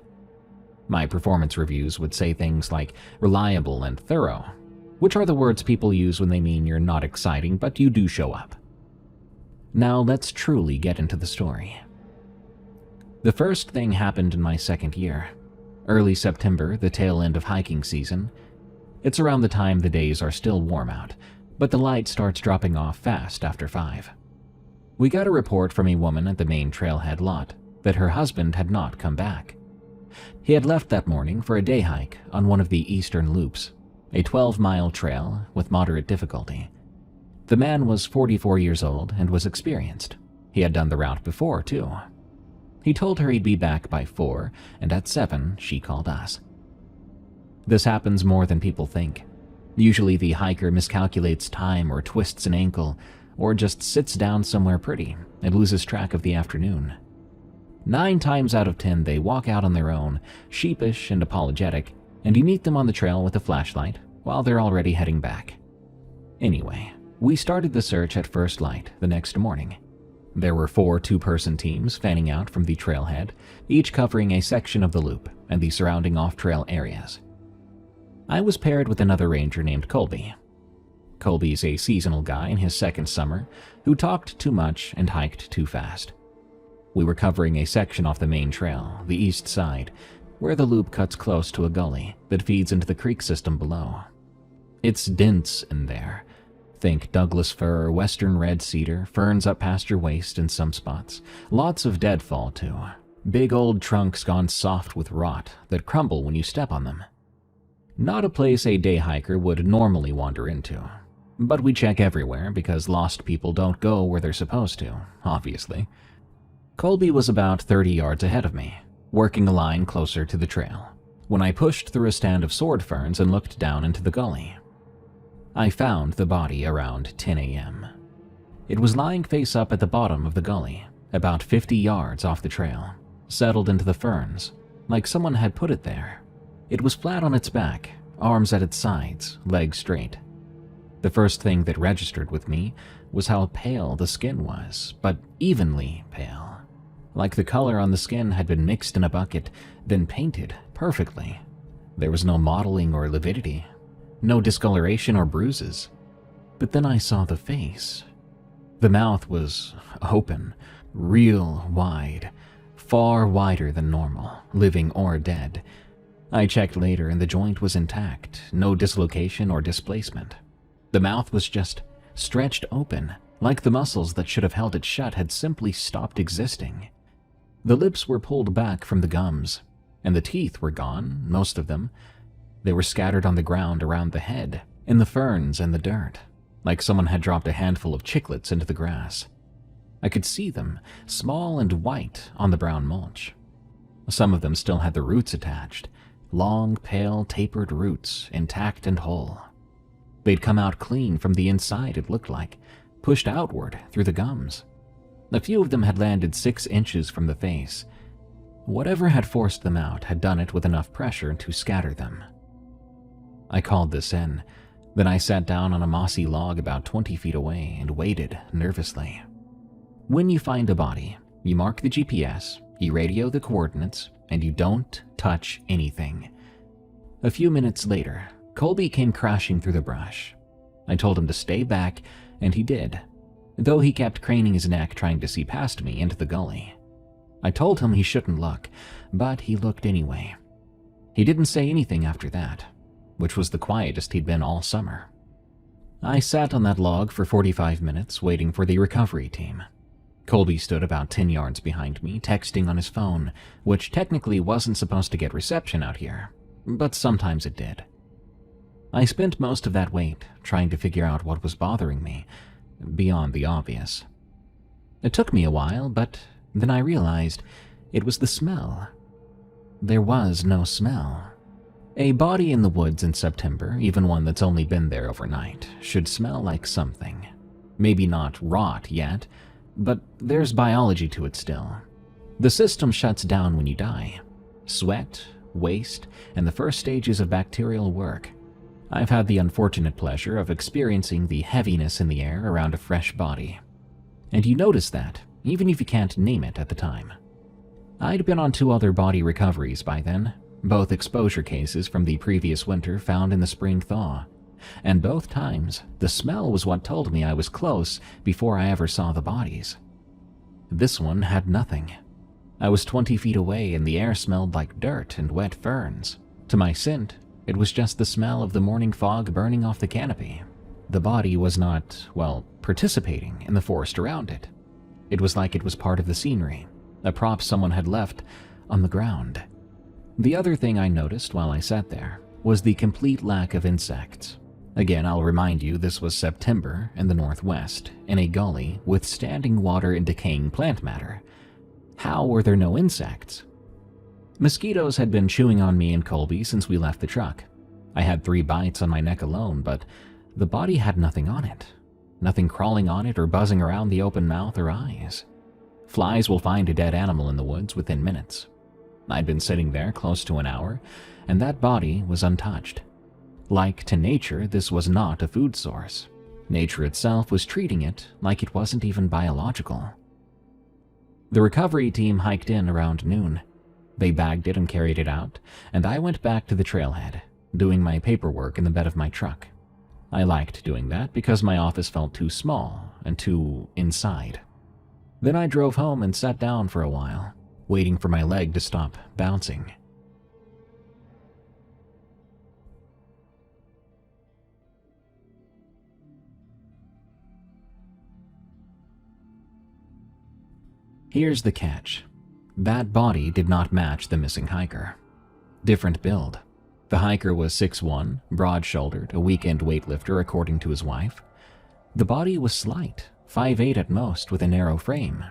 My performance reviews would say things like reliable and thorough, which are the words people use when they mean you're not exciting but you do show up. Now let's truly get into the story. The first thing happened in my second year. Early September, the tail end of hiking season. It's around the time the days are still warm out, but the light starts dropping off fast after 5. We got a report from a woman at the main trailhead lot that her husband had not come back. He had left that morning for a day hike on one of the eastern loops, a 12-mile trail with moderate difficulty. The man was 44 years old and was experienced. He had done the route before, too. He told her he'd be back by 4, and at 7, she called us. This happens more than people think. Usually the hiker miscalculates time or twists an ankle, or just sits down somewhere pretty and loses track of the afternoon. 9 times out of 10 they walk out on their own, sheepish and apologetic, and you meet them on the trail with a flashlight while they're already heading back. Anyway, we started the search at first light the next morning. There were 4 two-person teams fanning out from the trailhead, each covering a section of the loop and the surrounding off-trail areas. I was paired with another ranger named Colby. Colby's a seasonal guy in his second summer who talked too much and hiked too fast. We were covering a section off the main trail, the east side, where the loop cuts close to a gully that feeds into the creek system below. It's dense in there. Think Douglas fir, western red cedar, ferns up past your waist in some spots. Lots of deadfall, too. Big old trunks gone soft with rot that crumble when you step on them. Not a place a day hiker would normally wander into. But we check everywhere because lost people don't go where they're supposed to, obviously. Colby was about 30 yards ahead of me, working a line closer to the trail, when I pushed through a stand of sword ferns and looked down into the gully. I found the body around 10 a.m. It was lying face up at the bottom of the gully, about 50 yards off the trail, settled into the ferns, like someone had put it there. It was flat on its back, arms at its sides, legs straight. The first thing that registered with me was how pale the skin was, but evenly pale. Like the color on the skin had been mixed in a bucket, then painted perfectly. There was no mottling or lividity. No discoloration or bruises. But then I saw the face. The mouth was open, real wide, far wider than normal, living or dead. I checked later and the joint was intact, no dislocation or displacement. The mouth was just stretched open, like the muscles that should have held it shut had simply stopped existing. The lips were pulled back from the gums, and the teeth were gone, most of them. They were scattered on the ground around the head, in the ferns and the dirt, like someone had dropped a handful of chiclets into the grass. I could see them, small and white, on the brown mulch. Some of them still had the roots attached, long, pale, tapered roots, intact and whole. They'd come out clean from the inside, it looked like, pushed outward through the gums. A few of them had landed 6 inches from the face. Whatever had forced them out had done it with enough pressure to scatter them. I called this in. Then I sat down on a mossy log about 20 feet away and waited nervously. When you find a body, you mark the GPS, you radio the coordinates, and you don't touch anything. A few minutes later, Colby came crashing through the brush. I told him to stay back, and he did. though he kept craning his neck trying to see past me into the gully. I told him he shouldn't look, but he looked anyway. He didn't say anything after that, which was the quietest he'd been all summer. I sat on that log for 45 minutes waiting for the recovery team. Colby stood about 10 yards behind me, texting on his phone, which technically wasn't supposed to get reception out here, but sometimes it did. I spent most of that wait trying to figure out what was bothering me, beyond the obvious. It took me a while, but then I realized it was the smell. There was no smell. A body in the woods in September, even one that's only been there overnight, should smell like something. Maybe not rot yet, but there's biology to it still. The system shuts down when you die. Sweat, waste, and the first stages of bacterial work. I've had the unfortunate pleasure of experiencing the heaviness in the air around a fresh body. And you notice that, even if you can't name it at the time. I'd been on 2 other body recoveries by then, both exposure cases from the previous winter found in the spring thaw. And both times, the smell was what told me I was close before I ever saw the bodies. This one had nothing. I was 20 feet away and the air smelled like dirt and wet ferns. To my scent, it was just the smell of the morning fog burning off the canopy. The body was not, well, participating in the forest around it. It was like it was part of the scenery, a prop someone had left on the ground. The other thing I noticed while I sat there was the complete lack of insects. Again, I'll remind you this was September in the Northwest, in a gully with standing water and decaying plant matter. How were there no insects? Mosquitoes had been chewing on me and Colby since we left the truck. I had 3 bites on my neck alone, but the body had nothing on it. Nothing crawling on it or buzzing around the open mouth or eyes. Flies will find a dead animal in the woods within minutes. I'd been sitting there close to an hour, and that body was untouched. Like to nature, this was not a food source. Nature itself was treating it like it wasn't even biological. The recovery team hiked in around noon. They bagged it and carried it out, and I went back to the trailhead, doing my paperwork in the bed of my truck. I liked doing that because my office felt too small and too inside. Then I drove home and sat down for a while, waiting for my leg to stop bouncing. Here's the catch. That body did not match the missing hiker. Different build. The hiker was 6'1", broad-shouldered, a weekend weightlifter according to his wife. The body was slight, 5'8" at most, with a narrow frame.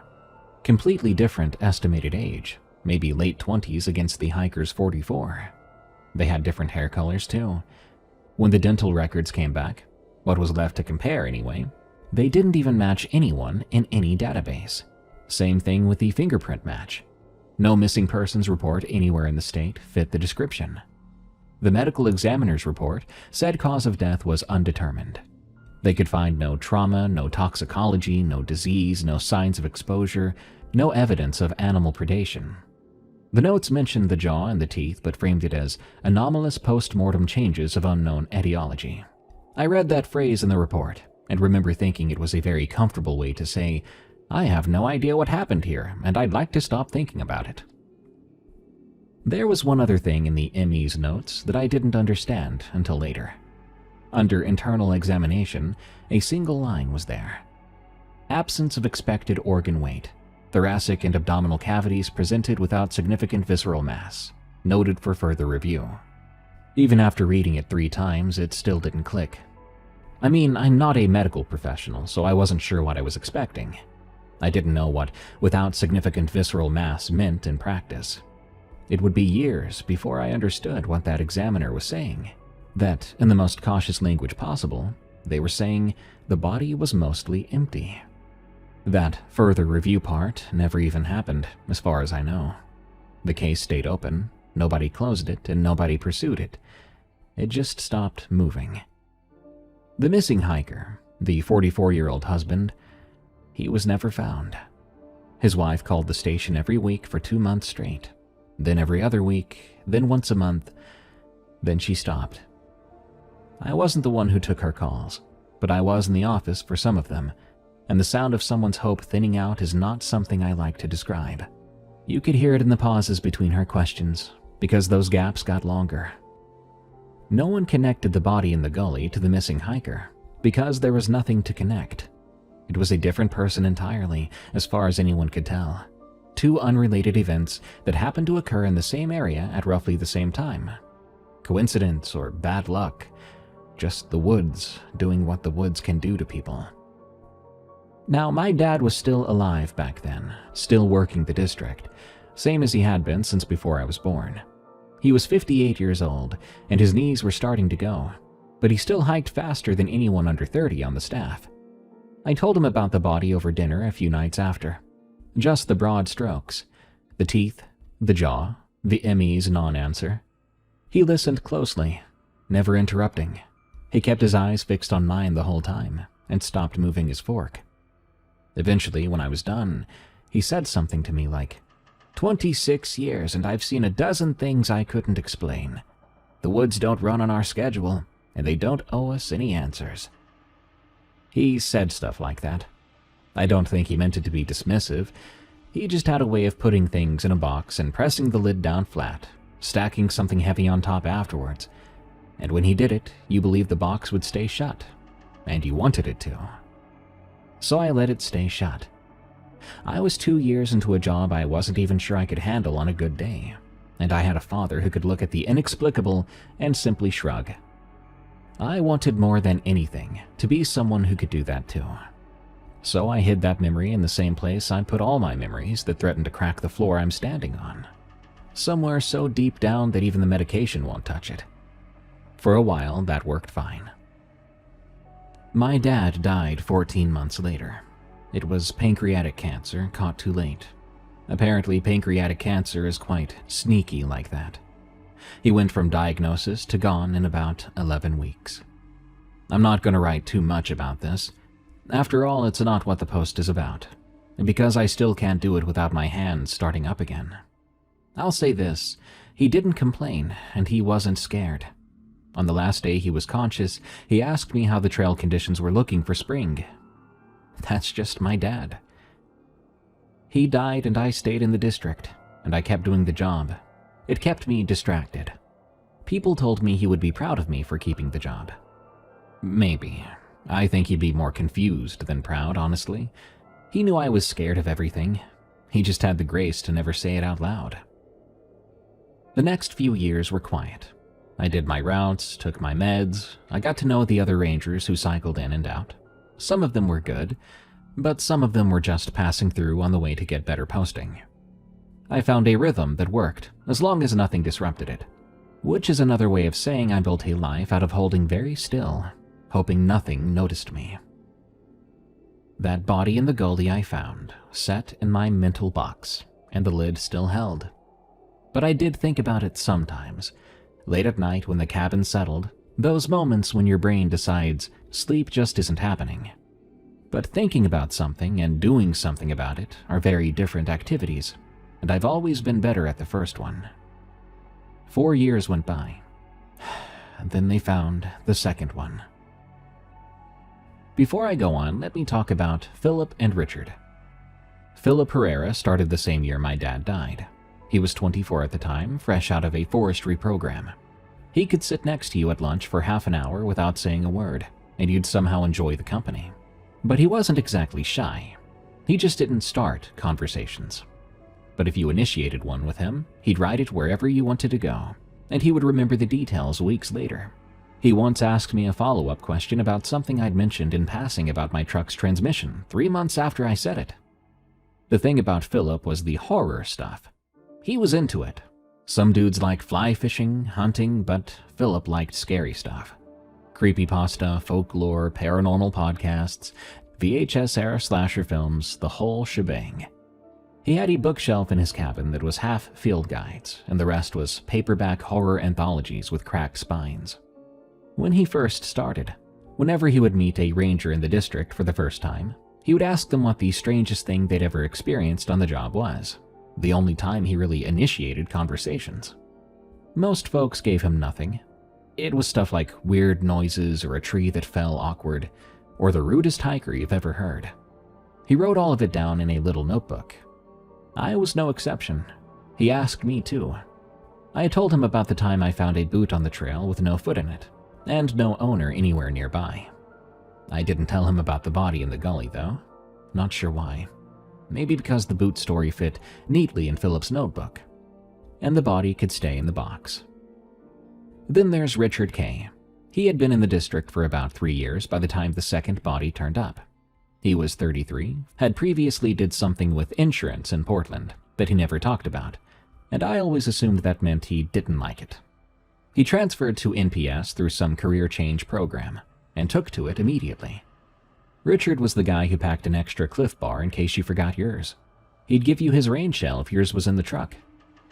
Completely different estimated age, maybe late 20s against the hiker's 44. They had different hair colors too. When the dental records came back, what was left to compare anyway, they didn't even match anyone in any database. Same thing with the fingerprint match. No missing persons report anywhere in the state fit the description. The medical examiner's report said cause of death was undetermined. They could find no trauma, no toxicology, no disease, no signs of exposure, no evidence of animal predation. The notes mentioned the jaw and the teeth, but framed it as anomalous post-mortem changes of unknown etiology. I read that phrase in the report and remember thinking it was a very comfortable way to say, I have no idea what happened here, and I'd like to stop thinking about it. There was one other thing in the ME's notes that I didn't understand until later. Under internal examination, a single line was there. Absence of expected organ weight. Thoracic and abdominal cavities presented without significant visceral mass. Noted for further review. Even after reading it 3 times, it still didn't click. I mean, I'm not a medical professional, so I wasn't sure what I was expecting. I didn't know what without significant visceral mass meant in practice. It would be years before I understood what that examiner was saying. That, in the most cautious language possible, they were saying the body was mostly empty. That further review part never even happened, as far as I know. The case stayed open, nobody closed it, and nobody pursued it. It just stopped moving. The missing hiker, the 44-year-old husband, he was never found. His wife called the station every week for 2 months straight, then every other week, then once a month, then she stopped. I wasn't the one who took her calls, but I was in the office for some of them, and the sound of someone's hope thinning out is not something I like to describe. You could hear it in the pauses between her questions, because those gaps got longer. No one connected the body in the gully to the missing hiker, because there was nothing to connect. It was a different person entirely, as far as anyone could tell. Two unrelated events that happened to occur in the same area at roughly the same time. Coincidence or bad luck? Just the woods doing what the woods can do to people. Now, my dad was still alive back then, still working the district, same as he had been since before I was born. He was 58 years old, and his knees were starting to go, but he still hiked faster than anyone under 30 on the staff. I told him about the body over dinner a few nights after. Just the broad strokes, the teeth, the jaw, the ME's non-answer. He listened closely, never interrupting. He kept his eyes fixed on mine the whole time, and stopped moving his fork. Eventually, when I was done, he said something to me like, 26 years and I've seen a dozen things I couldn't explain. The woods don't run on our schedule, and they don't owe us any answers. He said stuff like that. I don't think he meant it to be dismissive. He just had a way of putting things in a box and pressing the lid down flat, stacking something heavy on top afterwards. And when he did it, you believed the box would stay shut, and you wanted it to. So I let it stay shut. I was 2 years into a job I wasn't even sure I could handle on a good day, and I had a father who could look at the inexplicable and simply shrug. I wanted more than anything to be someone who could do that too. So I hid that memory in the same place I put all my memories that threatened to crack the floor I'm standing on. Somewhere so deep down that even the medication won't touch it. For a while, that worked fine. My dad died 14 months later. It was pancreatic cancer, caught too late. Apparently, pancreatic cancer is quite sneaky like that. He went from diagnosis to gone in about 11 weeks. I'm not going to write too much about this. After all, it's not what the post is about, and because I still can't do it without my hands starting up again. I'll say this, he didn't complain, and he wasn't scared. On the last day he was conscious, he asked me how the trail conditions were looking for spring. That's just my dad. He died and I stayed in the district, and I kept doing the job. It kept me distracted. People told me he would be proud of me for keeping the job. Maybe. I think he'd be more confused than proud, honestly. He knew I was scared of everything. He just had the grace to never say it out loud. The next few years were quiet. I did my routes, took my meds. I got to know the other rangers who cycled in and out. Some of them were good, but some of them were just passing through on the way to get better posting. I found a rhythm that worked, as long as nothing disrupted it, which is another way of saying I built a life out of holding very still, hoping nothing noticed me. That body in the gully I found, set in my mental box, and the lid still held. But I did think about it sometimes, late at night when the cabin settled, those moments when your brain decides sleep just isn't happening. But thinking about something and doing something about it are very different activities, and I've always been better at the first one. 4 years went by. Then they found the second one. Before I go on, let me talk about Philip and Richard. Philip Herrera started the same year my dad died. He was 24 at the time, fresh out of a forestry program. He could sit next to you at lunch for half an hour without saying a word, and you'd somehow enjoy the company. But he wasn't exactly shy. He just didn't start conversations. But if you initiated one with him, he'd ride it wherever you wanted to go, and he would remember the details weeks later. He once asked me a follow-up question about something I'd mentioned in passing about my truck's transmission 3 months after I said it. The thing about Philip was the horror stuff. He was into it. Some dudes like fly fishing, hunting, but Philip liked scary stuff. Creepypasta, folklore, paranormal podcasts, VHS-era slasher films, the whole shebang. He had a bookshelf in his cabin that was half field guides, and the rest was paperback horror anthologies with cracked spines. When he first started, whenever he would meet a ranger in the district for the first time, he would ask them what the strangest thing they'd ever experienced on the job was. The only time he really initiated conversations. Most folks gave him nothing. It was stuff like weird noises or a tree that fell awkward, or the rudest hiker you've ever heard. He wrote all of it down in a little notebook. I was no exception. He asked me too. I had told him about the time I found a boot on the trail with no foot in it, and no owner anywhere nearby. I didn't tell him about the body in the gully, though. Not sure why. Maybe because the boot story fit neatly in Philip's notebook, and the body could stay in the box. Then there's Richard K. He had been in the district for about 3 years by the time the second body turned up. He was 33, had previously did something with insurance in Portland that he never talked about, and I always assumed that meant he didn't like it. He transferred to NPS through some career change program, and took to it immediately. Richard was the guy who packed an extra Cliff Bar in case you forgot yours. He'd give you his rain shell if yours was in the truck.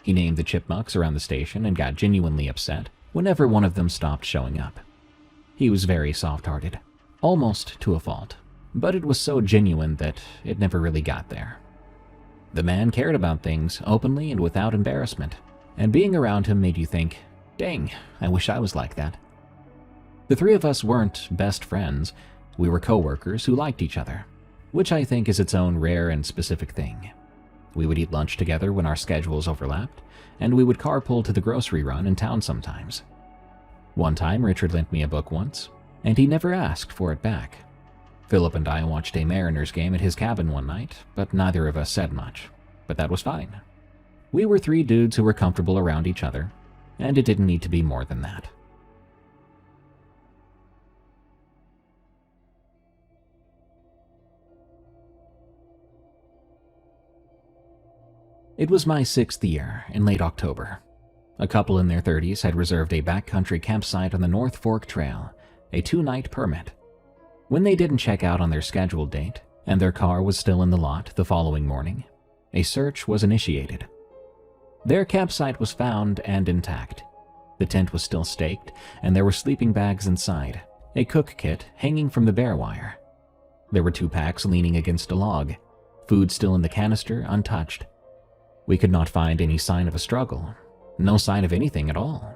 He named the chipmunks around the station and got genuinely upset whenever one of them stopped showing up. He was very soft-hearted, almost to a fault, but it was so genuine that it never really got there. The man cared about things openly and without embarrassment, and being around him made you think, dang, I wish I was like that. The three of us weren't best friends. We were co-workers who liked each other, which I think is its own rare and specific thing. We would eat lunch together when our schedules overlapped, and we would carpool to the grocery run in town sometimes. One time, Richard lent me a book once, and he never asked for it back. Philip and I watched a Mariners game at his cabin one night, but neither of us said much. But that was fine. We were three dudes who were comfortable around each other, and it didn't need to be more than that. It was my 6th year, in late October. A couple in their 30s had reserved a backcountry campsite on the North Fork Trail, a 2-night permit. When they didn't check out on their scheduled date, and their car was still in the lot the following morning, a search was initiated. Their campsite was found and intact. The tent was still staked, and there were sleeping bags inside, a cook kit hanging from the bear wire. There were 2 packs leaning against a log, food still in the canister, untouched. We could not find any sign of a struggle, no sign of anything at all.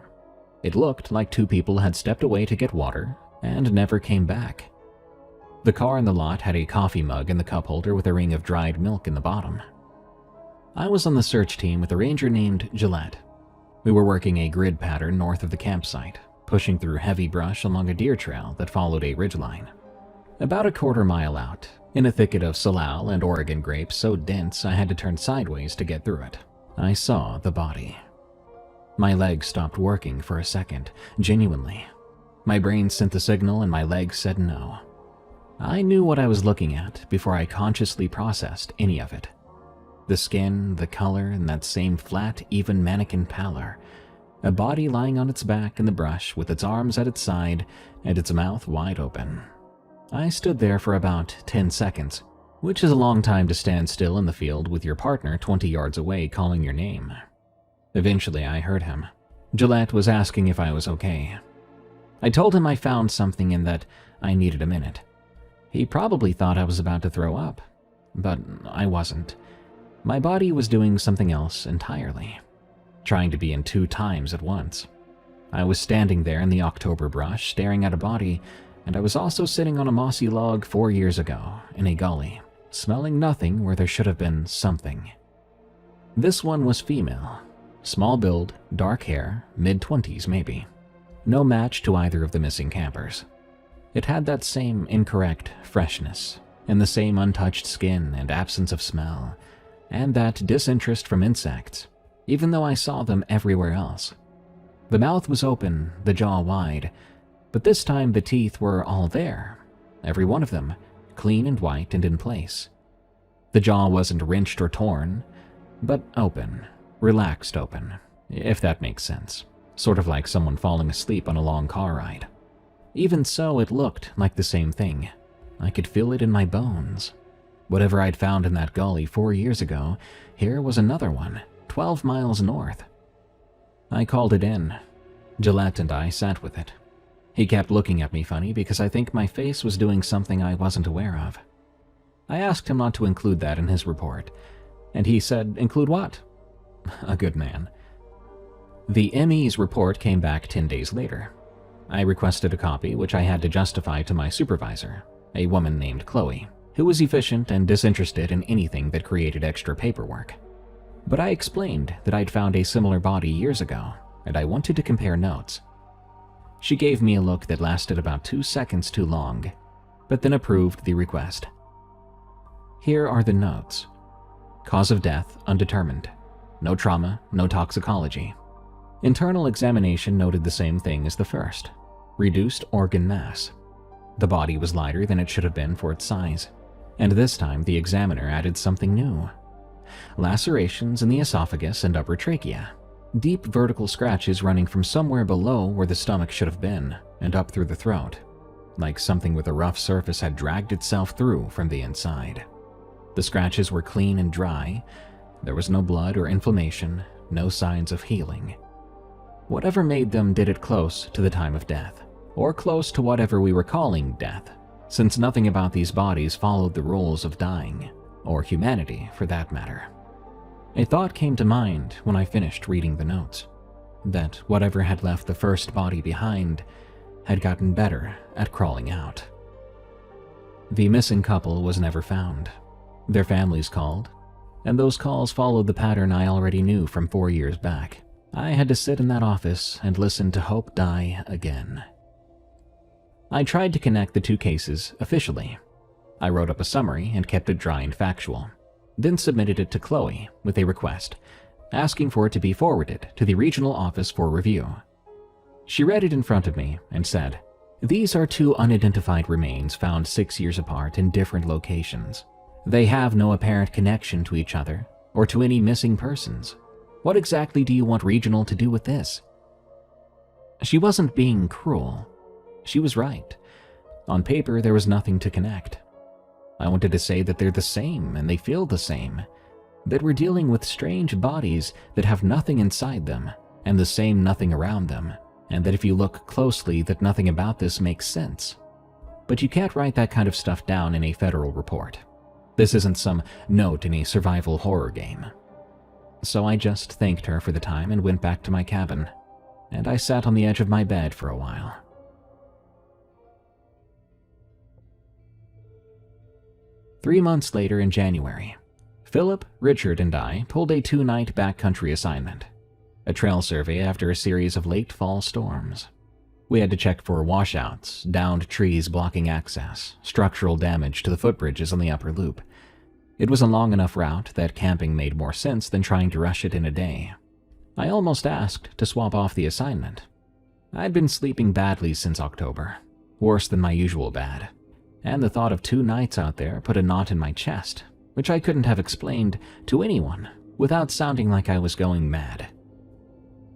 It looked like 2 people had stepped away to get water and never came back. The car in the lot had a coffee mug in the cup holder with a ring of dried milk in the bottom. I was on the search team with a ranger named Gillette. We were working a grid pattern north of the campsite, pushing through heavy brush along a deer trail that followed a ridgeline. About a quarter mile out, in a thicket of salal and Oregon grapes so dense I had to turn sideways to get through it, I saw the body. My legs stopped working for a second, genuinely. My brain sent the signal and my legs said no. I knew what I was looking at before I consciously processed any of it. The skin, the color, and that same flat, even mannequin pallor. A body lying on its back in the brush with its arms at its side and its mouth wide open. I stood there for about 10 seconds, which is a long time to stand still in the field with your partner 20 yards away calling your name. Eventually, I heard him. Gillette was asking if I was okay. I told him I found something and that I needed a minute. He probably thought I was about to throw up, but I wasn't. My body was doing something else entirely, trying to be in 2 times at once. I was standing there in the October brush, staring at a body, and I was also sitting on a mossy log 4 years ago, in a gully, smelling nothing where there should have been something. This one was female. Small build, dark hair, mid-20s maybe. No match to either of the missing campers. It had that same incorrect freshness, and the same untouched skin and absence of smell, and that disinterest from insects, even though I saw them everywhere else. The mouth was open, the jaw wide, but this time the teeth were all there, every one of them, clean and white and in place. The jaw wasn't wrenched or torn, but open, relaxed open, if that makes sense, sort of like someone falling asleep on a long car ride. Even so, it looked like the same thing. I could feel it in my bones. Whatever I'd found in that gully 4 years ago, here was another one, 12 miles north. I called it in. Gillette and I sat with it. He kept looking at me funny because I think my face was doing something I wasn't aware of. I asked him not to include that in his report, and he said, "Include what?" A good man. The ME's report came back 10 days later. I requested a copy, which I had to justify to my supervisor, a woman named Chloe. who was efficient and disinterested in anything that created extra paperwork. But I explained that I'd found a similar body years ago, and I wanted to compare notes. She gave me a look that lasted about 2 seconds too long, but then approved the request. Here are the notes. Cause of death undetermined. No trauma, no toxicology. Internal examination noted the same thing as the first. Reduced organ mass. The body was lighter than it should have been for its size, and this time the examiner added something new. Lacerations in the esophagus and upper trachea. Deep vertical scratches running from somewhere below where the stomach should have been and up through the throat, like something with a rough surface had dragged itself through from the inside. The scratches were clean and dry. There was no blood or inflammation, no signs of healing. Whatever made them did it close to the time of death, or close to whatever we were calling death, since nothing about these bodies followed the rules of dying, or humanity for that matter. A thought came to mind when I finished reading the notes, that whatever had left the first body behind had gotten better at crawling out. The missing couple was never found. Their families called, and those calls followed the pattern I already knew from 4 years back. I had to sit in that office and listen to hope die again. I tried to connect the two cases officially. I wrote up a summary and kept it dry and factual, then submitted it to Chloe with a request, asking for it to be forwarded to the regional office for review. She read it in front of me and said, "These are 2 unidentified remains found 6 years apart in different locations. They have no apparent connection to each other or to any missing persons. What exactly do you want regional to do with this?" She wasn't being cruel. She was right. On paper, there was nothing to connect. I wanted to say that they're the same and they feel the same, that we're dealing with strange bodies that have nothing inside them and the same nothing around them, and that if you look closely that nothing about this makes sense. But you can't write that kind of stuff down in a federal report. This isn't some note in a survival horror game. So I just thanked her for the time and went back to my cabin, and I sat on the edge of my bed for a while. Three months later in January, Philip, Richard, and I pulled a 2-night backcountry assignment, a trail survey after a series of late fall storms. We had to check for washouts, downed trees blocking access, structural damage to the footbridges on the upper loop. It was a long enough route that camping made more sense than trying to rush it in a day. I almost asked to swap off the assignment. I'd been sleeping badly since October, worse than my usual bad, and the thought of 2 nights out there put a knot in my chest, which I couldn't have explained to anyone without sounding like I was going mad.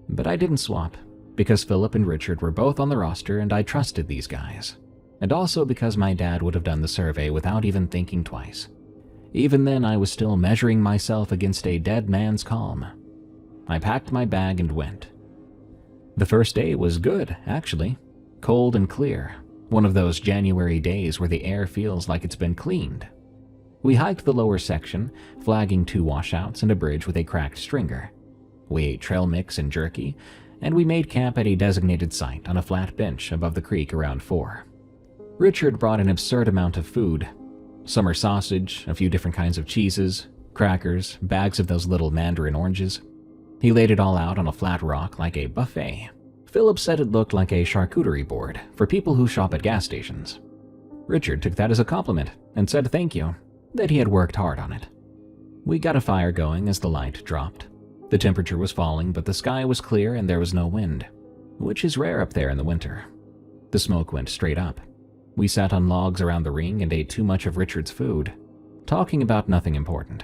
But I didn't swap, because Philip and Richard were both on the roster and I trusted these guys, and also because my dad would have done the survey without even thinking twice. Even then, I was still measuring myself against a dead man's calm. I packed my bag and went. The first day was good, actually. Cold and clear. One of those January days where the air feels like it's been cleaned. We hiked the lower section, flagging 2 washouts and a bridge with a cracked stringer. We ate trail mix and jerky, and we made camp at a designated site on a flat bench above the creek around 4. Richard brought an absurd amount of food. Summer sausage, a few different kinds of cheeses, crackers, bags of those little mandarin oranges. He laid it all out on a flat rock like a buffet. Philip said it looked like a charcuterie board for people who shop at gas stations. Richard took that as a compliment and said thank you, that he had worked hard on it. We got a fire going as the light dropped. The temperature was falling, but the sky was clear and there was no wind, which is rare up there in the winter. The smoke went straight up. We sat on logs around the ring and ate too much of Richard's food, talking about nothing important.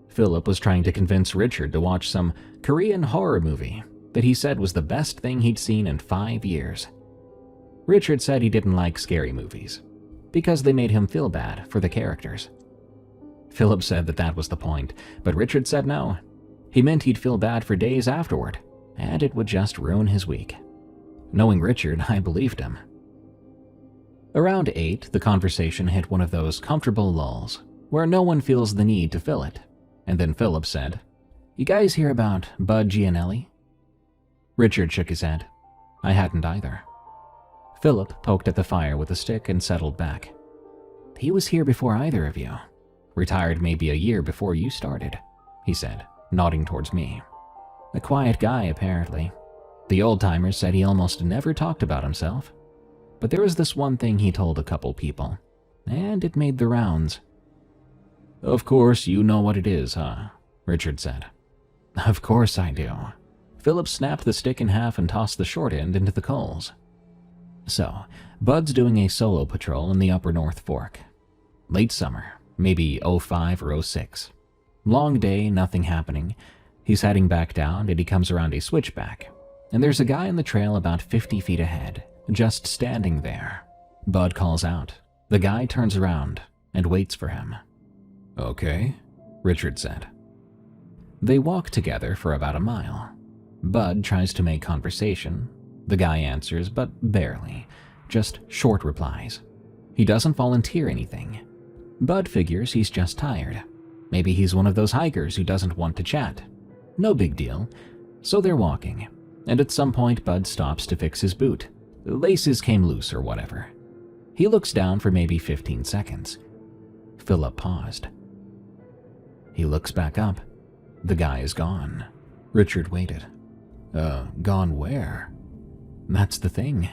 Philip was trying to convince Richard to watch some Korean horror movie that he said was the best thing he'd seen in 5 years. Richard said he didn't like scary movies, because they made him feel bad for the characters. Philip said that that was the point, but Richard said no. He meant he'd feel bad for days afterward, and it would just ruin his week. Knowing Richard, I believed him. Around 8, the conversation hit one of those comfortable lulls, where no one feels the need to fill it, and then Philip said, "You guys hear about Bud Gianelli?" Richard shook his head. I hadn't either. Philip poked at the fire with a stick and settled back. He was here before either of you. Retired maybe a year before you started, he said, nodding towards me. A quiet guy, apparently. The old-timers said he almost never talked about himself. But there was this one thing he told a couple people, and it made the rounds. Of course you know what it is, huh? Richard said. Of course I do. Philip snapped the stick in half and tossed the short end into the coals. So, Bud's doing a solo patrol in the upper North Fork. Late summer, maybe 05 or 06. Long day, nothing happening. He's heading back down and he comes around a switchback. And there's a guy on the trail about 50 feet ahead, just standing there. Bud calls out. The guy turns around and waits for him. Okay, Richard said. They walk together for about a mile. Bud tries to make conversation. The guy answers, but barely. Just short replies. He doesn't volunteer anything. Bud figures he's just tired. Maybe he's one of those hikers who doesn't want to chat. No big deal. So they're walking, and at some point Bud stops to fix his boot. The laces came loose or whatever. He looks down for maybe 15 seconds. Philip paused. He looks back up. The guy is gone. Richard waited. Gone where? That's the thing.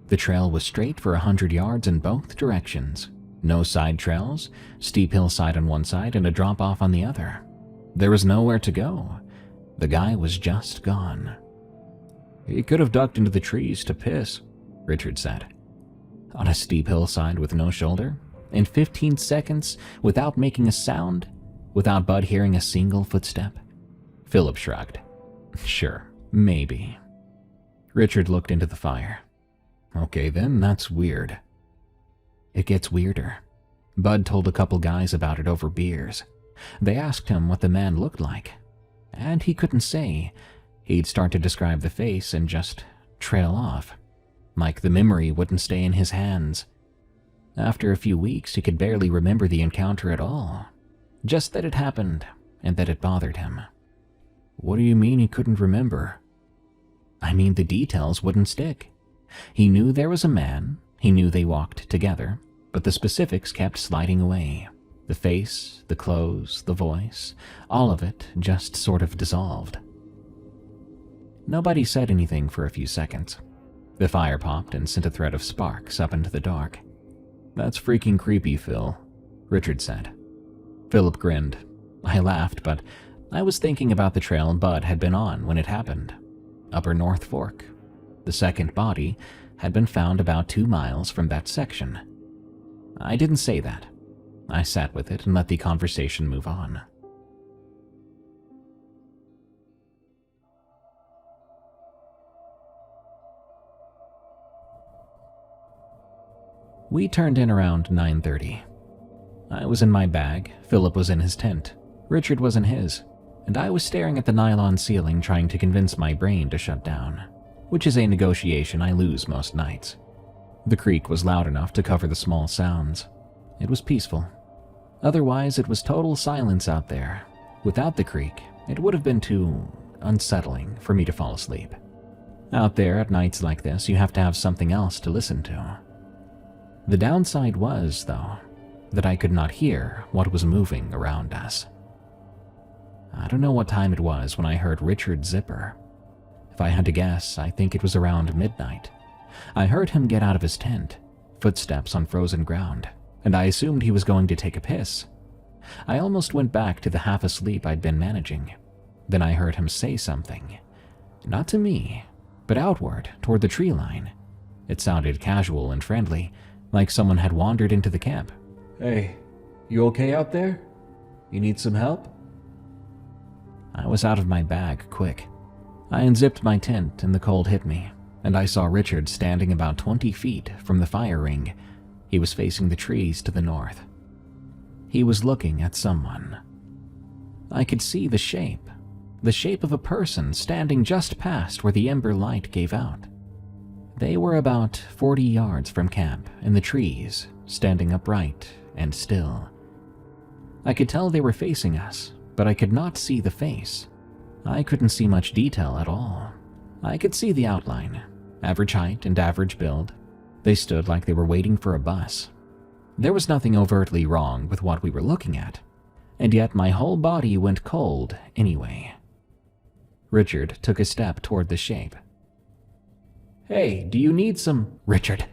The trail was straight for 100 yards in both directions. No side trails, steep hillside on one side and a drop-off on the other. There was nowhere to go. The guy was just gone. He could have ducked into the trees to piss, Richard said. On a steep hillside with no shoulder? In 15 seconds, without making a sound? Without Bud hearing a single footstep? Philip shrugged. Sure, maybe. Richard looked into the fire. Okay then, that's weird. It gets weirder. Bud told a couple guys about it over beers. They asked him what the man looked like, and he couldn't say. He'd start to describe the face and just trail off, like the memory wouldn't stay in his hands. After a few weeks, he could barely remember the encounter at all, just that it happened and that it bothered him. What do you mean he couldn't remember? I mean the details wouldn't stick. He knew there was a man, he knew they walked together, but the specifics kept sliding away. The face, the clothes, the voice, all of it just sort of dissolved. Nobody said anything for a few seconds. The fire popped and sent a thread of sparks up into the dark. That's freaking creepy, Phil, Richard said. Philip grinned. I laughed, but I was thinking about the trail Bud had been on when it happened. Upper North Fork. The second body had been found about 2 miles from that section. I didn't say that. I sat with it and let the conversation move on. We turned in around 9:30. I was in my bag, Philip was in his tent, Richard was in his, and I was staring at the nylon ceiling trying to convince my brain to shut down, which is a negotiation I lose most nights. The creek was loud enough to cover the small sounds. It was peaceful. Otherwise, it was total silence out there. Without the creek, it would have been too unsettling for me to fall asleep. Out there at nights like this, you have to have something else to listen to. The downside was, though, that I could not hear what was moving around us. I don't know what time it was when I heard Richard's zipper. If I had to guess, I think it was around midnight. I heard him get out of his tent, footsteps on frozen ground, and I assumed he was going to take a piss. I almost went back to the half-asleep I'd been managing. Then I heard him say something. Not to me, but outward, toward the tree line. It sounded casual and friendly, like someone had wandered into the camp. Hey, you okay out there? You need some help? I was out of my bag quick. I unzipped my tent and the cold hit me, and I saw Richard standing about 20 feet from the fire ring. He was facing the trees to the north. He was looking at someone. I could see the shape of a person standing just past where the ember light gave out. They were about 40 yards from camp, in the trees, standing upright and still. I could tell they were facing us, but I could not see the face. I couldn't see much detail at all. I could see the outline, average height and average build. They stood like they were waiting for a bus. There was nothing overtly wrong with what we were looking at, and yet my whole body went cold anyway. Richard took a step toward the shape. "Hey, do you need some—" "Richard."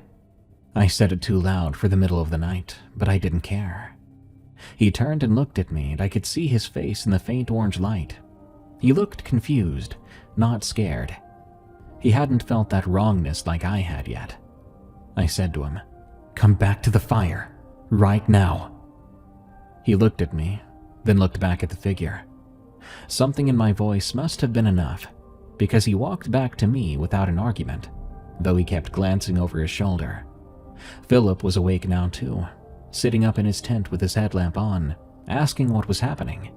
I said it too loud for the middle of the night, but I didn't care. He turned and looked at me, and I could see his face in the faint orange light. He looked confused, not scared. He hadn't felt that wrongness like I had yet. I said to him, "Come back to the fire, right now." He looked at me, then looked back at the figure. Something in my voice must have been enough, because he walked back to me without an argument, though he kept glancing over his shoulder. Philip was awake now too, sitting up in his tent with his headlamp on, asking what was happening.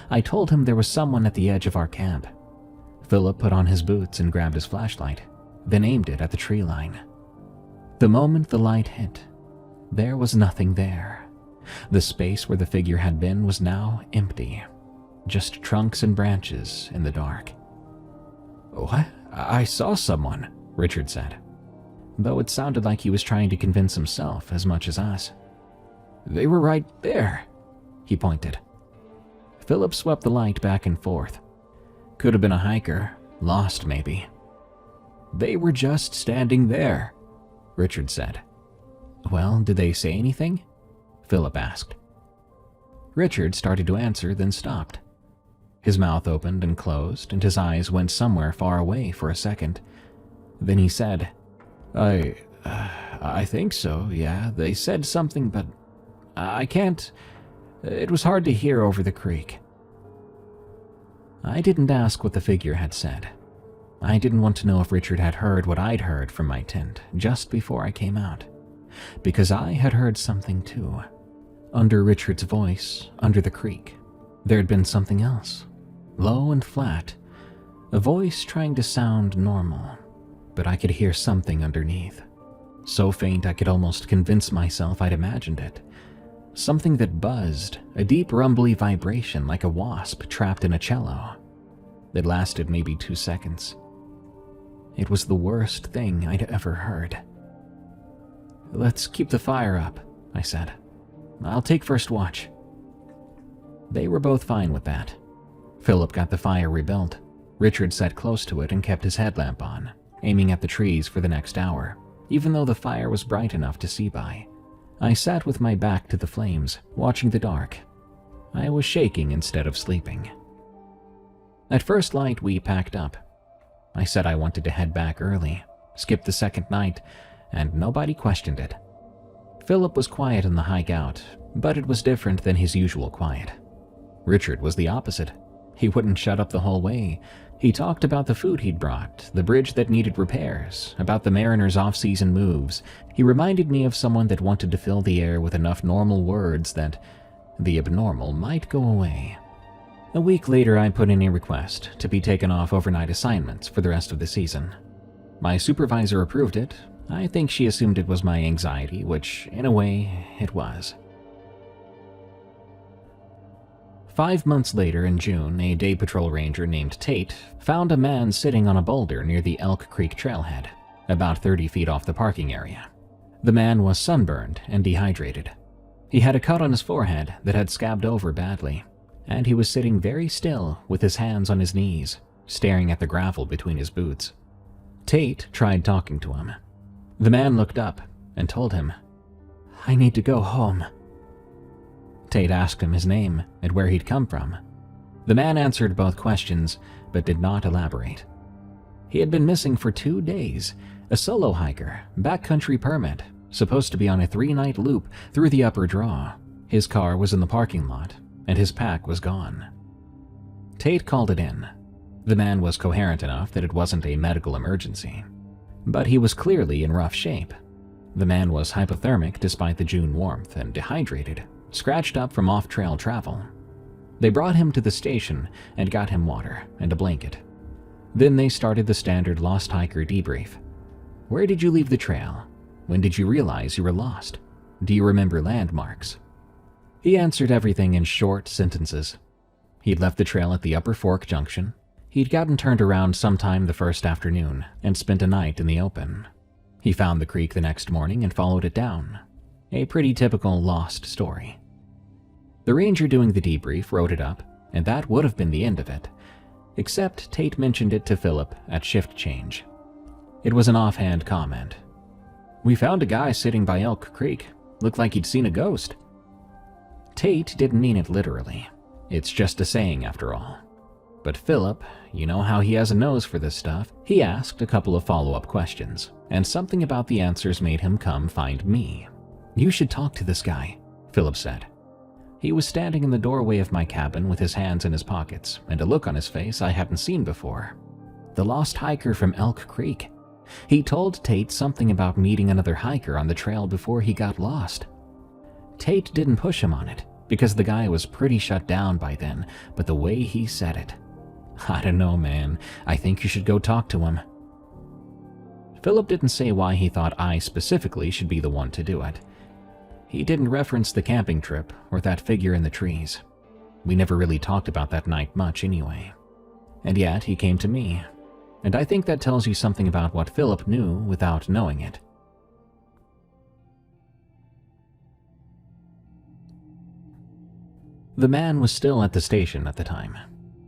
I told him there was someone at the edge of our camp. Philip put on his boots and grabbed his flashlight, then aimed it at the tree line. The moment the light hit, there was nothing there. The space where the figure had been was now empty, just trunks and branches in the dark. "What? I saw someone," Richard said, though it sounded like he was trying to convince himself as much as us. "They were right there," he pointed. Philip swept the light back and forth. "Could have been a hiker, lost maybe." "They were just standing there," Richard said. "Well, did they say anything?" Philip asked. Richard started to answer, then stopped. His mouth opened and closed, and his eyes went somewhere far away for a second. Then he said, I think so, yeah. They said something, but I can't. It was hard to hear over the creek." I didn't ask what the figure had said. I didn't want to know if Richard had heard what I'd heard from my tent just before I came out, because I had heard something too. Under Richard's voice, under the creek, there had been something else, low and flat, a voice trying to sound normal, but I could hear something underneath, so faint I could almost convince myself I'd imagined it. Something that buzzed, a deep rumbly vibration like a wasp trapped in a cello. It lasted maybe 2 seconds. It was the worst thing I'd ever heard. "Let's keep the fire up," I said. "I'll take first watch." They were both fine with that. Philip got the fire rebuilt. Richard sat close to it and kept his headlamp on, aiming at the trees for the next hour, even though the fire was bright enough to see by. I sat with my back to the flames, watching the dark. I was shaking instead of sleeping. At first light, we packed up. I said I wanted to head back early, skip the second night, and nobody questioned it. Philip was quiet on the hike out, but it was different than his usual quiet. Richard was the opposite. He wouldn't shut up the whole way. He talked about the food he'd brought, the bridge that needed repairs, about the Mariners' off-season moves. He reminded me of someone that wanted to fill the air with enough normal words that the abnormal might go away. A week later, I put in a request to be taken off overnight assignments for the rest of the season. My supervisor approved it. I think she assumed it was my anxiety, which, in a way, it was. 5 months later, in June, a day patrol ranger named Tate found a man sitting on a boulder near the Elk Creek trailhead, about 30 feet off the parking area. The man was sunburned and dehydrated. He had a cut on his forehead that had scabbed over badly, and he was sitting very still with his hands on his knees, staring at the gravel between his boots. Tate tried talking to him. The man looked up and told him, "I need to go home." Tate asked him his name and where he'd come from. The man answered both questions, but did not elaborate. He had been missing for 2 days, a solo hiker, backcountry permit, supposed to be on a 3-night loop through the upper draw. His car was in the parking lot, and his pack was gone. Tate called it in. The man was coherent enough that it wasn't a medical emergency, but he was clearly in rough shape. The man was hypothermic despite the June warmth and dehydrated, scratched up from off-trail travel. They brought him to the station and got him water and a blanket. Then they started the standard lost hiker debrief. Where did you leave the trail? When did you realize you were lost? Do you remember landmarks? He answered everything in short sentences. He'd left the trail at the Upper Fork Junction. He'd gotten turned around sometime the first afternoon and spent a night in the open. He found the creek the next morning and followed it down. A pretty typical Lost story. The ranger doing the debrief wrote it up, and that would have been the end of it, except Tate mentioned it to Philip at shift change. It was an offhand comment. "We found a guy sitting by Elk Creek. Looked like he'd seen a ghost." Tate didn't mean it literally. It's just a saying after all. But Philip, you know how he has a nose for this stuff, he asked a couple of follow-up questions, and something about the answers made him come find me. "You should talk to this guy," Philip said. He was standing in the doorway of my cabin with his hands in his pockets and a look on his face I hadn't seen before. The lost hiker from Elk Creek. He told Tate something about meeting another hiker on the trail before he got lost. Tate didn't push him on it, because the guy was pretty shut down by then, but the way he said it. I don't know, man. I think you should go talk to him. Philip didn't say why he thought I specifically should be the one to do it. He didn't reference the camping trip or that figure in the trees. We never really talked about that night much anyway. And yet he came to me, and I think that tells you something about what Philip knew without knowing it. The man was still at the station at the time.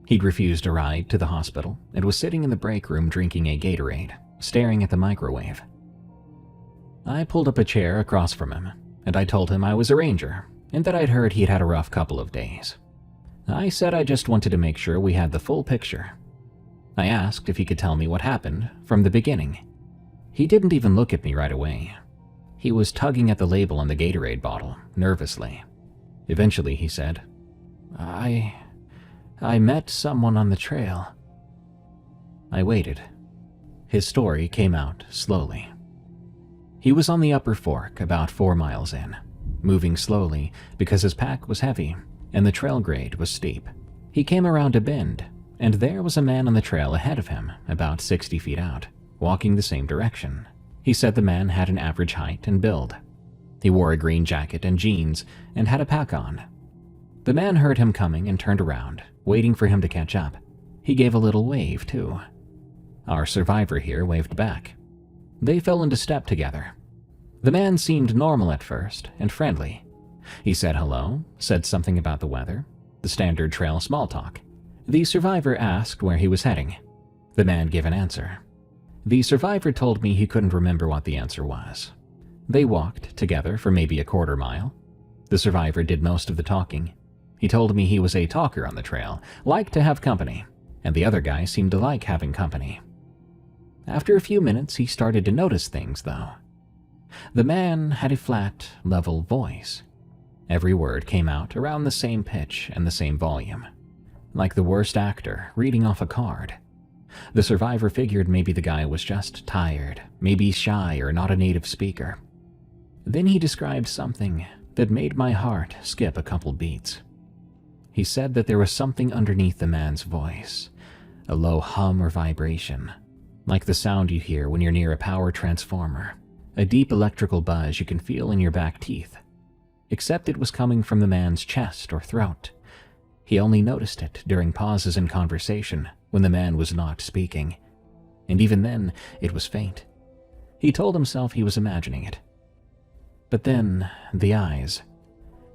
He'd refused a ride to the hospital and was sitting in the break room drinking a Gatorade, staring at the microwave. I pulled up a chair across from him, and I told him I was a ranger and that I'd heard he'd had a rough couple of days. I said I just wanted to make sure we had the full picture. I asked if he could tell me what happened from the beginning. He didn't even look at me right away. He was tugging at the label on the Gatorade bottle, nervously. Eventually he said, I met someone on the trail." I waited. His story came out slowly. He was on the upper fork about 4 miles in, moving slowly because his pack was heavy and the trail grade was steep. He came around a bend, and there was a man on the trail ahead of him, about 60 feet out, walking the same direction. He said the man had an average height and build. He wore a green jacket and jeans and had a pack on. The man heard him coming and turned around, waiting for him to catch up. He gave a little wave, too. Our survivor here waved back. They fell into step together. The man seemed normal at first and friendly. He said hello, said something about the weather, the standard trail small talk. The survivor asked where he was heading. The man gave an answer. The survivor told me he couldn't remember what the answer was. They walked together for maybe a quarter mile. The survivor did most of the talking. He told me he was a talker on the trail, liked to have company, and the other guy seemed to like having company. After a few minutes, he started to notice things, though. The man had a flat, level voice. Every word came out around the same pitch and the same volume, like the worst actor reading off a card. The survivor figured maybe the guy was just tired, maybe shy or not a native speaker. Then he described something that made my heart skip a couple beats. He said that there was something underneath the man's voice, a low hum or vibration, like the sound you hear when you're near a power transformer, a deep electrical buzz you can feel in your back teeth. Except it was coming from the man's chest or throat. He only noticed it during pauses in conversation when the man was not speaking, and even then it was faint. He told himself he was imagining it. But then, the eyes.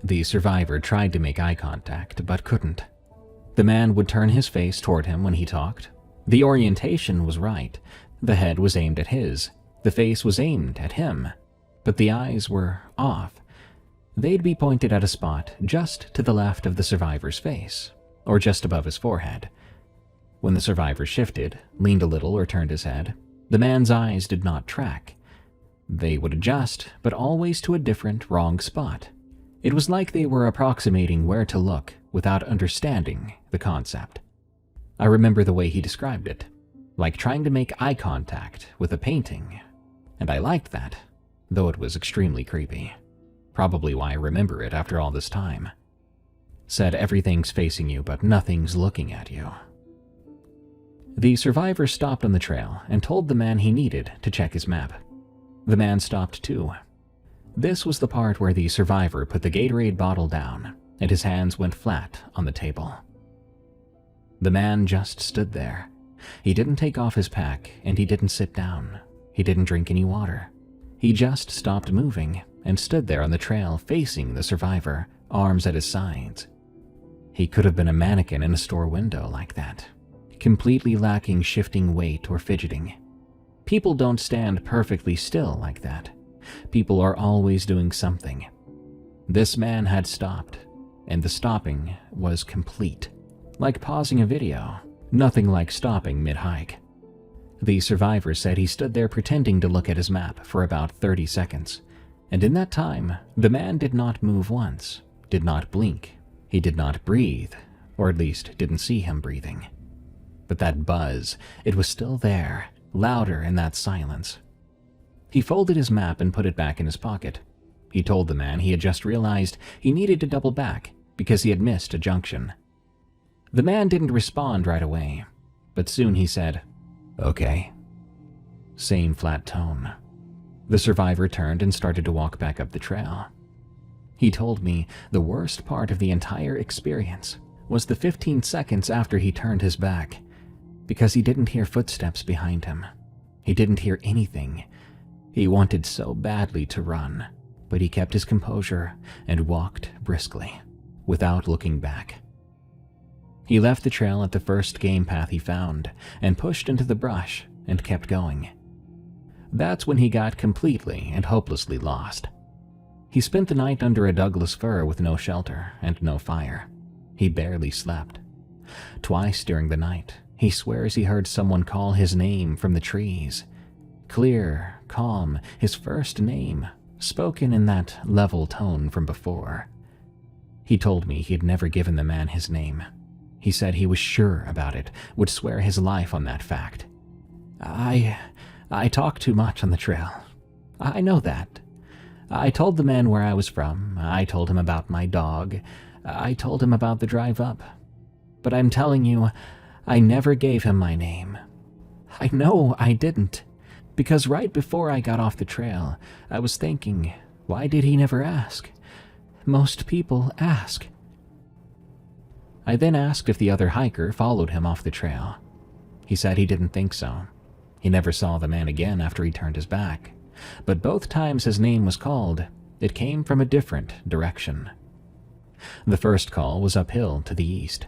The survivor tried to make eye contact, but couldn't. The man would turn his face toward him when he talked. The orientation was right. The head was aimed at his. The face was aimed at him. But the eyes were off. They'd be pointed at a spot just to the left of the survivor's face, or just above his forehead. When the survivor shifted, leaned a little or turned his head, the man's eyes did not track. They would adjust, but always to a different, wrong spot. It was like they were approximating where to look without understanding the concept. I remember the way he described it, like trying to make eye contact with a painting, and I liked that, though it was extremely creepy. Probably why I remember it after all this time. Said everything's facing you, but nothing's looking at you. The survivor stopped on the trail and told the man he needed to check his map. The man stopped too. This was the part where the survivor put the Gatorade bottle down and his hands went flat on the table. The man just stood there. He didn't take off his pack and he didn't sit down. He didn't drink any water. He just stopped moving and stood there on the trail facing the survivor, arms at his sides. He could have been a mannequin in a store window like that, completely lacking shifting weight or fidgeting. People don't stand perfectly still like that. People are always doing something. This man had stopped, and the stopping was complete. Like pausing a video, nothing like stopping mid-hike. The survivor said he stood there pretending to look at his map for about 30 seconds, and in that time, the man did not move once, did not blink, he did not breathe, or at least didn't see him breathing. But that buzz, it was still there, louder in that silence. He folded his map and put it back in his pocket. He told the man he had just realized he needed to double back because he had missed a junction. The man didn't respond right away, but soon he said, "Okay." Same flat tone. The survivor turned and started to walk back up the trail. He told me the worst part of the entire experience was the 15 seconds after he turned his back, because he didn't hear footsteps behind him. He didn't hear anything. He wanted so badly to run, but he kept his composure and walked briskly, without looking back. He left the trail at the first game path he found and pushed into the brush and kept going. That's when he got completely and hopelessly lost. He spent the night under a Douglas fir with no shelter and no fire. He barely slept. Twice during the night, he swears he heard someone call his name from the trees. Clear, calm, his first name, spoken in that level tone from before. He told me he had never given the man his name. He said he was sure about it, would swear his life on that fact. I talk too much on the trail. I know that. I told the man where I was from. I told him about my dog. I told him about the drive up. But I'm telling you, I never gave him my name. I know I didn't. Because right before I got off the trail, I was thinking, why did he never ask? Most people ask. I then asked if the other hiker followed him off the trail. He said he didn't think so. He never saw the man again after he turned his back. But both times his name was called, it came from a different direction. The first call was uphill to the east.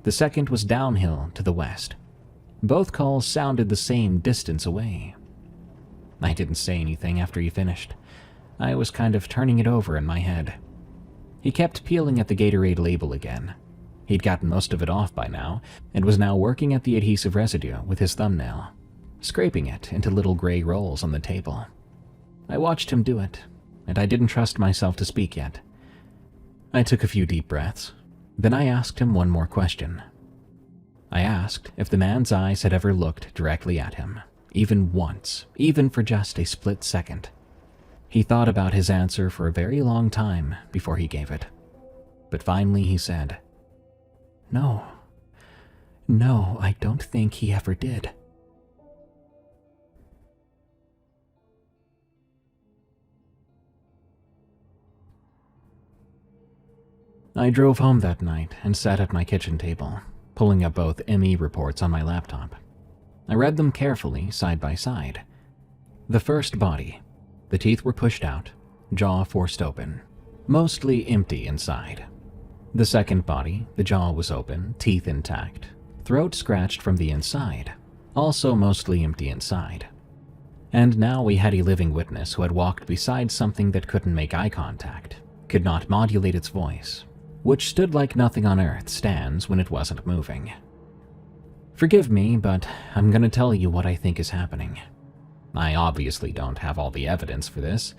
The second was downhill to the west. Both calls sounded the same distance away. I didn't say anything after he finished. I was kind of turning it over in my head. He kept peeling at the Gatorade label again. He'd gotten most of it off by now, and was now working at the adhesive residue with his thumbnail, scraping it into little gray rolls on the table. I watched him do it, and I didn't trust myself to speak yet. I took a few deep breaths. Then I asked him one more question. I asked if the man's eyes had ever looked directly at him, even once, even for just a split second. He thought about his answer for a very long time before he gave it. But finally he said, No, I don't think he ever did. I drove home that night and sat at my kitchen table, pulling up both ME reports on my laptop. I read them carefully, side by side. The first body. The teeth were pushed out, jaw forced open, mostly empty inside. The second body, the jaw was open, teeth intact, throat scratched from the inside, also mostly empty inside. And now we had a living witness who had walked beside something that couldn't make eye contact, could not modulate its voice, which stood like nothing on earth stands when it wasn't moving. Forgive me, but I'm gonna tell you what I think is happening. I obviously don't have all the evidence for this.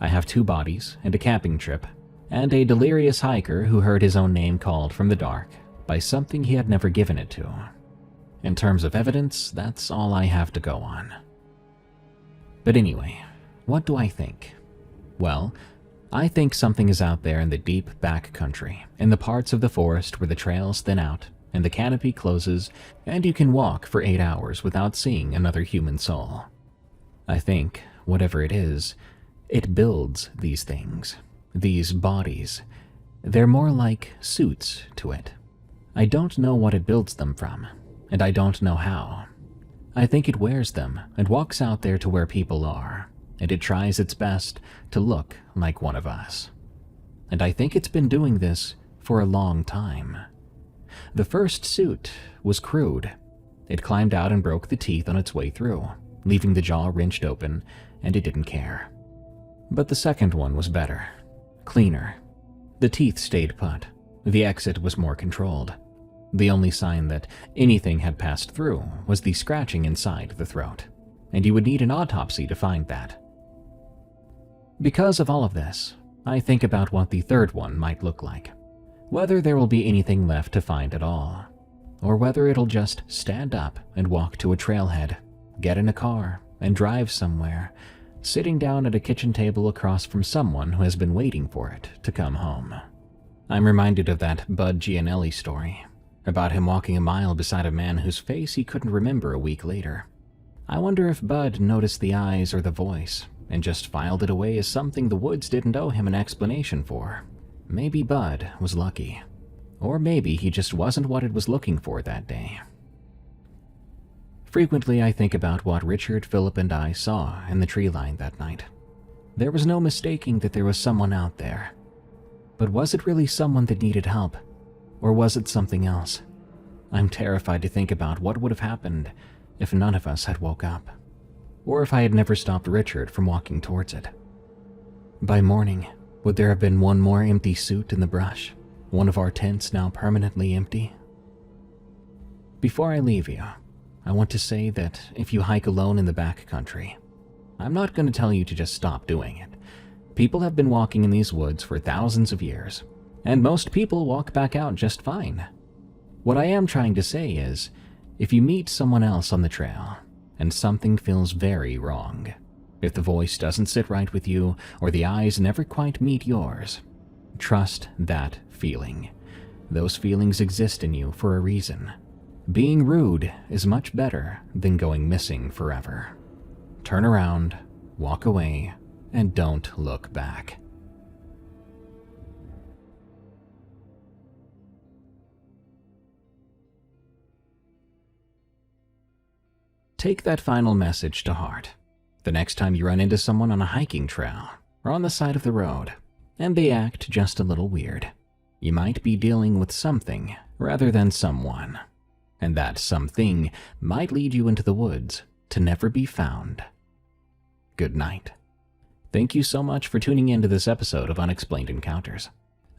I have 2 bodies and a camping trip, and a delirious hiker who heard his own name called from the dark by something he had never given it to. In terms of evidence, that's all I have to go on. But anyway, what do I think? Well, I think something is out there in the deep back country, in the parts of the forest where the trails thin out and the canopy closes and you can walk for 8 hours without seeing another human soul. I think, whatever it is, it builds these things, these bodies. They're more like suits to it. I don't know what it builds them from, and I don't know how. I think it wears them and walks out there to where people are, and it tries its best to look like one of us. And I think it's been doing this for a long time. The first suit was crude. It climbed out and broke the teeth on its way through, leaving the jaw wrenched open, and it didn't care. But the second one was better, cleaner. The teeth stayed put. The exit was more controlled. The only sign that anything had passed through was the scratching inside the throat, and you would need an autopsy to find that. Because of all of this, I think about what the third one might look like. Whether there will be anything left to find at all, or whether it'll just stand up and walk to a trailhead, get in a car, and drive somewhere, sitting down at a kitchen table across from someone who has been waiting for it to come home. I'm reminded of that Bud Gianelli story, about him walking a mile beside a man whose face he couldn't remember a week later. I wonder if Bud noticed the eyes or the voice, and just filed it away as something the woods didn't owe him an explanation for. Maybe Bud was lucky. Or maybe he just wasn't what it was looking for that day. Frequently, I think about what Richard, Philip, and I saw in the tree line that night. There was no mistaking that there was someone out there. But was it really someone that needed help? Or was it something else? I'm terrified to think about what would have happened if none of us had woke up. Or if I had never stopped Richard from walking towards it. By morning, would there have been one more empty suit in the brush? One of our tents now permanently empty? Before I leave you, I want to say that if you hike alone in the backcountry, I'm not going to tell you to just stop doing it. People have been walking in these woods for thousands of years, and most people walk back out just fine. What I am trying to say is, if you meet someone else on the trail, and something feels very wrong, if the voice doesn't sit right with you, or the eyes never quite meet yours, trust that feeling. Those feelings exist in you for a reason. Being rude is much better than going missing forever. Turn around, walk away, and don't look back. Take that final message to heart. The next time you run into someone on a hiking trail or on the side of the road, and they act just a little weird, you might be dealing with something rather than someone. And that something might lead you into the woods to never be found. Good night. Thank you so much for tuning in to this episode of Unexplained Encounters.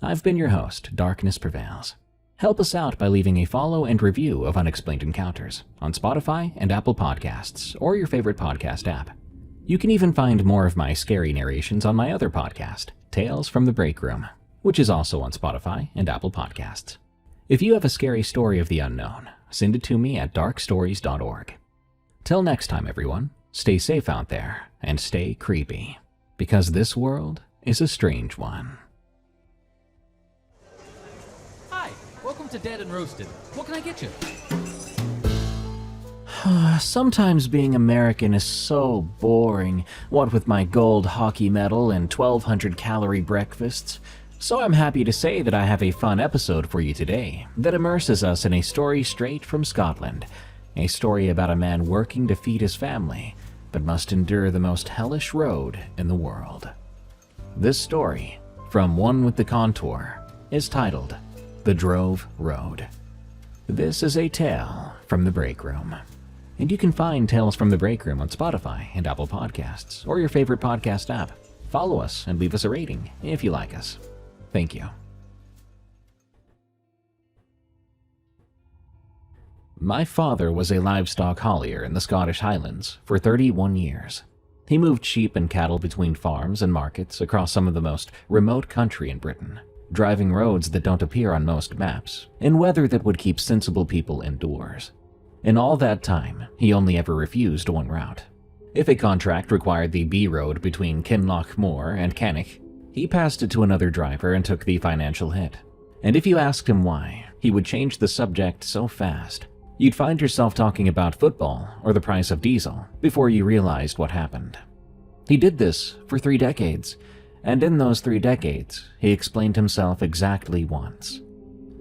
I've been your host, Darkness Prevails. Help us out by leaving a follow and review of Unexplained Encounters on Spotify and Apple Podcasts or your favorite podcast app. You can even find more of my scary narrations on my other podcast, Tales from the Break Room, which is also on Spotify and Apple Podcasts. If you have a scary story of the unknown, send it to me at darkstories.org. Till next time, everyone, stay safe out there and stay creepy, because this world is a strange one. Hi, welcome to Dead and Roasted. What can I get you? Sometimes being American is so boring, what with my gold hockey medal and 1,200 calorie breakfasts. So I'm happy to say that I have a fun episode for you today that immerses us in a story straight from Scotland. A story about a man working to feed his family, but must endure the most hellish road in the world. This story, from One with the Contour, is titled The Drove Road. This is a tale from the Break Room. And you can find Tales from the Break Room on Spotify and Apple Podcasts, or your favorite podcast app. Follow us and leave us a rating if you like us. Thank you. My father was a livestock haulier in the Scottish Highlands for 31 years. He moved sheep and cattle between farms and markets across some of the most remote country in Britain, driving roads that don't appear on most maps, in weather that would keep sensible people indoors. In all that time, he only ever refused one route. If a contract required the B road between Kinlochmore and Cannock, he passed it to another driver and took the financial hit. And if you asked him why, he would change the subject so fast, you'd find yourself talking about football or the price of diesel before you realized what happened. He did this for 3 decades, and in those 3 decades, he explained himself exactly once.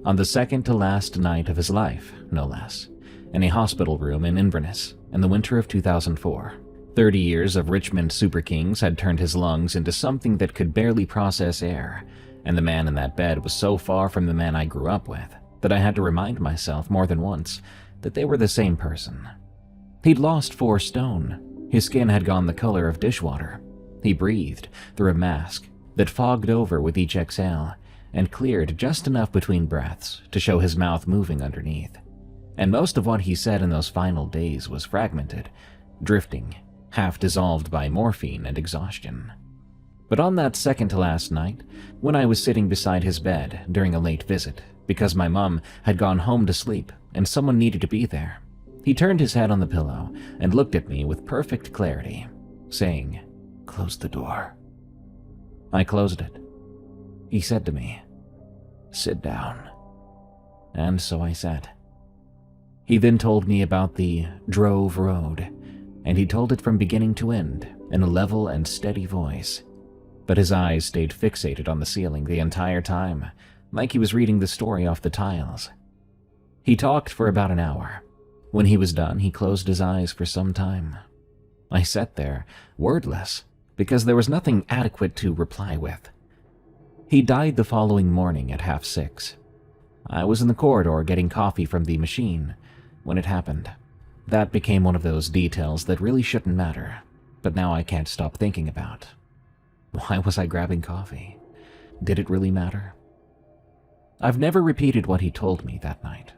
On the second to last night of his life, no less, in a hospital room in Inverness in the winter of 2004, 30 years of Richmond Super Kings had turned his lungs into something that could barely process air, and the man in that bed was so far from the man I grew up with that I had to remind myself more than once that they were the same person. He'd lost 4 stone. His skin had gone the color of dishwater. He breathed through a mask that fogged over with each exhale and cleared just enough between breaths to show his mouth moving underneath. And most of what he said in those final days was fragmented, drifting, half dissolved by morphine and exhaustion. But on that second to last night, when I was sitting beside his bed during a late visit because my mom had gone home to sleep and someone needed to be there, he turned his head on the pillow and looked at me with perfect clarity, saying, "Close the door." I closed it. He said to me, "Sit down." And so I sat. He then told me about the Drove Road, and he told it from beginning to end in a level and steady voice. But his eyes stayed fixated on the ceiling the entire time, like he was reading the story off the tiles. He talked for about an hour. When he was done, he closed his eyes for some time. I sat there, wordless, because there was nothing adequate to reply with. He died the following morning at 6:30. I was in the corridor getting coffee from the machine when it happened. That became one of those details that really shouldn't matter, but now I can't stop thinking about. Why was I grabbing coffee? Did it really matter? I've never repeated what he told me that night,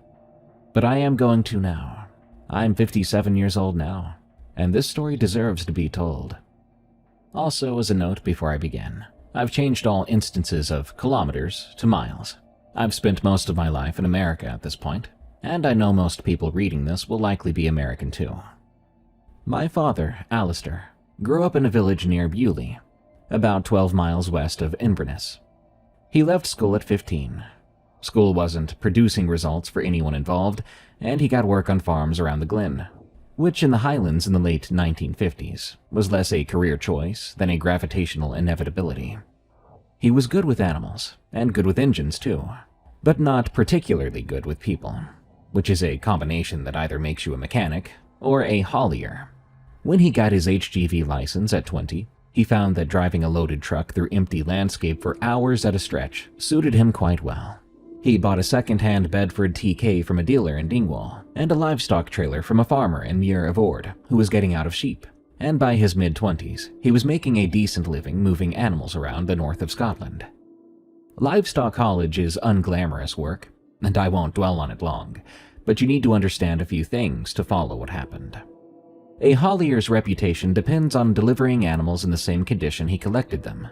but I am going to now. I'm 57 years old now, and this story deserves to be told. Also, as a note before I begin, I've changed all instances of kilometers to miles. I've spent most of my life in America at this point, and I know most people reading this will likely be American too. My father, Alistair, grew up in a village near Bewley, about 12 miles west of Inverness. He left school at 15. School wasn't producing results for anyone involved, and he got work on farms around the Glen, which in the Highlands in the late 1950s was less a career choice than a gravitational inevitability. He was good with animals, and good with engines too, but not particularly good with people, which is a combination that either makes you a mechanic or a haulier. When he got his HGV license at 20, he found that driving a loaded truck through empty landscape for hours at a stretch suited him quite well. He bought a second-hand Bedford TK from a dealer in Dingwall, and a livestock trailer from a farmer in Muir of Ord who was getting out of sheep, and by his mid-20s, he was making a decent living moving animals around the north of Scotland. Livestock haulage is unglamorous work, and I won't dwell on it long, but you need to understand a few things to follow what happened. A haulier's reputation depends on delivering animals in the same condition he collected them.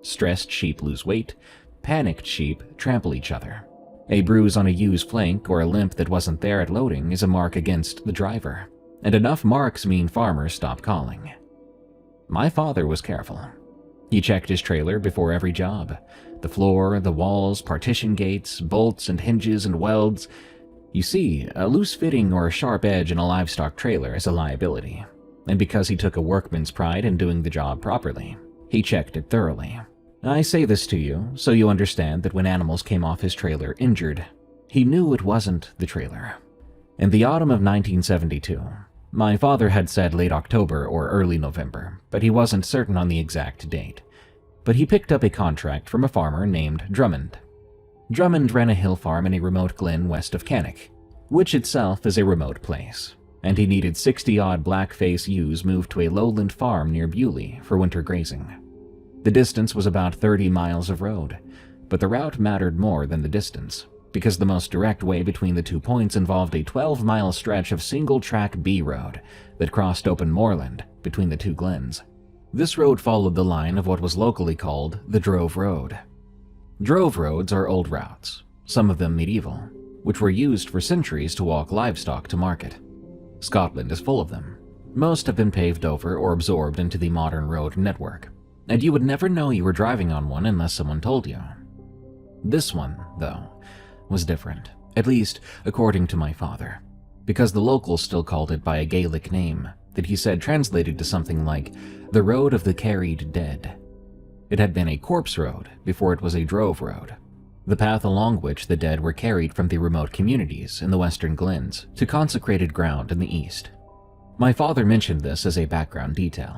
Stressed sheep lose weight, panicked sheep trample each other. A bruise on a ewe's flank or a limp that wasn't there at loading is a mark against the driver, and enough marks mean farmers stop calling. My father was careful. He checked his trailer before every job. The floor, the walls, partition gates, bolts and hinges and welds. You see, a loose fitting or a sharp edge in a livestock trailer is a liability, and because he took a workman's pride in doing the job properly, he checked it thoroughly. I say this to you so you understand that when animals came off his trailer injured, he knew it wasn't the trailer. In the autumn of 1972, my father had said late October or early November, but he wasn't certain on the exact date. But he picked up a contract from a farmer named Drummond. Drummond ran a hill farm in a remote glen west of Cannock, which itself is a remote place, and he needed 60-odd blackface ewes moved to a lowland farm near Bewley for winter grazing. The distance was about 30 miles of road, but the route mattered more than the distance, because the most direct way between the 2 points involved a 12-mile stretch of single-track B road that crossed open moorland between the 2 glens. This road followed the line of what was locally called the Drove Road. Drove roads are old routes, some of them medieval, which were used for centuries to walk livestock to market. Scotland is full of them. Most have been paved over or absorbed into the modern road network, and you would never know you were driving on one unless someone told you. This one, though, was different, at least according to my father, because the locals still called it by a Gaelic name that he said translated to something like the Road of the Carried Dead. It had been a corpse road before it was a drove road, the path along which the dead were carried from the remote communities in the western glens to consecrated ground in the east. My father mentioned this as a background detail,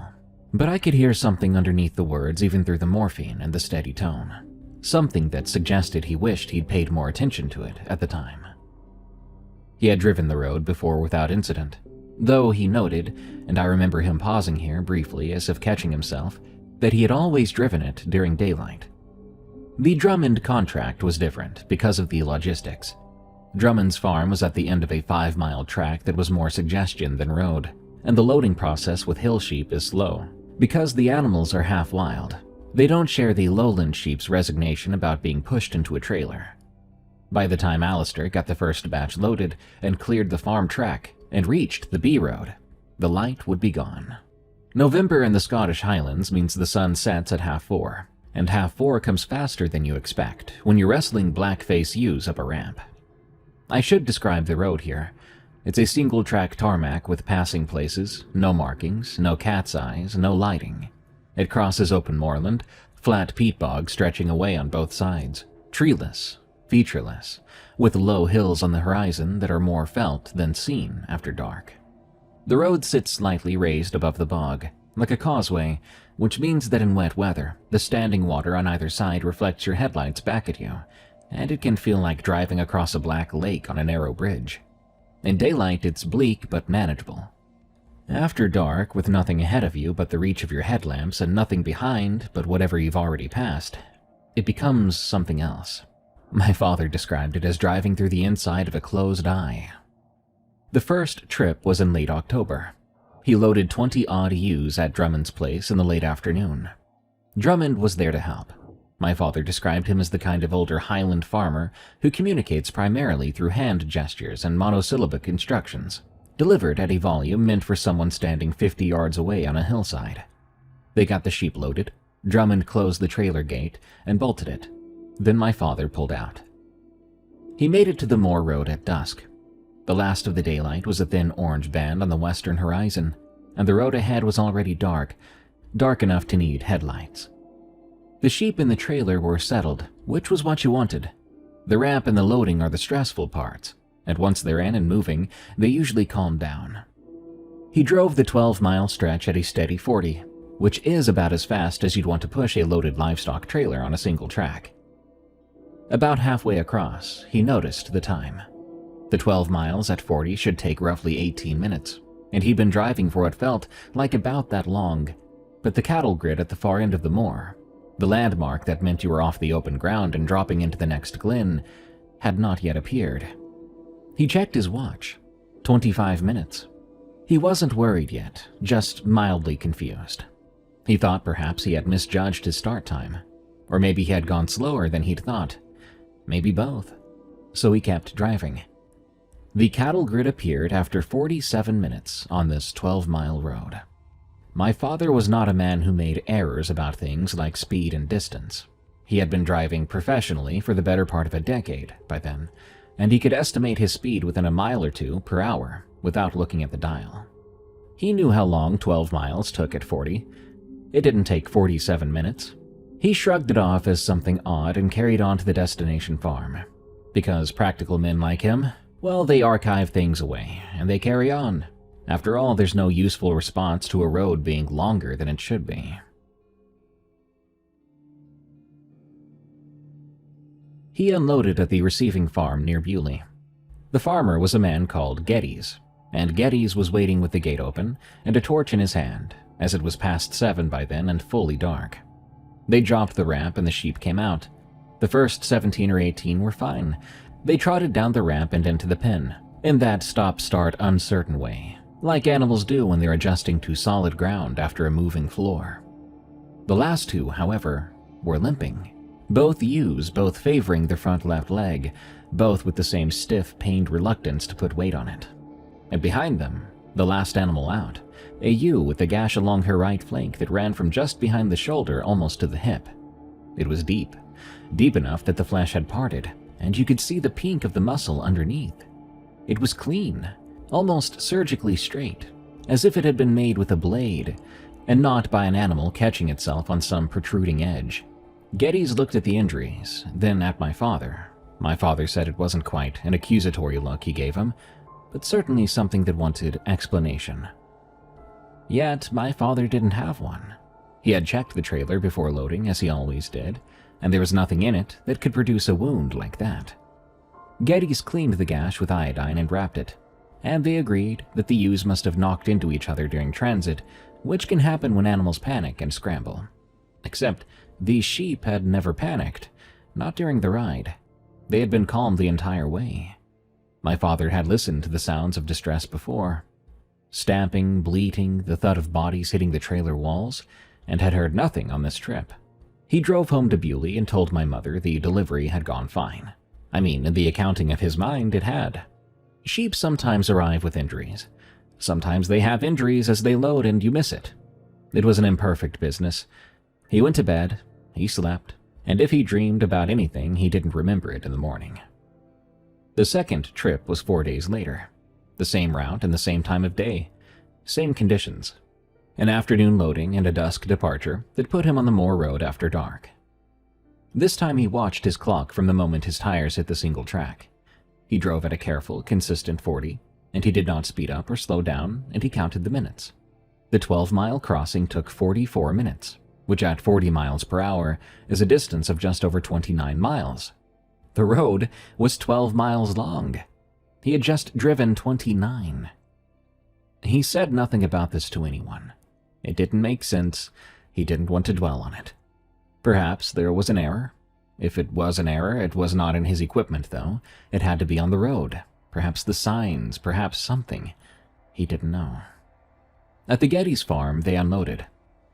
but I could hear something underneath the words even through the morphine and the steady tone. Something that suggested he wished he'd paid more attention to it at the time. He had driven the road before without incident, though he noted, and I remember him pausing here briefly as if catching himself, that he had always driven it during daylight. The Drummond contract was different because of the logistics. Drummond's farm was at the end of a 5-mile track that was more suggestion than road, and the loading process with hill sheep is slow. Because the animals are half wild, they don't share the lowland sheep's resignation about being pushed into a trailer. By the time Alistair got the first batch loaded and cleared the farm track and reached the B road, the light would be gone. November in the Scottish Highlands means the sun sets at 4:30, and 4:30 comes faster than you expect when you're wrestling black-face ewes up a ramp. I should describe the road here. It's a single-track tarmac with passing places, no markings, no cat's eyes, no lighting. It crosses open moorland, flat peat bog stretching away on both sides, treeless, featureless, with low hills on the horizon that are more felt than seen after dark. The road sits slightly raised above the bog, like a causeway, which means that in wet weather, the standing water on either side reflects your headlights back at you, and it can feel like driving across a black lake on a narrow bridge. In daylight, it's bleak but manageable. After dark, with nothing ahead of you but the reach of your headlamps and nothing behind but whatever you've already passed, it becomes something else. My father described it as driving through the inside of a closed eye. The first trip was in late October. He loaded 20-odd ewes at Drummond's place in the late afternoon. Drummond was there to help. My father described him as the kind of older Highland farmer who communicates primarily through hand gestures and monosyllabic instructions, delivered at a volume meant for someone standing 50 yards away on a hillside. They got the sheep loaded, Drummond closed the trailer gate and bolted it. Then my father pulled out. He made it to the moor road at dusk. The last of the daylight was a thin orange band on the western horizon, and the road ahead was already dark enough to need headlights. The sheep in the trailer were settled, which was what you wanted. The ramp and the loading are the stressful parts, and once they're in and moving, they usually calm down. He drove the 12-mile stretch at a steady 40, which is about as fast as you'd want to push a loaded livestock trailer on a single track. About halfway across, he noticed the time. The 12 miles at 40 should take roughly 18 minutes, and he'd been driving for what felt like about that long, but the cattle grid at the far end of the moor, the landmark that meant you were off the open ground and dropping into the next glen, had not yet appeared. He checked his watch. 25 minutes. He wasn't worried yet, just mildly confused. He thought perhaps he had misjudged his start time, or maybe he had gone slower than he'd thought. Maybe both. So he kept driving. The cattle grid appeared after 47 minutes on this 12-mile road. My father was not a man who made errors about things like speed and distance. He had been driving professionally for the better part of a decade by then, and he could estimate his speed within a mile or two per hour without looking at the dial. He knew how long 12 miles took at 40. It didn't take 47 minutes. He shrugged it off as something odd and carried on to the destination farm. Because practical men like him, well, they archive things away, and they carry on. After all, there's no useful response to a road being longer than it should be. He unloaded at the receiving farm near Bewley. The farmer was a man called Geddes, and Geddes was waiting with the gate open and a torch in his hand, as it was past 7 by then and fully dark. They dropped the ramp and the sheep came out. The first 17 or 18 were fine. They trotted down the ramp and into the pen, in that stop-start uncertain way, like animals do when they're adjusting to solid ground after a moving floor. The last two, however, were limping. Both ewes, both favoring their front left leg, both with the same stiff, pained reluctance to put weight on it. And behind them, the last animal out, a ewe with a gash along her right flank that ran from just behind the shoulder almost to the hip. It was deep enough that the flesh had parted, and you could see the pink of the muscle underneath. It was clean, almost surgically straight, as if it had been made with a blade, and not by an animal catching itself on some protruding edge. Geddes looked at the injuries, then at my father. My father said it wasn't quite an accusatory look he gave him, but certainly something that wanted explanation. Yet my father didn't have one. He had checked the trailer before loading, as he always did, and there was nothing in it that could produce a wound like that. Geddes cleaned the gash with iodine and wrapped it, and they agreed that the ewes must have knocked into each other during transit, which can happen when animals panic and scramble. Except these sheep had never panicked, not during the ride. They had been calm the entire way. My father had listened to the sounds of distress before. Stamping, bleating, the thud of bodies hitting the trailer walls, and had heard nothing on this trip. He drove home to Bewley and told my mother the delivery had gone fine. I mean, in the accounting of his mind, it had. Sheep sometimes arrive with injuries. Sometimes they have injuries as they load and you miss it. It was an imperfect business. He went to bed, he slept, and if he dreamed about anything, he didn't remember it in the morning. The second trip was 4 days later. The same route and the same time of day. Same conditions. An afternoon loading and a dusk departure that put him on the moor road after dark. This time he watched his clock from the moment his tires hit the single track. He drove at a careful, consistent 40, and he did not speed up or slow down, and he counted the minutes. The 12-mile crossing took 44 minutes, which at 40 miles per hour is a distance of just over 29 miles. The road was 12 miles long. He had just driven 29. He said nothing about this to anyone. It didn't make sense. He didn't want to dwell on it. Perhaps there was an error. If it was an error, it was not in his equipment, though. It had to be on the road. Perhaps the signs, perhaps something. He didn't know. At the Geddes farm, they unloaded.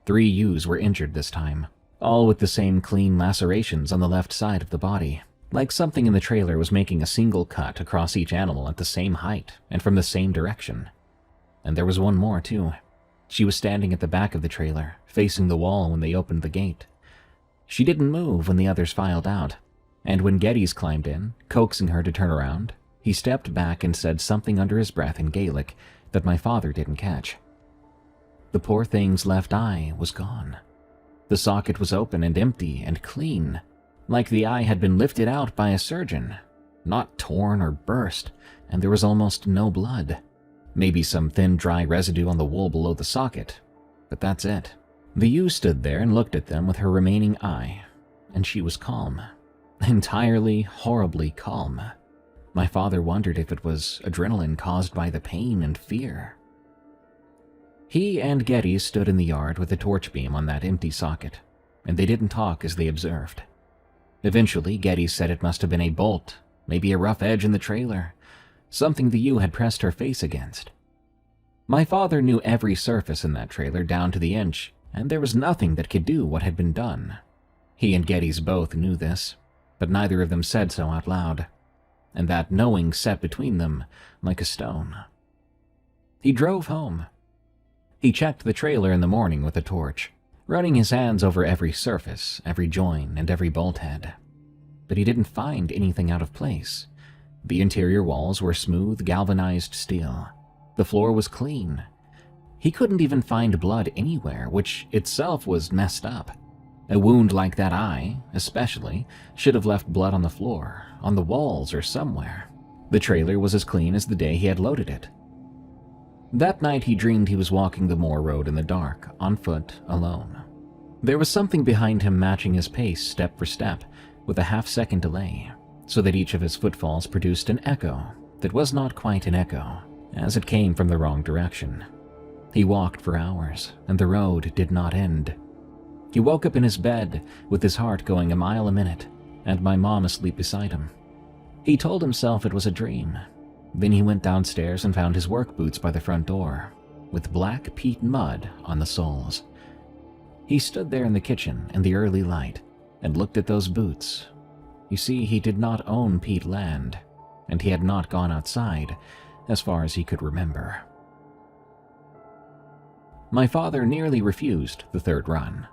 3 ewes were injured this time, all with the same clean lacerations on the left side of the body, like something in the trailer was making a single cut across each animal at the same height and from the same direction. And there was one more, too. She was standing at the back of the trailer, facing the wall when they opened the gate. She didn't move when the others filed out, and when Geddes climbed in, coaxing her to turn around, he stepped back and said something under his breath in Gaelic that my father didn't catch. The poor thing's left eye was gone. The socket was open and empty and clean, like the eye had been lifted out by a surgeon, not torn or burst, and there was almost no blood. Maybe some thin, dry residue on the wool below the socket, but that's it. The ewe stood there and looked at them with her remaining eye, and she was calm. Entirely, horribly calm. My father wondered if it was adrenaline caused by the pain and fear. He and Geddes stood in the yard with a torch beam on that empty socket, and they didn't talk as they observed. Eventually, Geddes said it must have been a bolt, maybe a rough edge in the trailer, something the ewe had pressed her face against. My father knew every surface in that trailer down to the inch, and there was nothing that could do what had been done. He and Geddes both knew this, but neither of them said so out loud, and that knowing set between them like a stone. He drove home. He checked the trailer in the morning with a torch, running his hands over every surface, every join, and every bolt head. But he didn't find anything out of place. The interior walls were smooth, galvanized steel. The floor was clean. He couldn't even find blood anywhere, which itself was messed up. A wound like that eye, especially, should have left blood on the floor, on the walls, or somewhere. The trailer was as clean as the day he had loaded it. That night he dreamed he was walking the moor road in the dark, on foot, alone. There was something behind him matching his pace step for step, with a half-second delay, so that each of his footfalls produced an echo that was not quite an echo, as it came from the wrong direction. He walked for hours, and the road did not end. He woke up in his bed, with his heart going a mile a minute, and my mom asleep beside him. He told himself it was a dream. Then he went downstairs and found his work boots by the front door, with black peat mud on the soles. He stood there in the kitchen in the early light and looked at those boots. You see, he did not own peat land, and he had not gone outside as far as he could remember. My father nearly refused the third run.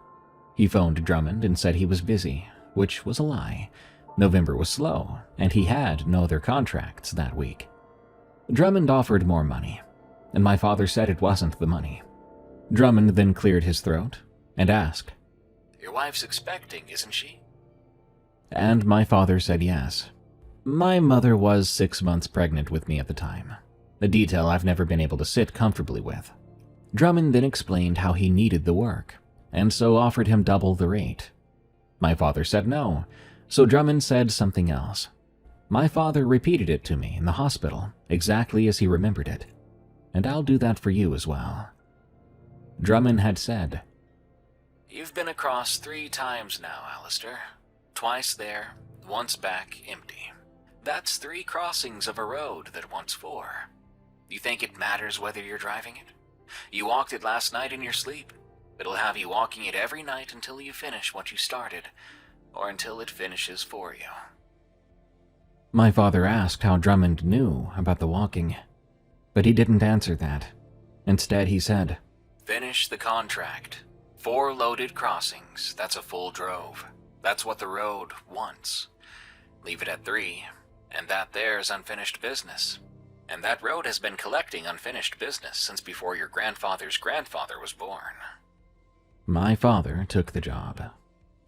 He phoned Drummond and said he was busy, which was a lie. November was slow, and he had no other contracts that week. Drummond offered more money, and my father said it wasn't the money. Drummond then cleared his throat and asked, "Your wife's expecting, isn't she?" And my father said yes. My mother was 6 months pregnant with me at the time, a detail I've never been able to sit comfortably with. Drummond then explained how he needed the work, and so offered him double the rate. My father said no, so Drummond said something else. My father repeated it to me in the hospital, exactly as he remembered it, and I'll do that for you as well. Drummond had said, "You've been across 3 times now, Alistair. Twice there, once back empty. That's 3 crossings of a road that wants 4. You think it matters whether you're driving it? You walked it last night in your sleep. It'll have you walking it every night until you finish what you started, or until it finishes for you." My father asked how Drummond knew about the walking, but he didn't answer that. Instead, he said, "Finish the contract. 4 loaded crossings, that's a full drove. That's what the road wants. Leave it at 3, and that there's unfinished business. And that road has been collecting unfinished business since before your grandfather's grandfather was born." My father took the job.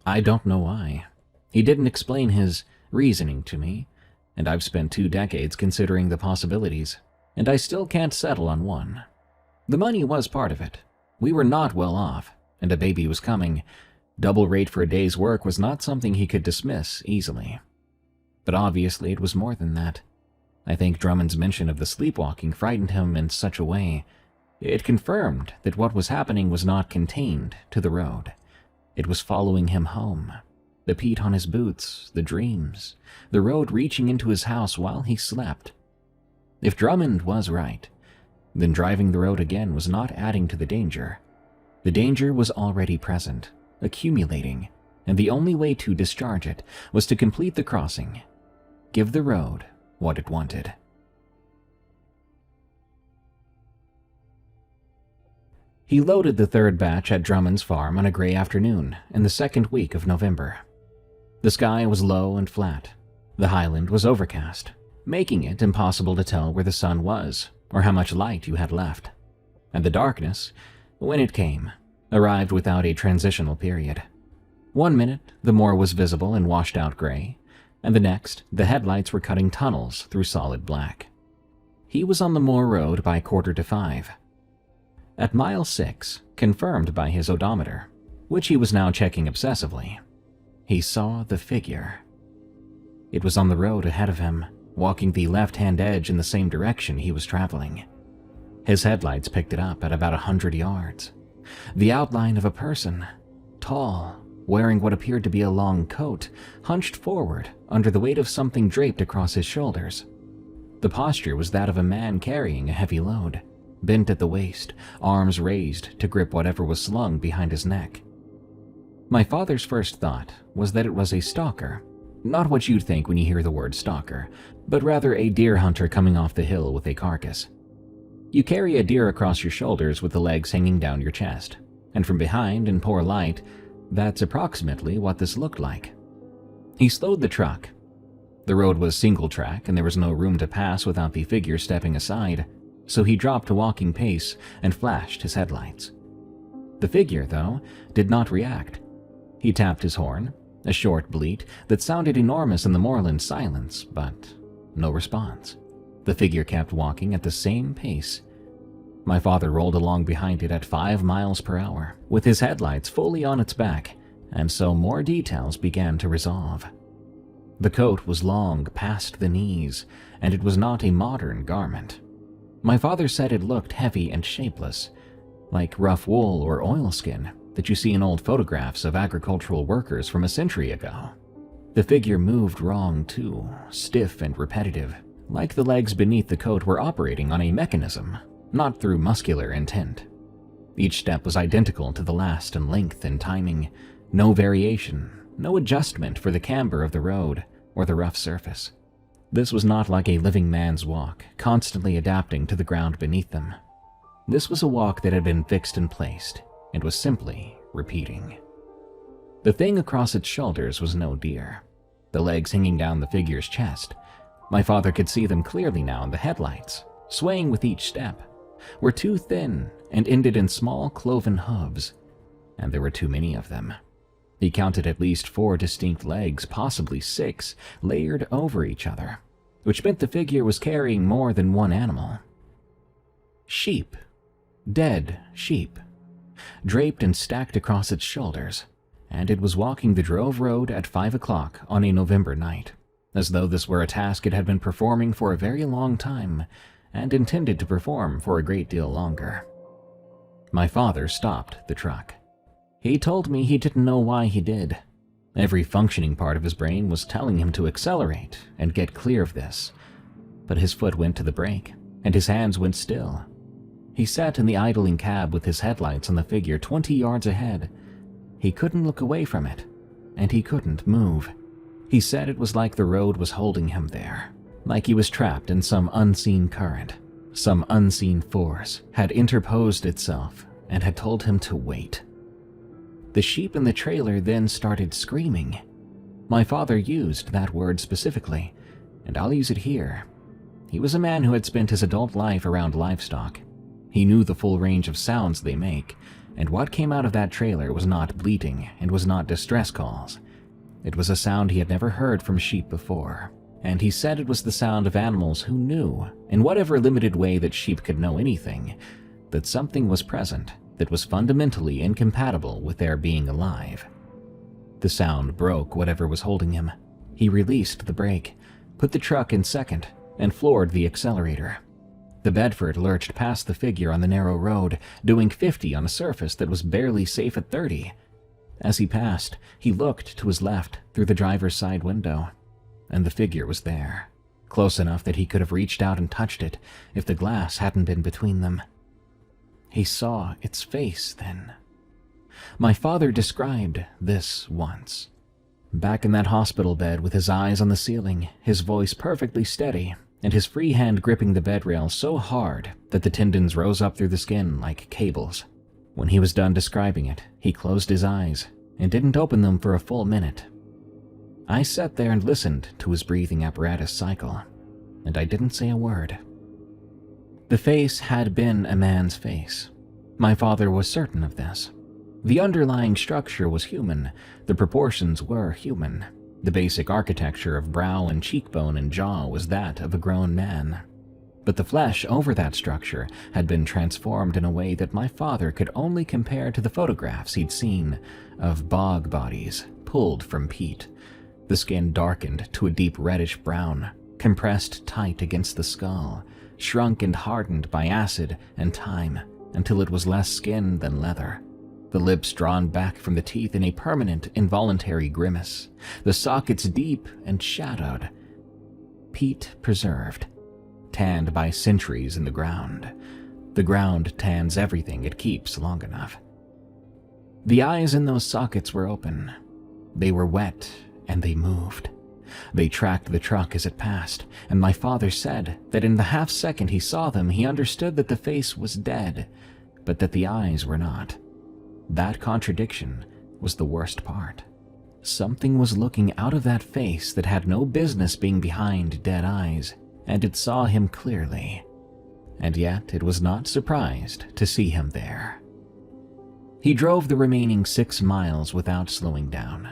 I don't know why. He didn't explain his reasoning to me, and I've spent 2 decades considering the possibilities, and I still can't settle on one. The money was part of it. We were not well off, and a baby was coming. Double rate for a day's work was not something he could dismiss easily. But obviously it was more than that. I think Drummond's mention of the sleepwalking frightened him in such a way. It confirmed that what was happening was not contained to the road. It was following him home. The peat on his boots, the dreams, the road reaching into his house while he slept. If Drummond was right, then driving the road again was not adding to the danger. The danger was already present, accumulating, and the only way to discharge it was to complete the crossing. Give the road what it wanted. He loaded the 3rd batch at Drummond's farm on a gray afternoon in the 2nd week of November. The sky was low and flat. The highland was overcast, making it impossible to tell where the sun was or how much light you had left. And the darkness, when it came, arrived without a transitional period. 1 minute, the moor was visible in washed-out gray, and the next, the headlights were cutting tunnels through solid black. He was on the moor road by 4:45. At mile 6, confirmed by his odometer, which he was now checking obsessively, he saw the figure. It was on the road ahead of him, walking the left-hand edge in the same direction he was traveling. His headlights picked it up at about 100 yards. The outline of a person, tall, wearing what appeared to be a long coat, hunched forward under the weight of something draped across his shoulders. The posture was that of a man carrying a heavy load, bent at the waist, arms raised to grip whatever was slung behind his neck. My father's first thought was that it was a stalker, not what you'd think when you hear the word stalker, but rather a deer hunter coming off the hill with a carcass. You carry a deer across your shoulders with the legs hanging down your chest, and from behind in poor light, that's approximately what this looked like. He slowed the truck. The road was single track and there was no room to pass without the figure stepping aside, so he dropped to walking pace and flashed his headlights. The figure, though, did not react. He tapped his horn, a short bleat that sounded enormous in the moorland silence, but no response. The figure kept walking at the same pace. My father rolled along behind it at 5 miles per hour, with his headlights fully on its back, and so more details began to resolve. The coat was long past the knees, and it was not a modern garment. My father said it looked heavy and shapeless, like rough wool or oilskin that you see in old photographs of agricultural workers from a century ago. The figure moved wrong too, stiff and repetitive, like the legs beneath the coat were operating on a mechanism, not through muscular intent. Each step was identical to the last in length and timing, no variation, no adjustment for the camber of the road or the rough surface. This was not like a living man's walk, constantly adapting to the ground beneath them. This was a walk that had been fixed and placed, and was simply repeating. The thing across its shoulders was no deer. The legs hanging down the figure's chest, my father could see them clearly now in the headlights, swaying with each step, were too thin and ended in small cloven hooves, and there were too many of them. He counted at least 4 distinct legs, possibly 6, layered over each other, which meant the figure was carrying more than one animal. Sheep. Dead sheep, draped and stacked across its shoulders, and it was walking the drove road at 5 o'clock on a November night, as though this were a task it had been performing for a very long time and intended to perform for a great deal longer. My father stopped the truck. He told me he didn't know why he did. Every functioning part of his brain was telling him to accelerate and get clear of this, but his foot went to the brake, and his hands went still. He sat in the idling cab with his headlights on the figure 20 yards ahead. He couldn't look away from it, and he couldn't move. He said it was like the road was holding him there, like he was trapped in some unseen current. Some unseen force had interposed itself and had told him to wait. The sheep in the trailer then started screaming. My father used that word specifically, and I'll use it here. He was a man who had spent his adult life around livestock. He knew the full range of sounds they make, and what came out of that trailer was not bleating and was not distress calls. It was a sound he had never heard from sheep before, and he said it was the sound of animals who knew, in whatever limited way that sheep could know anything, that something was present that was fundamentally incompatible with their being alive. The sound broke whatever was holding him. He released the brake, put the truck in second, and floored the accelerator. The Bedford lurched past the figure on the narrow road, doing 50 on a surface that was barely safe at 30. As he passed, he looked to his left through the driver's side window, and the figure was there, close enough that he could have reached out and touched it if the glass hadn't been between them. He saw its face then. My father described this once. Back in that hospital bed with his eyes on the ceiling, his voice perfectly steady, and his free hand gripping the bed rail so hard that the tendons rose up through the skin like cables. When he was done describing it, he closed his eyes and didn't open them for a full minute. I sat there and listened to his breathing apparatus cycle, and I didn't say a word. The face had been a man's face. My father was certain of this. The underlying structure was human, the proportions were human. The basic architecture of brow and cheekbone and jaw was that of a grown man. But the flesh over that structure had been transformed in a way that my father could only compare to the photographs he'd seen of bog bodies pulled from peat. The skin darkened to a deep reddish brown, compressed tight against the skull, shrunk and hardened by acid and time until it was less skin than leather. The lips drawn back from the teeth in a permanent, involuntary grimace, the sockets deep and shadowed. Peat preserved, tanned by centuries in the ground. The ground tans everything it keeps long enough. The eyes in those sockets were open. They were wet and they moved. They tracked the truck as it passed, and my father said that in the half second he saw them, he understood that the face was dead, but that the eyes were not. That contradiction was the worst part. Something was looking out of that face that had no business being behind dead eyes, and it saw him clearly. And yet it was not surprised to see him there. He drove the remaining 6 miles without slowing down.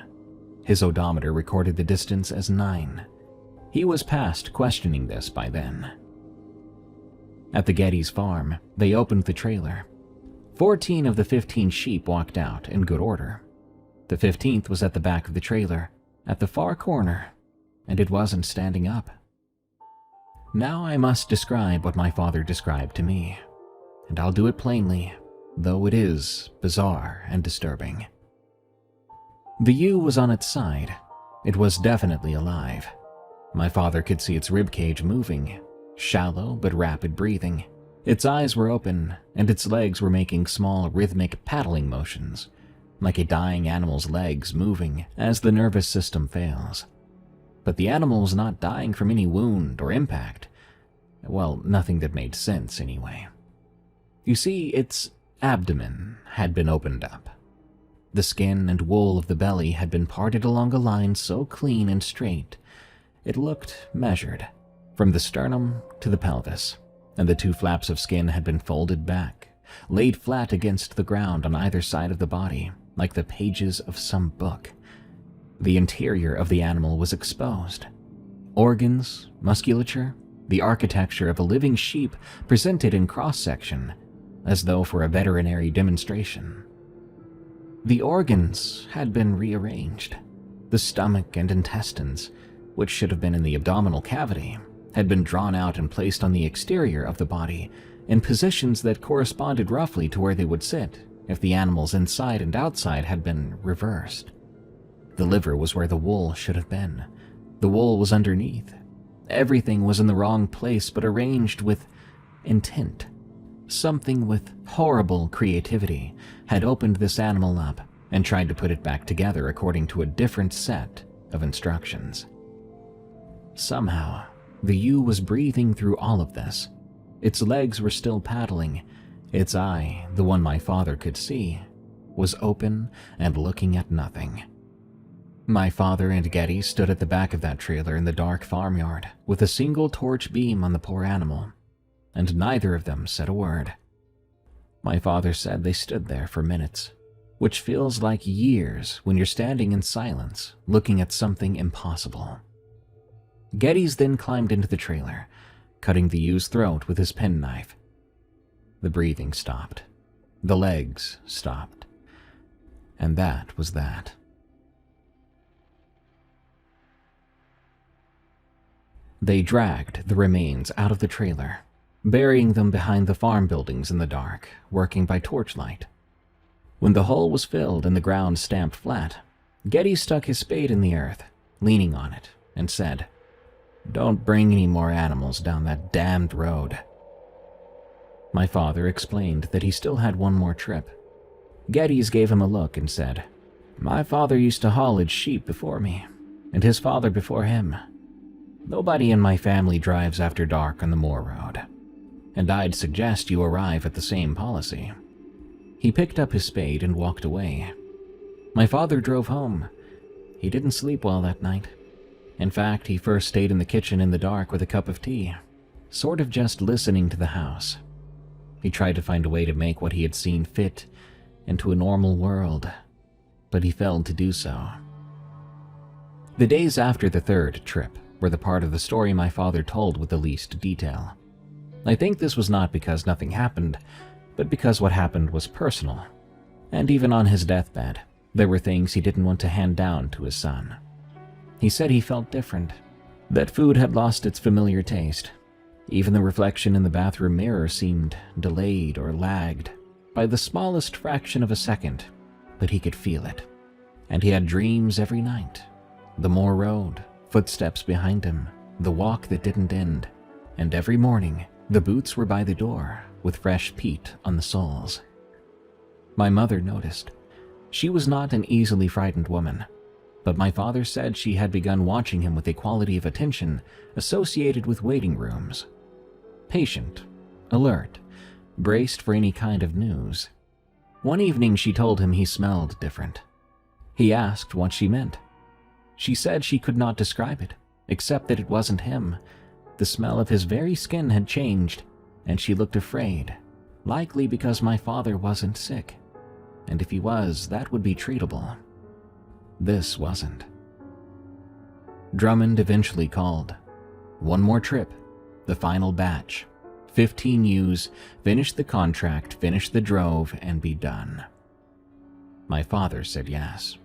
His odometer recorded the distance as 9. He was past questioning this by then. At the Geddes farm, they opened the trailer. 14 of the 15 sheep walked out in good order. The 15th was at the back of the trailer, at the far corner, and it wasn't standing up. Now I must describe what my father described to me, and I'll do it plainly, though it is bizarre and disturbing. The ewe was on its side. It was definitely alive. My father could see its ribcage moving, shallow but rapid breathing. Its eyes were open, and its legs were making small rhythmic paddling motions, like a dying animal's legs moving as the nervous system fails. But the animal was not dying from any wound or impact. Well, nothing that made sense anyway. You see, its abdomen had been opened up. The skin and wool of the belly had been parted along a line so clean and straight, it looked measured, from the sternum to the pelvis, and the 2 flaps of skin had been folded back, laid flat against the ground on either side of the body, like the pages of some book. The interior of the animal was exposed. Organs, musculature, the architecture of a living sheep presented in cross-section, as though for a veterinary demonstration. The organs had been rearranged. The stomach and intestines, which should have been in the abdominal cavity, had been drawn out and placed on the exterior of the body in positions that corresponded roughly to where they would sit if the animals inside and outside had been reversed. The liver was where the wool should have been. The wool was underneath. Everything was in the wrong place but arranged with intent. Something with horrible creativity had opened this animal up and tried to put it back together according to a different set of instructions. Somehow, the ewe was breathing through all of this. Its legs were still paddling. Its eye, the one my father could see, was open and looking at nothing. My father and Getty stood at the back of that trailer in the dark farmyard with a single torch beam on the poor animal, and neither of them said a word. My father said they stood there for minutes, which feels like years when you're standing in silence looking at something impossible. Geddes then climbed into the trailer, cutting the ewe's throat with his penknife. The breathing stopped. The legs stopped. And that was that. They dragged the remains out of the trailer, burying them behind the farm buildings in the dark, working by torchlight. When the hole was filled and the ground stamped flat, Geddes stuck his spade in the earth, leaning on it, and said, "Don't bring any more animals down that damned road." My father explained that he still had one more trip. Geddes gave him a look and said, "My father used to haulage sheep before me, and his father before him. Nobody in my family drives after dark on the moor road, and I'd suggest you arrive at the same policy." He picked up his spade and walked away. My father drove home. He didn't sleep well that night. In fact, he first stayed in the kitchen in the dark with a cup of tea, sort of just listening to the house. He tried to find a way to make what he had seen fit into a normal world, but he failed to do so. The days after the third trip were the part of the story my father told with the least detail. I think this was not because nothing happened, but because what happened was personal. And even on his deathbed, there were things he didn't want to hand down to his son. He said he felt different, that food had lost its familiar taste. Even the reflection in the bathroom mirror seemed delayed or lagged by the smallest fraction of a second, but he could feel it. And he had dreams every night. The moor road, footsteps behind him, the walk that didn't end, and every morning, the boots were by the door with fresh peat on the soles. My mother noticed. She was not an easily frightened woman, but my father said she had begun watching him with a quality of attention associated with waiting rooms. Patient, alert, braced for any kind of news. One evening she told him he smelled different. He asked what she meant. She said she could not describe it, except that it wasn't him. The smell of his very skin had changed, and she looked afraid, likely because my father wasn't sick. And if he was, that would be treatable. This wasn't. Drummond eventually called. One more trip, the final batch. 15 ewes, finish the contract, finish the drove, and be done. My father said yes.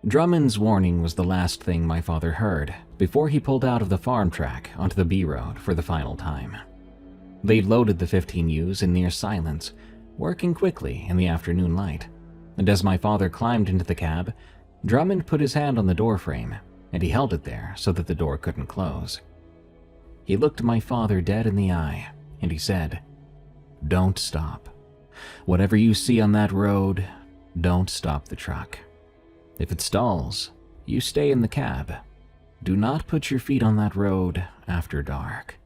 Drummond's warning was the last thing my father heard before he pulled out of the farm track onto the B road for the final time. They'd loaded the 15 ewes in near silence, working quickly in the afternoon light, and as my father climbed into the cab, Drummond put his hand on the doorframe, and he held it there so that the door couldn't close. He looked my father dead in the eye, and he said, "Don't stop. Whatever you see on that road, don't stop the truck. If it stalls, you stay in the cab. Do not put your feet on that road after dark."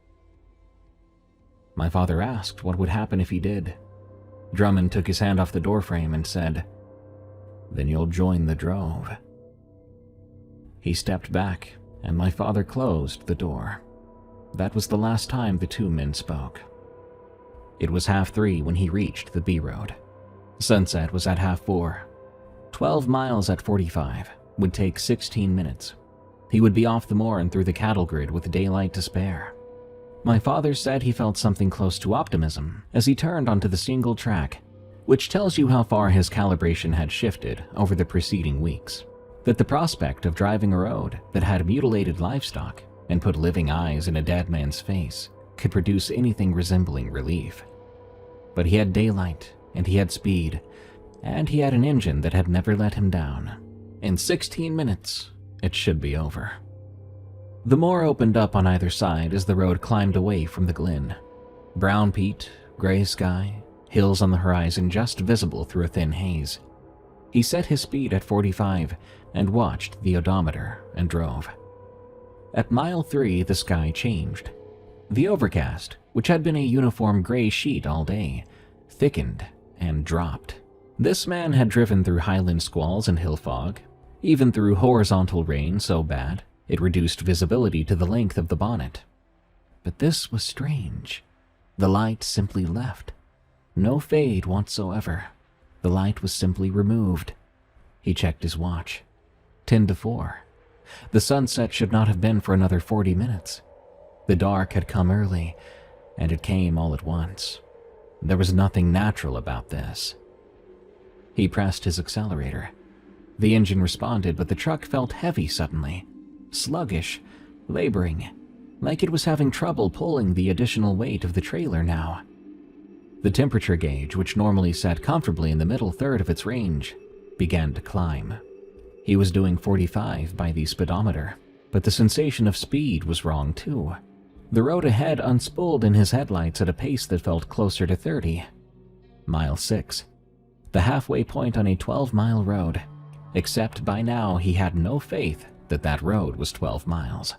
My father asked what would happen if he did. Drummond took his hand off the doorframe and said, "Then you'll join the drove." He stepped back, and my father closed the door. That was the last time the two men spoke. It was 3:30 when he reached the B road. Sunset was at 4:30. 12 miles at 45 would take 16 minutes. He would be off the moor and through the cattle grid with daylight to spare. My father said he felt something close to optimism as he turned onto the single track, which tells you how far his calibration had shifted over the preceding weeks. That the prospect of driving a road that had mutilated livestock and put living eyes in a dead man's face could produce anything resembling relief. But he had daylight, and he had speed, and he had an engine that had never let him down. In 16 minutes, it should be over. The moor opened up on either side as the road climbed away from the glen. Brown peat, gray sky, hills on the horizon just visible through a thin haze. He set his speed at 45 and watched the odometer and drove. At mile 3, the sky changed. The overcast, which had been a uniform gray sheet all day, thickened and dropped. This man had driven through highland squalls and hill fog, even through horizontal rain so bad it reduced visibility to the length of the bonnet. But this was strange. The light simply left. No fade whatsoever. The light was simply removed. He checked his watch. 10 to 4. The sunset should not have been for another 40 minutes. The dark had come early, and it came all at once. There was nothing natural about this. He pressed his accelerator. The engine responded, but the truck felt heavy suddenly. Sluggish, laboring, like it was having trouble pulling the additional weight of the trailer now. The temperature gauge, which normally sat comfortably in the middle third of its range, began to climb. He was doing 45 by the speedometer, but the sensation of speed was wrong too. The road ahead unspooled in his headlights at a pace that felt closer to 30. Mile 6. The halfway point on a 12-mile road, except by now he had no faith that that road was 12 miles.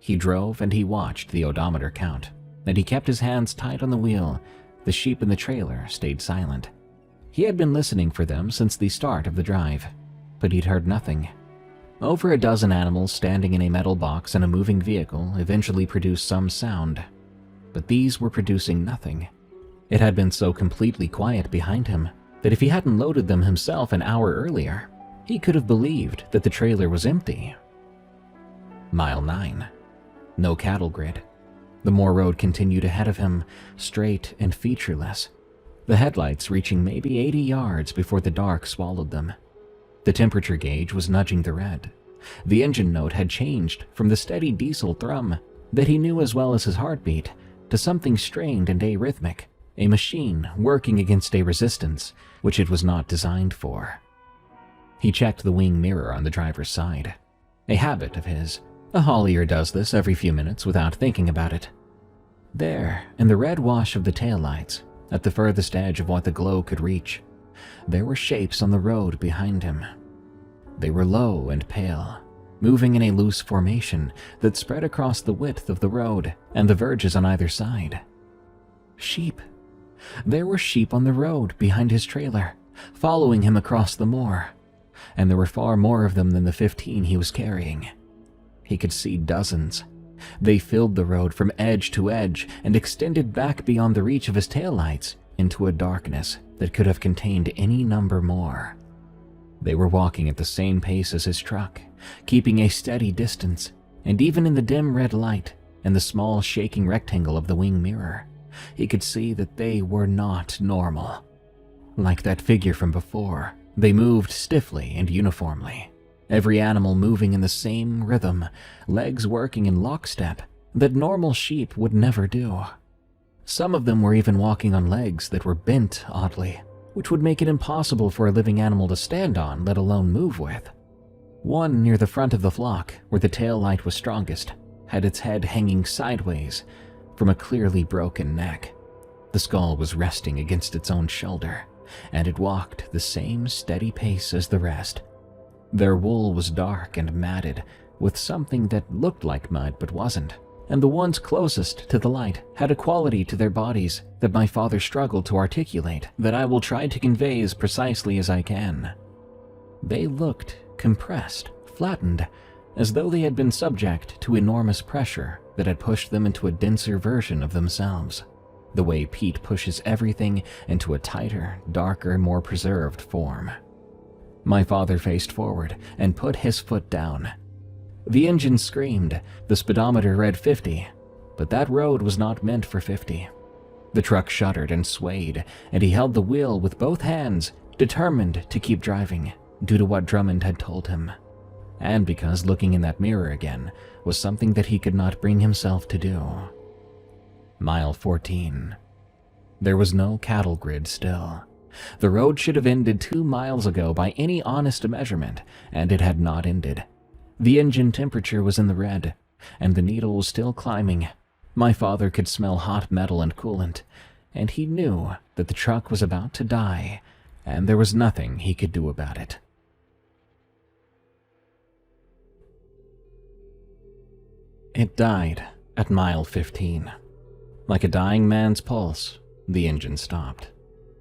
He drove and he watched the odometer count, and he kept his hands tight on the wheel. The sheep in the trailer stayed silent. He had been listening for them since the start of the drive, but he'd heard nothing. Over a dozen animals standing in a metal box in a moving vehicle eventually produced some sound, but these were producing nothing. It had been so completely quiet behind him that if he hadn't loaded them himself an hour earlier, he could have believed that the trailer was empty. Mile 9. No cattle grid. The moor road continued ahead of him, straight and featureless, the headlights reaching maybe 80 yards before the dark swallowed them. The temperature gauge was nudging the red. The engine note had changed from the steady diesel thrum that he knew as well as his heartbeat to something strained and arrhythmic, a machine working against a resistance which it was not designed for. He checked the wing mirror on the driver's side. A habit of his. A haulier does this every few minutes without thinking about it. There, in the red wash of the taillights, at the furthest edge of what the glow could reach, there were shapes on the road behind him. They were low and pale, moving in a loose formation that spread across the width of the road and the verges on either side. Sheep. There were sheep on the road behind his trailer, following him across the moor, and there were far more of them than the 15 he was carrying. He could see dozens. They filled the road from edge to edge and extended back beyond the reach of his taillights into a darkness that could have contained any number more. They were walking at the same pace as his truck, keeping a steady distance, and even in the dim red light and the small shaking rectangle of the wing mirror, he could see that they were not normal. Like that figure from before, they moved stiffly and uniformly, every animal moving in the same rhythm, legs working in lockstep that normal sheep would never do. Some of them were even walking on legs that were bent oddly, which would make it impossible for a living animal to stand on, let alone move with. One near the front of the flock, where the tail light was strongest, had its head hanging sideways from a clearly broken neck. The skull was resting against its own shoulder, and it walked the same steady pace as the rest. Their wool was dark and matted, with something that looked like mud but wasn't, and the ones closest to the light had a quality to their bodies that my father struggled to articulate that I will try to convey as precisely as I can. They looked compressed, flattened, as though they had been subject to enormous pressure that had pushed them into a denser version of themselves, the way peat pushes everything into a tighter, darker, more preserved form. My father faced forward and put his foot down. The engine screamed, the speedometer read 50, But that road was not meant for 50. The truck shuddered and swayed, and he held the wheel with both hands, determined to keep driving, due to what Drummond had told him. And because looking in that mirror again was something that he could not bring himself to do. Mile 14. There was no cattle grid still. The road should have ended 2 miles ago by any honest measurement, and it had not ended. The engine temperature was in the red, and the needle was still climbing. My father could smell hot metal and coolant, and he knew that the truck was about to die, and there was nothing he could do about it. It died at mile 15. Like a dying man's pulse, the engine stopped.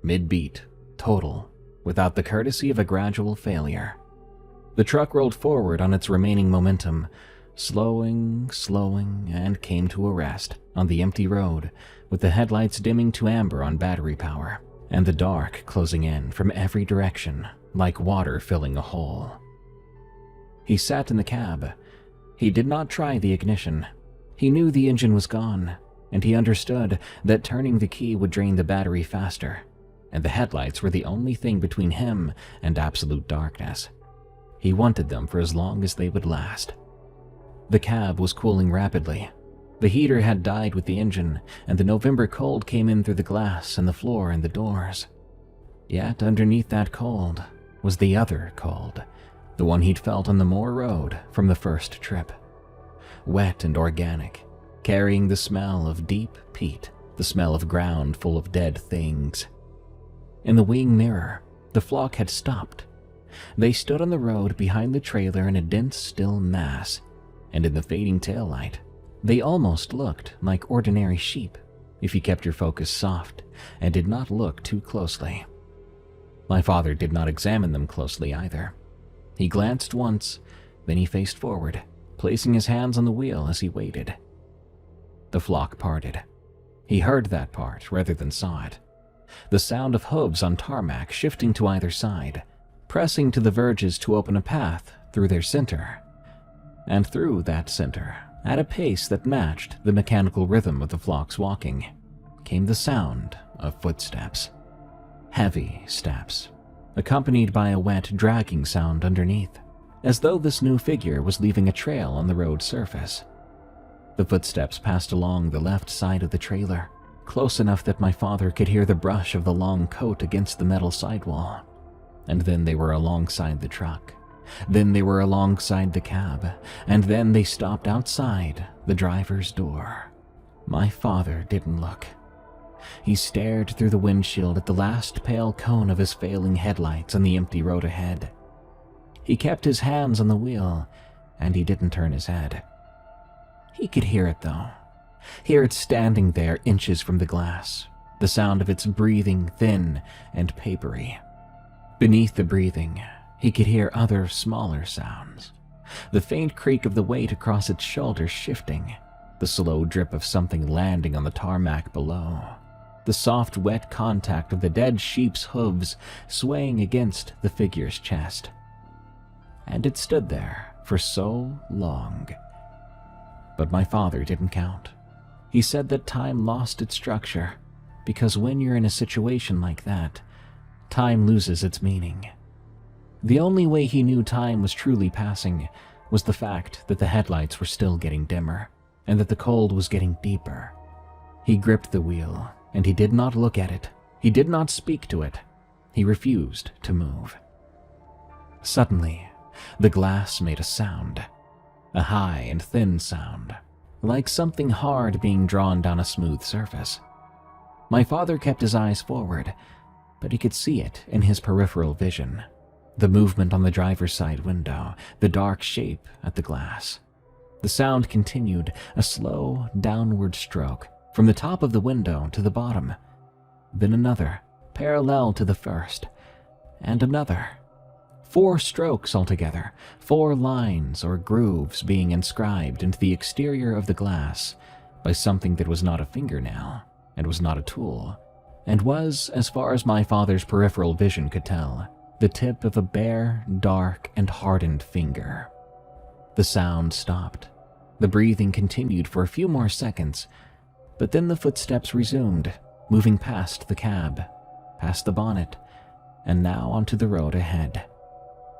Mid-beat, total, without the courtesy of a gradual failure. The truck rolled forward on its remaining momentum, slowing, and came to a rest on the empty road, with the headlights dimming to amber on battery power, and the dark closing in from every direction, like water filling a hole. He sat in the cab. He did not try the ignition. He knew the engine was gone, and he understood that turning the key would drain the battery faster, and the headlights were the only thing between him and absolute darkness. He wanted them for as long as they would last. The cab was cooling rapidly. The heater had died with the engine, and the November cold came in through the glass and the floor and the doors. Yet underneath that cold was the other cold, the one he'd felt on the moor road from the first trip. Wet and organic, carrying the smell of deep peat, the smell of ground full of dead things. In the wing mirror, the flock had stopped. They stood on the road behind the trailer in a dense, still mass, and in the fading taillight, they almost looked like ordinary sheep if you kept your focus soft and did not look too closely. My father did not examine them closely either. He glanced once, then he faced forward, placing his hands on the wheel as he waited. The flock parted. He heard that part rather than saw it. The sound of hooves on tarmac shifting to either side, pressing to the verges to open a path through their center. And through that center, at a pace that matched the mechanical rhythm of the flock's walking, came the sound of footsteps. Heavy steps, accompanied by a wet, dragging sound underneath, as though this new figure was leaving a trail on the road surface. The footsteps passed along the left side of the trailer, close enough that my father could hear the brush of the long coat against the metal sidewall. And then they were alongside the truck. Then they were alongside the cab, and then they stopped outside the driver's door. My father didn't look. He stared through the windshield at the last pale cone of his failing headlights on the empty road ahead. He kept his hands on the wheel, and he didn't turn his head. He could hear it, though. Hear it standing there inches from the glass, the sound of its breathing thin and papery. Beneath the breathing, he could hear other smaller sounds. The faint creak of the weight across its shoulders shifting, the slow drip of something landing on the tarmac below, the soft wet contact of the dead sheep's hooves swaying against the figure's chest. And it stood there for so long. But my father didn't count. He said that time lost its structure, because when you're in a situation like that, time loses its meaning. The only way he knew time was truly passing was the fact that the headlights were still getting dimmer, and that the cold was getting deeper. He gripped the wheel, and he did not look at it. He did not speak to it. He refused to move. Suddenly, the glass made a sound, a high and thin sound, like something hard being drawn down a smooth surface. My father kept his eyes forward, but he could see it in his peripheral vision. The movement on the driver's side window, the dark shape at the glass. The sound continued, a slow, downward stroke, from the top of the window to the bottom. Then another, parallel to the first, and another. 4 strokes altogether, 4 lines or grooves being inscribed into the exterior of the glass by something that was not a fingernail, and was not a tool, and was, as far as my father's peripheral vision could tell, the tip of a bare, dark, and hardened finger. The sound stopped. The breathing continued for a few more seconds, but then the footsteps resumed, moving past the cab, past the bonnet, and now onto the road ahead.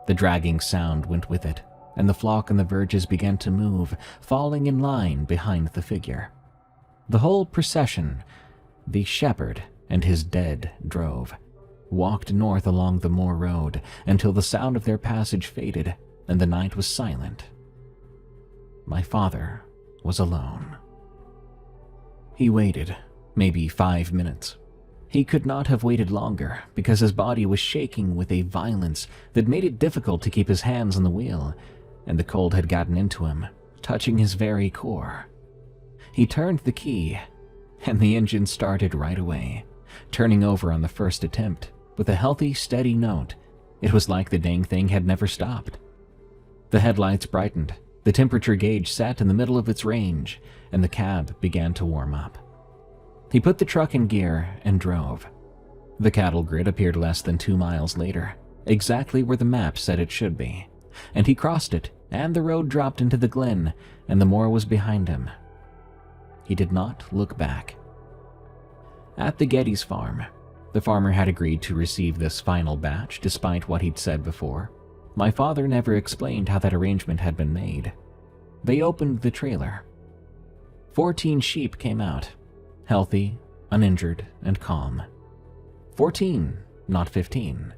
The dragging sound went with it, and the flock on the verges began to move, falling in line behind the figure. The whole procession, the shepherd and his dead drove, walked north along the moor road until the sound of their passage faded and the night was silent. My father was alone. He waited, maybe 5 minutes. He could not have waited longer because his body was shaking with a violence that made it difficult to keep his hands on the wheel, and the cold had gotten into him, touching his very core. He turned the key, and the engine started right away, turning over on the first attempt with a healthy, steady note. It was like the dang thing had never stopped. The headlights brightened, the temperature gauge sat in the middle of its range, and the cab began to warm up. He put the truck in gear and drove. The cattle grid appeared less than 2 miles later, exactly where the map said it should be, and he crossed it, and the road dropped into the glen, and the moor was behind him. He did not look back. At the Geddes farm, the farmer had agreed to receive this final batch despite what he'd said before. My father never explained how that arrangement had been made. They opened the trailer. 14 sheep came out, healthy, uninjured, and calm. 14, not 15.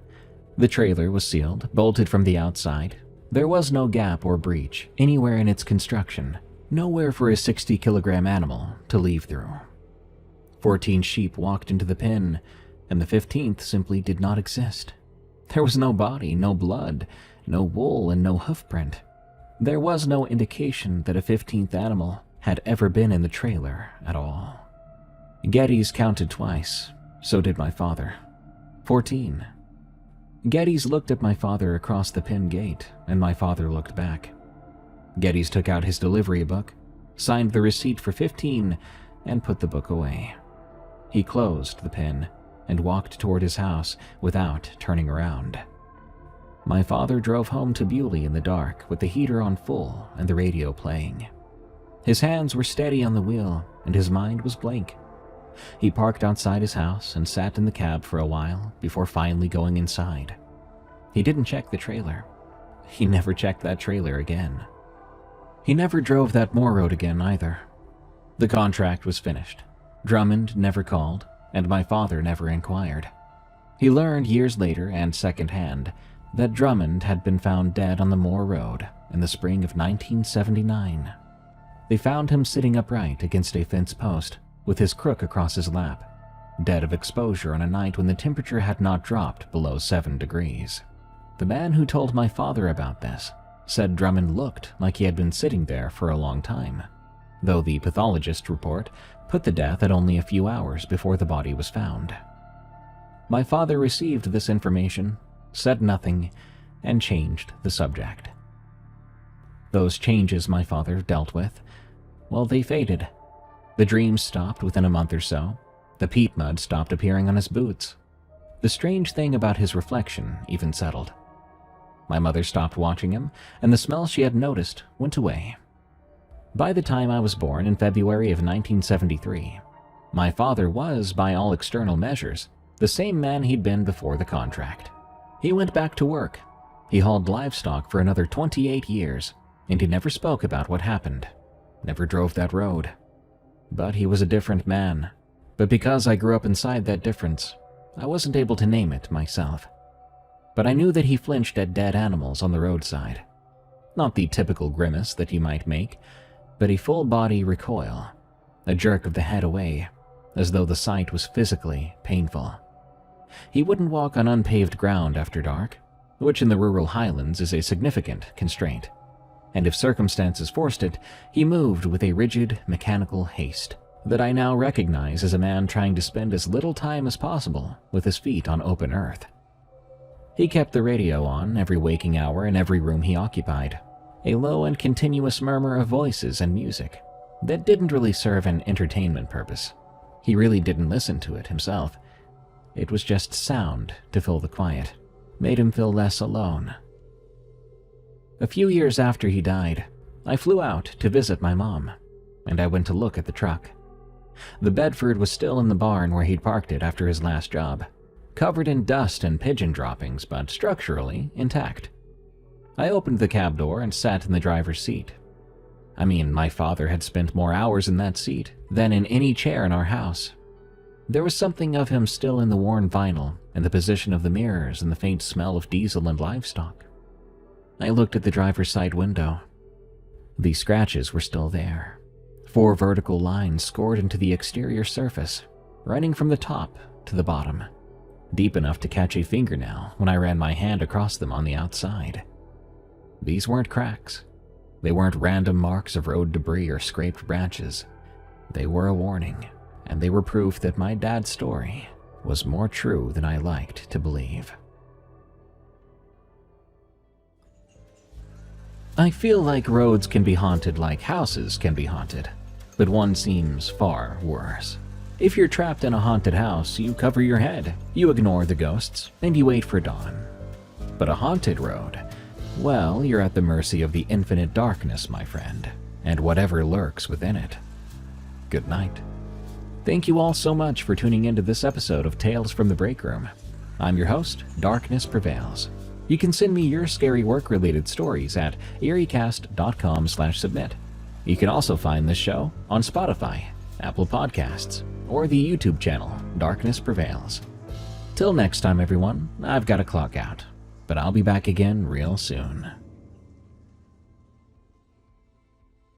The trailer was sealed, bolted from the outside. There was no gap or breach anywhere in its construction, nowhere for a 60-kilogram animal to leave through. 14 sheep walked into the pen, and the 15th simply did not exist. There was no body, no blood, no wool, and no hoofprint. There was no indication that a 15th animal had ever been in the trailer at all. Geddes counted twice, so did my father. 14. Geddes looked at my father across the pen gate, and my father looked back. Geddes took out his delivery book, signed the receipt for 15, and put the book away. He closed the pen and walked toward his house without turning around. My father drove home to Bewley in the dark with the heater on full and the radio playing. His hands were steady on the wheel and his mind was blank. He parked outside his house and sat in the cab for a while before finally going inside. He didn't check the trailer. He never checked that trailer again. He never drove that moor road again either. The contract was finished. Drummond never called, and my father never inquired. He learned years later and secondhand that Drummond had been found dead on the moor road in the spring of 1979. They found him sitting upright against a fence post with his crook across his lap, dead of exposure on a night when the temperature had not dropped below 7 degrees. The man who told my father about this said Drummond looked like he had been sitting there for a long time, though the pathologist report put the death at only a few hours before the body was found. My father received this information, said nothing, and changed the subject. Those changes my father dealt with, well, they faded. The dreams stopped within a month or so. The peat mud stopped appearing on his boots. The strange thing about his reflection even settled. My mother stopped watching him, and the smell she had noticed went away. By the time I was born in February of 1973, my father was, by all external measures, the same man he'd been before the contract. He went back to work. He hauled livestock for another 28 years, and he never spoke about what happened, never drove that road. But he was a different man. But because I grew up inside that difference, I wasn't able to name it myself. But I knew that he flinched at dead animals on the roadside. Not the typical grimace that you might make, but a full-body recoil, a jerk of the head away, as though the sight was physically painful. He wouldn't walk on unpaved ground after dark, which in the rural highlands is a significant constraint. And if circumstances forced it, he moved with a rigid, mechanical haste that I now recognize as a man trying to spend as little time as possible with his feet on open earth. He kept the radio on every waking hour in every room he occupied, a low and continuous murmur of voices and music that didn't really serve an entertainment purpose. He really didn't listen to it himself. It was just sound to fill the quiet, made him feel less alone. A few years after he died, I flew out to visit my mom, and I went to look at the truck. The Bedford was still in the barn where he'd parked it after his last job, covered in dust and pigeon droppings, but structurally intact. I opened the cab door and sat in the driver's seat. I mean, my father had spent more hours in that seat than in any chair in our house. There was something of him still in the worn vinyl, and the position of the mirrors, and the faint smell of diesel and livestock. I looked at the driver's side window. The scratches were still there. 4 vertical lines scored into the exterior surface, running from the top to the bottom, deep enough to catch a fingernail when I ran my hand across them on the outside. These weren't cracks. They weren't random marks of road debris or scraped branches. They were a warning, and they were proof that my dad's story was more true than I liked to believe. I feel like roads can be haunted like houses can be haunted, but one seems far worse. If you're trapped in a haunted house, you cover your head, you ignore the ghosts, and you wait for dawn. But a haunted road, well, you're at the mercy of the infinite darkness, my friend, and whatever lurks within it. Good night. Thank you all so much for tuning into this episode of Tales from the Break Room. I'm your host, Darkness Prevails. You can send me your scary work-related stories at eeriecast.com/submit. You can also find this show on Spotify, Apple Podcasts, or the YouTube channel, Darkness Prevails. Till next time, everyone, I've got to clock out, but I'll be back again real soon.